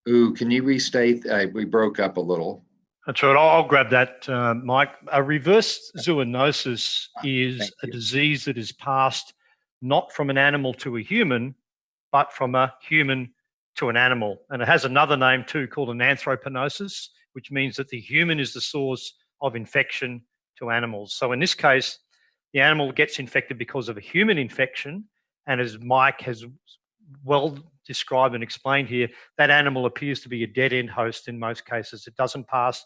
Ooh, can you restate? We broke up a little. That's right. I'll grab that, Mike. A reverse zoonosis is a disease that is passed not from an animal to a human, but from a human to an animal. And it has another name too, called an anthropognosis, which means that the human is the source of infection to animals. So in this case, the animal gets infected because of a human infection. And as Mike has well described and explained here, that animal appears to be a dead-end host in most cases. It doesn't pass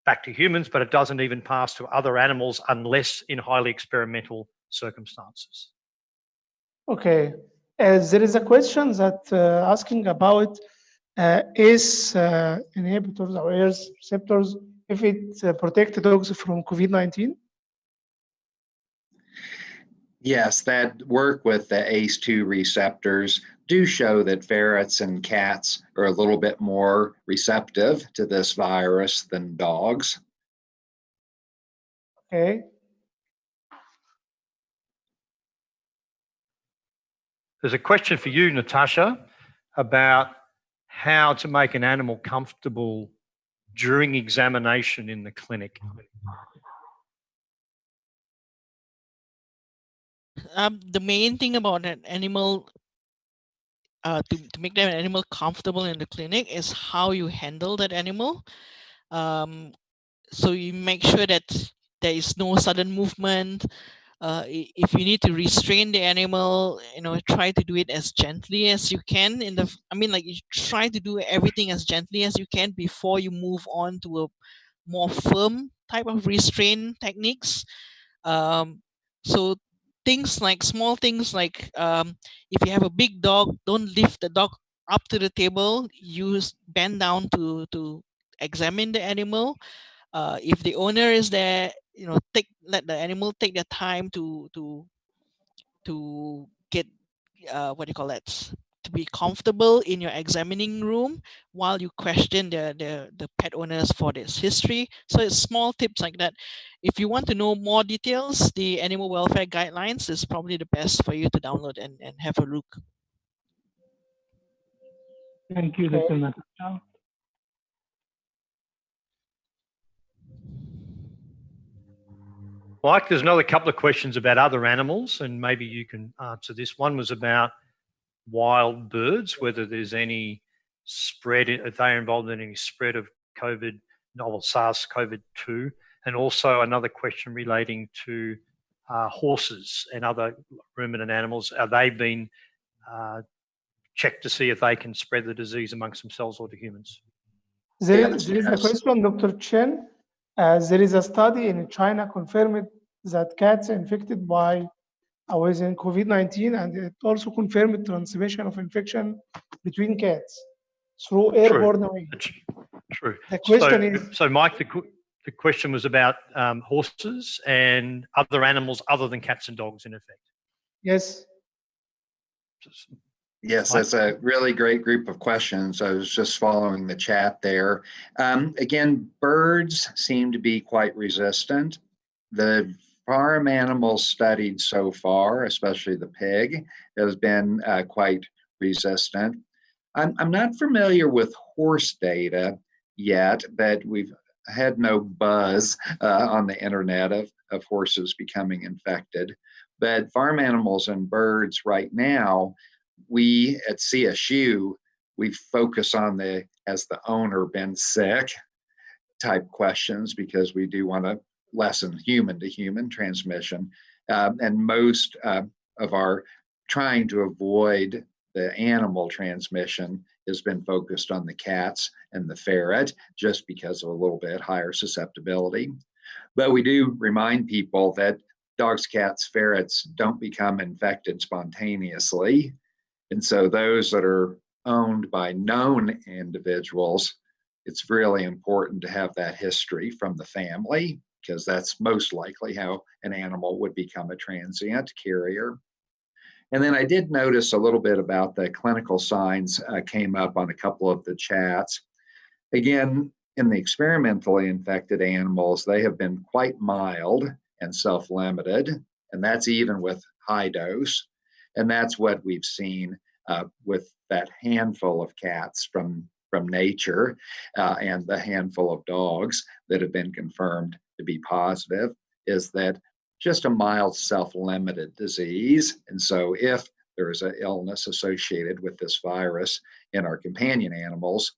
back to humans, but it doesn't even pass to other animals unless in highly experimental circumstances. Okay. There is a question that asking about ACE inhibitors or ACE receptors, if it protects dogs from COVID-19? Yes, that work with the ACE2 receptors do show that ferrets and cats are a little bit more receptive to this virus than dogs. Okay. There's a question for you, Natasha, about how to make an animal comfortable during examination in the clinic. The main thing about an animal, to make that animal comfortable in the clinic, is how you handle that animal. So you make sure that there is no sudden movement. If you need to restrain the animal, try to do it as gently as you can. You try to do everything as gently as you can before you move on to a more firm type of restraint techniques. So small things like, if you have a big dog, don't lift the dog up to the table. Bend down to examine the animal. If the owner is there, let the animal take their time to get to be comfortable in your examining room while you question the pet owners for this history. So it's small tips like that. If you want to know more details, the animal welfare guidelines is probably the best for you to download and have a look. Thank you, Dr. Natasha. Mike, there's another couple of questions about other animals, and maybe you can answer this. One was about wild birds, whether there's any spread, if they're involved in any spread of COVID, novel SARS-CoV-2, and also another question relating to horses and other ruminant animals. Are they being checked to see if they can spread the disease amongst themselves or to humans? There is a question, Dr. Chen. There is a study in China confirmed that cats infected with COVID-19, and it also confirmed transmission of infection between cats through airborne way. True. The question is... So Mike, the question was about horses and other animals other than cats and dogs, in effect. Yes. Yes, that's a really great group of questions. I was just following the chat there. Again, birds seem to be quite resistant. The farm animals studied so far, especially the pig, has been quite resistant. I'm not familiar with horse data yet, but we've had no buzz on the internet of horses becoming infected. But farm animals and birds right now, we at CSU, we focus on the, has the owner been sick type questions because we do want to lessen human to human transmission. And most of our trying to avoid the animal transmission has been focused on the cats and the ferret just because of a little bit higher susceptibility. But we do remind people that dogs, cats, ferrets don't become infected spontaneously. And so those that are owned by known individuals, it's really important to have that history from the family because that's most likely how an animal would become a transient carrier. And then I did notice a little bit about the clinical signs came up on a couple of the chats. Again, in the experimentally infected animals, they have been quite mild and self-limited, and that's even with high dose. And that's what we've seen with that handful of cats from nature and the handful of dogs that have been confirmed to be positive, is that just a mild self-limited disease. And so if there is an illness associated with this virus in our companion animals,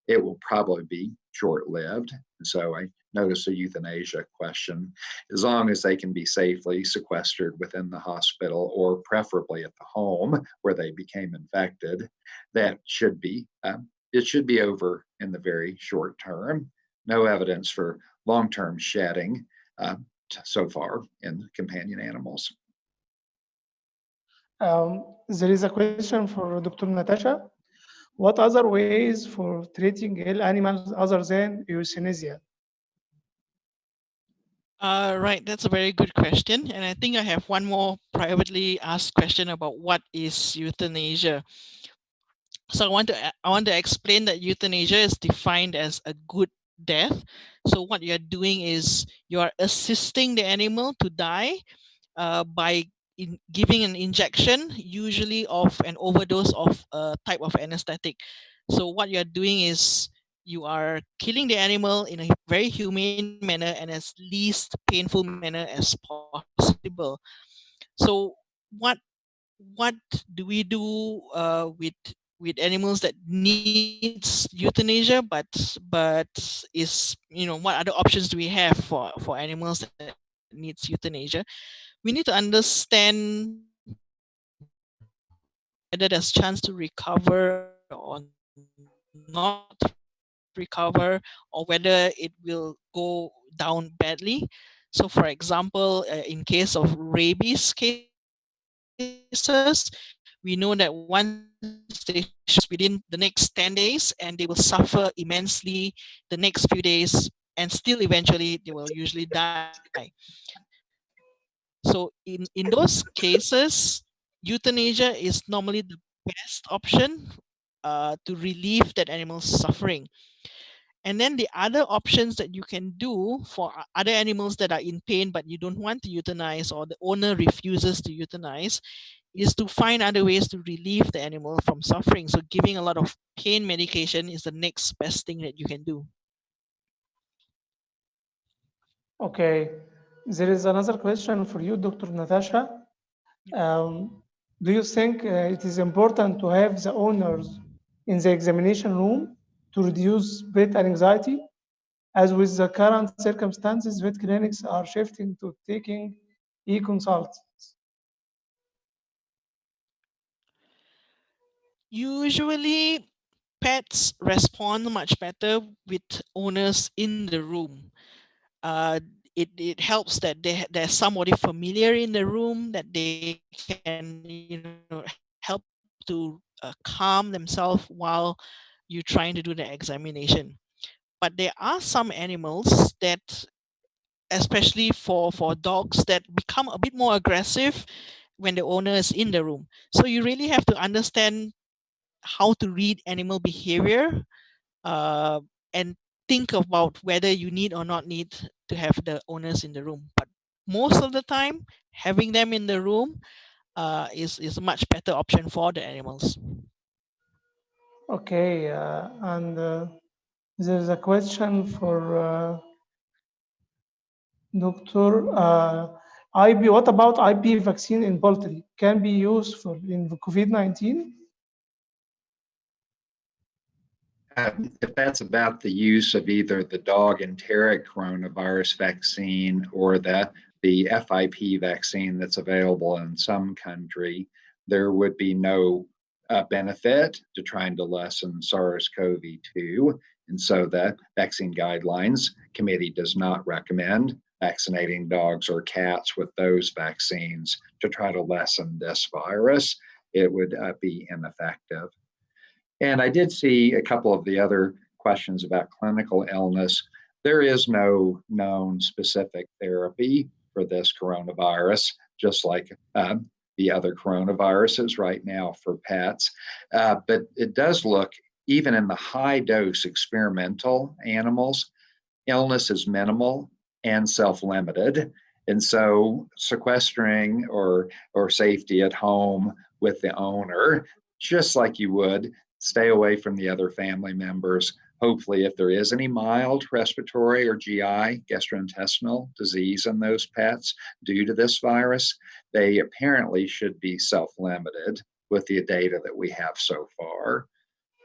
it will probably be short-lived. And so I noticed a euthanasia question. As long as they can be safely sequestered within the hospital or preferably at the home where they became infected, that should be, it should be over in the very short term. No evidence for long-term shedding so far in companion animals. There is a question for Dr. Natasha. What other ways for treating ill animals other than euthanasia? Right, that's a very good question. And I think I have one more privately asked question about what is euthanasia. So I want to explain that euthanasia is defined as a good death. So what you're doing is you are assisting the animal to die by giving an injection, usually of an overdose of a type of anesthetic. So what you're doing is you are killing the animal in a very humane manner and as least painful manner as possible. So what do we do with animals that needs euthanasia, but is, you know, what other options do we have for animals that needs euthanasia? We need to understand whether there's chance to recover or not recover, or whether it will go down badly. So for example, in case of rabies cases, we know that once they within the next 10 days and they will suffer immensely the next few days, and still eventually they will usually die. So in those cases, euthanasia is normally the best option to relieve that animal's suffering. And then the other options that you can do for other animals that are in pain but you don't want to euthanize, or the owner refuses to euthanize, is to find other ways to relieve the animal from suffering. So giving a lot of pain medication is the next best thing that you can do. Okay, there is another question for you, Dr. Natasha. Do you think it is important to have the owners in the examination room to reduce pet anxiety? As with the current circumstances, vet clinics are shifting to taking e-consults. Usually, pets respond much better with owners in the room. It helps that there's somebody familiar in the room that they can, you know, help to calm themselves while you're trying to do the examination. But there are some animals that, especially for dogs, that become a bit more aggressive when the owner is in the room. So you really have to understand how to read animal behavior and think about whether you need or not need to have the owners in the room. But most of the time, having them in the room is a much better option for the animals. Okay, and there's a question for Doctor. IP. What about IP vaccine in poultry? Can be useful in COVID-19? If that's about the use of either the dog enteric coronavirus vaccine or the FIP vaccine that's available in some country, there would be no benefit to trying to lessen SARS-CoV-2. And so the Vaccine Guidelines Committee does not recommend vaccinating dogs or cats with those vaccines to try to lessen this virus. It would be ineffective. And I did see a couple of the other questions about clinical illness. There is no known specific therapy for this coronavirus, just like the other coronaviruses right now for pets. But it does look, even in the high dose experimental animals, illness is minimal and self-limited. And so sequestering or safety at home with the owner, just like you would, stay away from the other family members. Hopefully, if there is any mild respiratory or GI, gastrointestinal disease in those pets due to this virus, they apparently should be self-limited with the data that we have so far.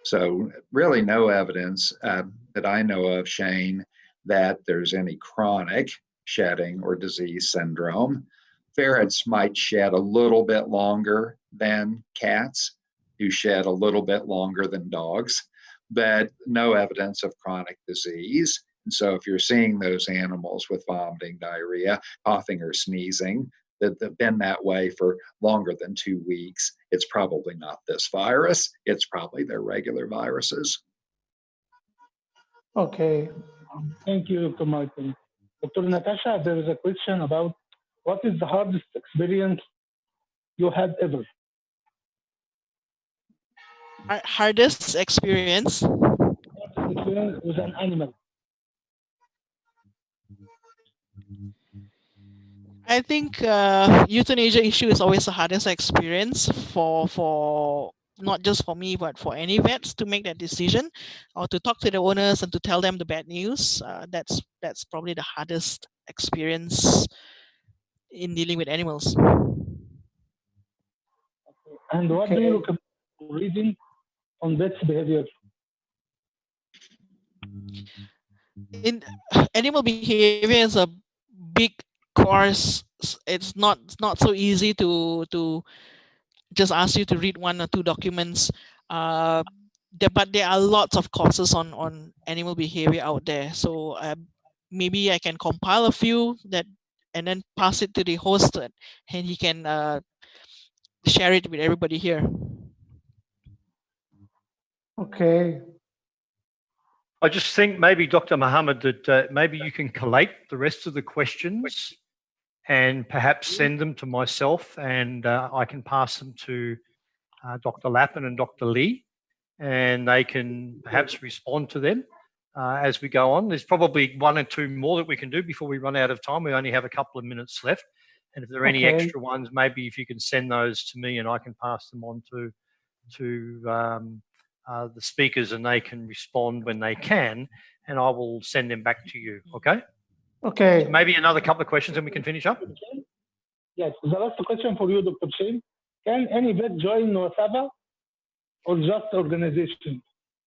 So really no evidence that I know of, Shane, that there's any chronic shedding or disease syndrome. Ferrets might shed a little bit longer than cats, who shed a little bit longer than dogs, but no evidence of chronic disease. And so if you're seeing those animals with vomiting, diarrhea, coughing, or sneezing that have been that way for longer than 2 weeks, it's probably not this virus. It's probably their regular viruses. Okay. Thank you, Dr. Michael. Dr. Natasha, there is a question about what is the hardest experience you had ever? Hardest experience? Hardest experience with an animal. I think euthanasia issue is always the hardest experience for not just for me, but for any vets to make that decision or to talk to the owners and to tell them the bad news. That's probably the hardest experience in dealing with animals. And what do you recommend reading on vets' behavior? In animal behavior is a big course. It's not so easy to just ask you to read 1 or 2 documents. But there are lots of courses on animal behavior out there. So maybe I can compile a few and then pass it to the host, and he can share it with everybody here. Okay. I just think maybe, Dr. Mohammed, that maybe you can collate the rest of the questions and perhaps send them to myself, and I can pass them to Dr. Lappin and Dr. Lee, and they can perhaps respond to them as we go on. There's probably 1 or 2 more that we can do before we run out of time. We only have a couple of minutes left. And if there are any extra ones, maybe if you can send those to me and I can pass them on to the speakers, and they can respond when they can, and I will send them back to you, okay? Okay. So maybe another couple of questions and we can finish up. Yes, the last question for you, Dr. Shane. Can any vet join Wasava or just organizations?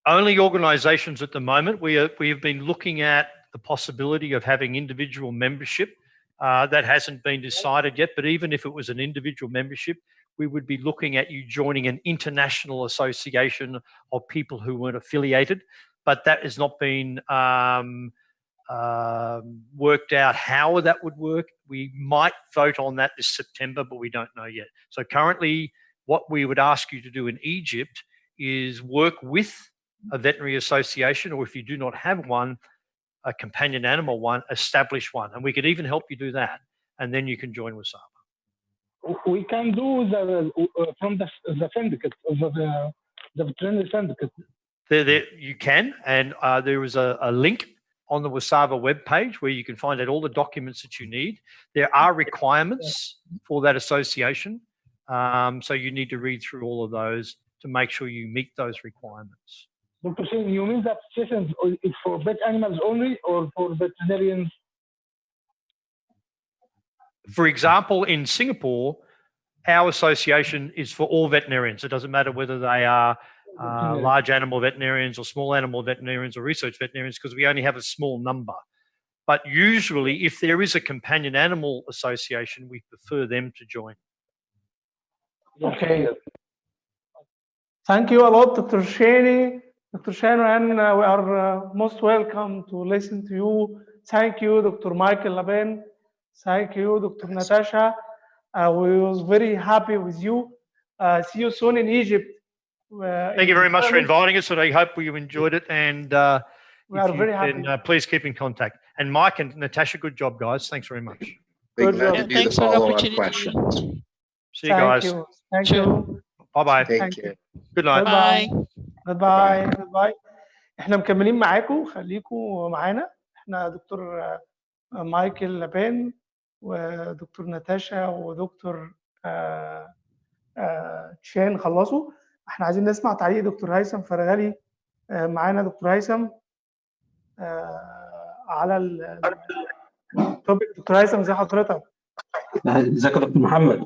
Only organizations at the moment. We have been looking at the possibility of having individual membership. That hasn't been decided yet, but even if it was an individual membership, we would be looking at you joining an international association of people who weren't affiliated, but that has not been worked out how that would work. We might vote on that this September, but we don't know yet. So currently, what we would ask you to do in Egypt is work with a veterinary association, or if you do not have one, a companion animal one, establish one. And we could even help you do that. And then you can join Wasava. We can do from the syndicate, of the veterinary syndicate. There you can. And there is a link on the Wasava webpage where you can find out all the documents that you need. There are requirements for that association. So you need to read through all of those to make sure you meet those requirements. Dr. Shane, you mean that association is for pet animals only or for veterinarians? For example, in Singapore, our association is for all veterinarians. It doesn't matter whether they are large animal veterinarians or small animal veterinarians or research veterinarians, because we only have a small number. But usually, if there is a companion animal association, we prefer them to join. Okay. Thank you a lot, Dr. Shani. Dr. Shannon, we are most welcome to listen to you. Thank you, Dr. Michael Laben. Thank you, Dr. Natasha. We was very happy with you. See you soon in Egypt. Thank you very much for inviting us, and I hope you enjoyed it. And we are very happy. Please keep in contact. And Mike and Natasha, good job, guys. Thanks very much. Good job. Do the follow-up questions. See you guys. Thank you. Thank you. Bye-bye. Take care. Good night. Bye. Goodbye. Goodbye. احنا مكملين معاكم، خليكم معانا. احنا دكتور مايكل لابين ودكتور ناتاشا ودكتور تشان خلصوا. احنا عايزين نسمع تعليق دكتور هيثم فرغلي. معانا دكتور هيثم على التوبيك. دكتور هيثم ازي حضرتك؟ ازيك يا دكتور محمد؟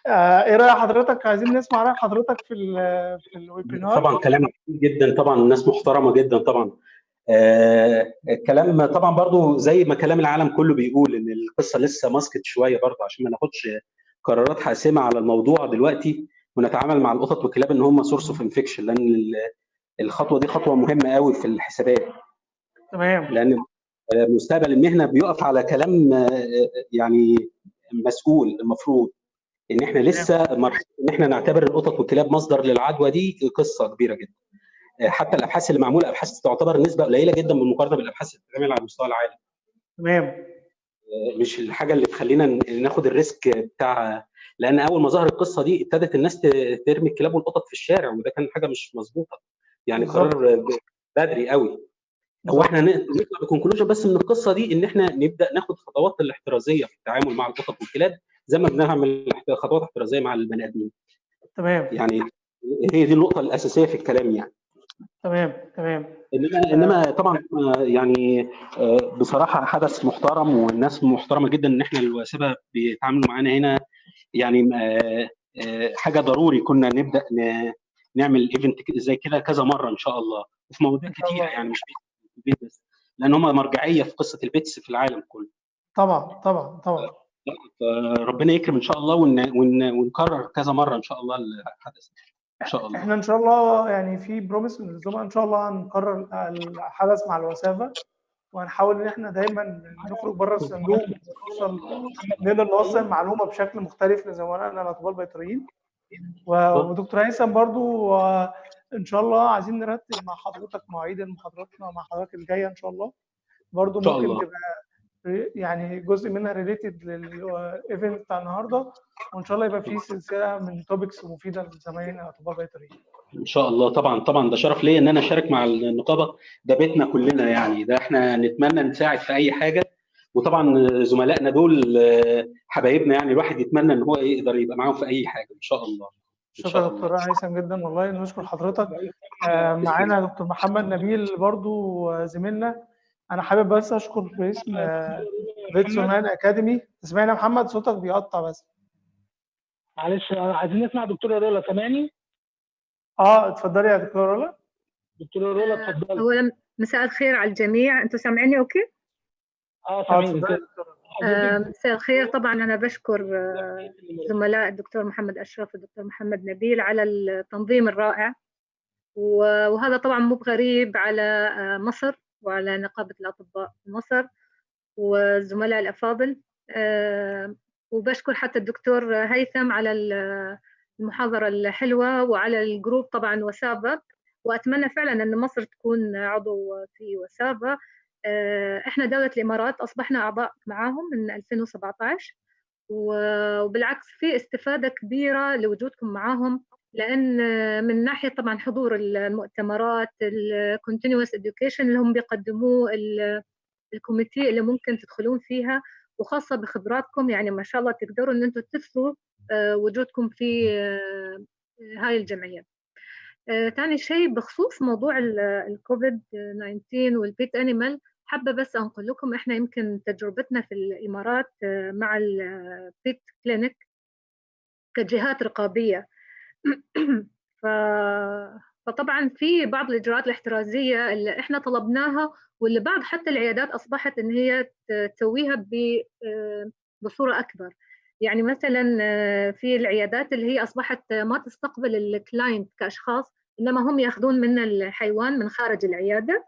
ايه راي حضرتك؟ عايزين نسمع راي حضرتك في الويبينار. طبعا كلام جدا، طبعا الناس محترمه جدا طبعا. الكلام طبعا برضو زي ما كلام العالم كله بيقول ان القصه لسه ماسكت شويه برضو، عشان ما ناخدش قرارات حاسمه على الموضوع دلوقتي ونتعامل مع القطط والكلاب ان هم سورس اوف انفكشن، لان الخطوه دي خطوه مهمه قوي في الحسابات. تمام. لان مستقبل المهنه بيقف على كلام يعني مسؤول. المفروض ان احنا لسه ان احنا نعتبر القطط والكلاب مصدر للعدوى، دي قصه كبيره جدا. حتى الابحاث اللي معموله ابحاث تعتبر نسبه قليله جدا بالمقارنه بالابحاث اللي بتتعمل على مستوى العالم. تمام. مش الحاجه اللي تخلينا ناخد الريسك بتاع، لان اول ما ظهر القصه دي ابتدت الناس ترمي الكلاب والقطط في الشارع، وده كان حاجه مش مظبوطه. يعني قرار بدري قوي. هو احنا نطلع بكونكلوجن بس من القصه دي ان احنا نبدا ناخد خطوات الاحترازيه في التعامل مع القطط والكلاب زي ما بنعمل خطوات احترازيه مع البني ادمين. تمام. يعني هي دي النقطه الاساسيه في الكلام يعني. تمام. انما طبعا يعني بصراحه حدث محترم والناس محترمه جدا ان احنا الواسبه بيتعاملوا معانا هنا. يعني حاجه ضروري كنا نبدا نعمل ايفنت زي كده كذا مره ان شاء الله، وفي مواضيع كتيره يعني مش في البيت بس، لان هم مرجعيه في قصه البيتس في العالم كله. طبعا. ربنا يكرم ان شاء الله ونكرر كذا مره ان شاء الله الحدث ان شاء الله. احنا ان شاء الله يعني في بروميس من الزملاء ان شاء الله هنكرر الحدث مع الوسافه، وهنحاول ان احنا دايما نخرج بره الصندوق نقدر نوصل معلومه بشكل مختلف لزملائنا الاطباء البيطريين. ودكتور هيثم برضو ان شاء الله عايزين نرتب مع حضرتك مواعيد محاضراتنا مع حضرتك الجايه ان شاء الله. برضو ممكن الله تبقى يعني جزء منها ريليتد للايفنت بتاع النهارده، وان شاء الله يبقى في سلسله من توبكس مفيده لزمايلنا الاطباء البيطريين. ان شاء الله. طبعا ده شرف ليا ان انا اشارك مع النقابه، ده بيتنا كلنا يعني، ده احنا نتمنى نساعد في اي حاجه. وطبعا زملائنا دول حبايبنا، يعني الواحد يتمنى ان هو يقدر يبقى معاهم في اي حاجه ان شاء الله. شكرا دكتور هيثم جدا، والله نشكر حضرتك. معانا دكتور محمد نبيل برضو زميلنا. انا حابب بس اشكر باسم فيتس اونلاين اكاديمي. تسمعنا محمد؟ صوتك بيقطع بس. معلش عايزين نسمع دكتوره رولا. سامعني؟ اتفضلي يا دكتوره رولا. دكتوره رولا اتفضلي. اولا مساء الخير على الجميع. انتم سامعيني اوكي؟ سامعيني. مساء الخير. طبعا انا بشكر زملاء الدكتور محمد اشرف والدكتور محمد نبيل على التنظيم الرائع، وهذا طبعا مو بغريب على مصر وعلى نقابه الاطباء في مصر والزملاء الافاضل. وبشكر حتى الدكتور هيثم على المحاضره الحلوه وعلى الجروب طبعا وسافا، واتمنى فعلا ان مصر تكون عضو في وسافا. احنا دولة الامارات اصبحنا اعضاء معاهم من 2017، وبالعكس في استفادة كبيرة لوجودكم معاهم، لان من ناحية طبعا حضور المؤتمرات الكونتينيوس education اللي هم بيقدموه الكوميتي اللي ممكن تدخلون فيها، وخاصة بخبراتكم يعني ما شاء الله تقدروا ان انتم تثروا وجودكم في هاي الجمعية. ثاني شيء بخصوص موضوع الكوفيد 19 والبيت انيمال، حابة بس أنقل لكم إحنا يمكن تجربتنا في الإمارات مع البيت كلينيك كجهات رقابية. ف... فطبعا في بعض الإجراءات الاحترازية اللي إحنا طلبناها، واللي بعض حتى العيادات أصبحت إن هي تسويها بصورة أكبر. يعني مثلا في العيادات اللي هي أصبحت ما تستقبل الكلاينت كأشخاص، إنما هم يأخذون من الحيوان من خارج العيادة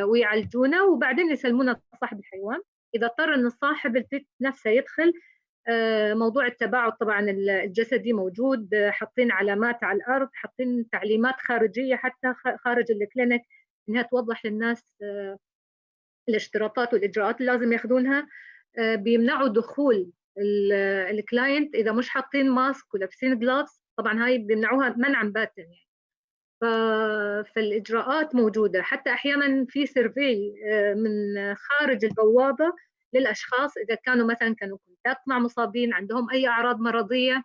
ويعالجونه وبعدين يسلمونه لصاحب الحيوان. إذا اضطر إن صاحب البيت نفسه يدخل، موضوع التباعد طبعا الجسدي موجود، حاطين علامات على الأرض، حاطين تعليمات خارجية حتى خارج الكلينيك إنها توضح للناس الاشتراطات والإجراءات اللي لازم ياخذونها. بيمنعوا دخول الكلاينت إذا مش حاطين ماسك ولابسين جلافز، طبعا هاي بيمنعوها منعا باتا يعني. فالإجراءات موجودة، حتى أحيانا في سيرفي من خارج البوابة للأشخاص إذا كانوا مثلا كانوا كونتاكت مع مصابين عندهم أي أعراض مرضية،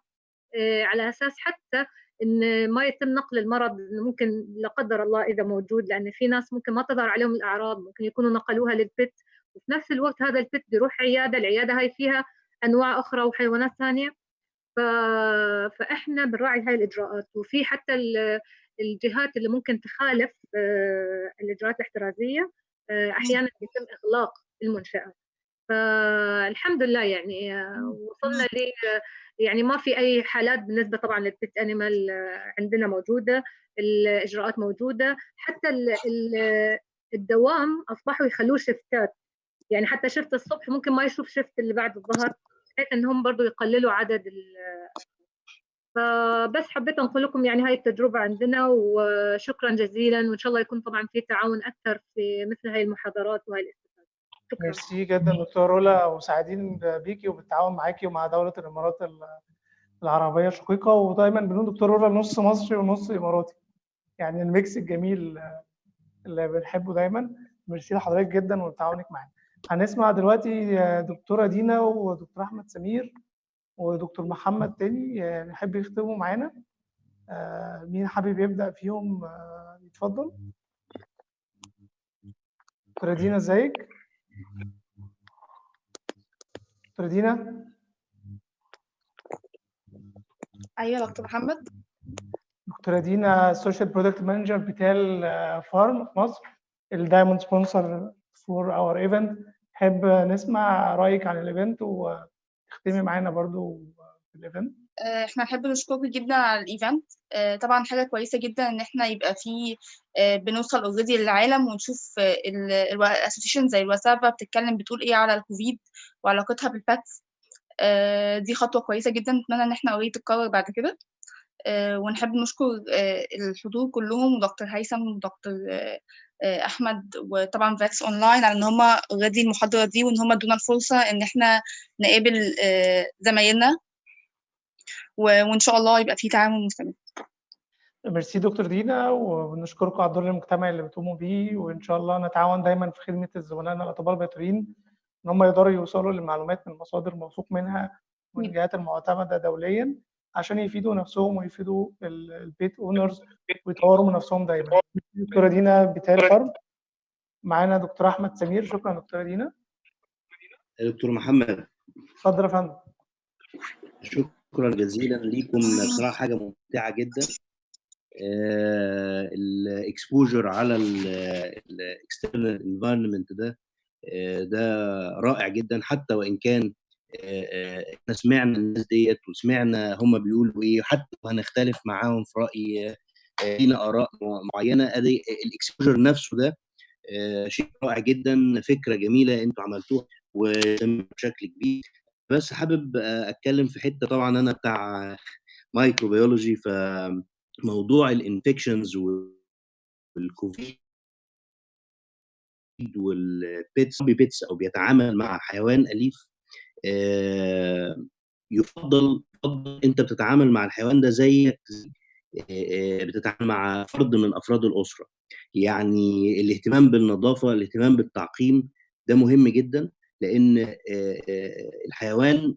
على أساس حتى إن ما يتم نقل المرض، ممكن لا قدر الله إذا موجود، لأن في ناس ممكن ما تظهر عليهم الأعراض، ممكن يكونوا نقلوها للبت، وفي نفس الوقت هذا البت بيروح العيادة هاي فيها أنواع أخرى وحيوانات ثانية. فإحنا بنراعي هاي الإجراءات، وفي حتى الجهات اللي ممكن تخالف الإجراءات الاحترازية أحيانا يتم إغلاق المنشآت. فالحمد لله يعني وصلنا يعني ما في أي حالات بالنسبة طبعا للبيت أنيمال، عندنا موجودة، الإجراءات موجودة، حتى الدوام أصبحوا يخلوه شفتات، يعني حتى شفت الصبح ممكن ما يشوف شفت اللي بعد الظهر، بحيث إنهم برضو يقللوا عدد فبس حبيت أنقل لكم يعني هاي التجربة عندنا، وشكرا جزيلا، وإن شاء الله يكون طبعا في تعاون أكثر في مثل هاي المحاضرات وهاي الاستفادة. شكرا. ميرسي جدا دكتور رولا، وسعيدين بيكي وبالتعاون معاكي ومع دولة الإمارات العربية الشقيقة، ودايما بنقول دكتور رولا نص مصري ونص إماراتي، يعني الميكس الجميل اللي بنحبه دايما. ميرسي لحضرتك جدا وتعاونك معانا. هنسمع دلوقتي دكتورة دينا ودكتور أحمد سمير ودكتور محمد تاني نحب يختموا معانا. مين حابب يبدأ فيهم يتفضل. دكتورة دينا ازيك؟ دكتورة دينا؟ ايوه دكتور محمد. دكتورة دينا سوشيال برودكت مانجر بتال فارم في مصر، الدايموند سبونسر فور اور ايفنت. نحب نسمع رأيك عن الايفنت وتختمي معانا برضو في الايفنت. احنا نحب نشكرك جدا على الايفنت. طبعا حاجه كويسه جدا ان احنا يبقى في بنوصل اوريدي للعالم ونشوف الاسوسيشن زي الوسافا بتتكلم بتقول ايه على الكوفيد وعلاقتها بالباتس. دي خطوه كويسه جدا، نتمنى ان احنا اوريدي تتكرر بعد كده. ونحب نشكر الحضور كلهم، ودكتور هيثم ودكتور احمد، وطبعا فاكس اونلاين، على ان هم اوريدي المحاضره دي، وان هم ادونا الفرصه ان احنا نقابل زمايلنا، وان شاء الله يبقى في تعاون مستمر. ميرسي دكتور دينا، ونشكركم على الدور المجتمعي اللي بتقوموا بيه، وان شاء الله نتعاون دايما في خدمه زملائنا الاطباء البيطريين ان هم يقدروا يوصلوا للمعلومات من مصادر موثوق منها ومن الجهات المعتمده دوليا عشان يفيدوا نفسهم ويفيدوا البيت اونرز ويطوروا من نفسهم دايما. دكتوره دينا بتال فارم. معانا دكتور احمد سمير. شكرا دكتوره دينا. دكتور محمد، اتفضل يا فندم. شكرا جزيلا ليكم، بصراحه حاجه ممتعه جدا. الاكسبوجر على الاكسترنال انفايرمنت ده رائع جدا، حتى وان كان احنا سمعنا الناس ديت وسمعنا هم بيقولوا ايه، حتى هنختلف معاهم في راي، لينا اراء معينه. الاكسبوجر نفسه ده شيء رائع جدا، فكره جميله انتوا عملتوها بشكل كبير. بس حابب اتكلم في حته، طبعا انا بتاع مايكروبيولوجي، فموضوع الانفكشنز والكوفيد والبيتس او بيتعامل مع حيوان اليف، يفضل انت بتتعامل مع الحيوان ده زي بتتعامل مع فرد من افراد الاسره. يعني الاهتمام بالنظافه، الاهتمام بالتعقيم، ده مهم جدا، لان الحيوان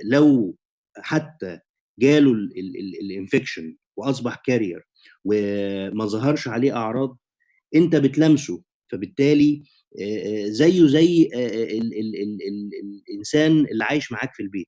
لو حتى جاله الانفكشن واصبح كارير وما ظهرش عليه اعراض، انت بتلمسه، فبالتالي زيه زي الانسان اللي عايش معاك في البيت.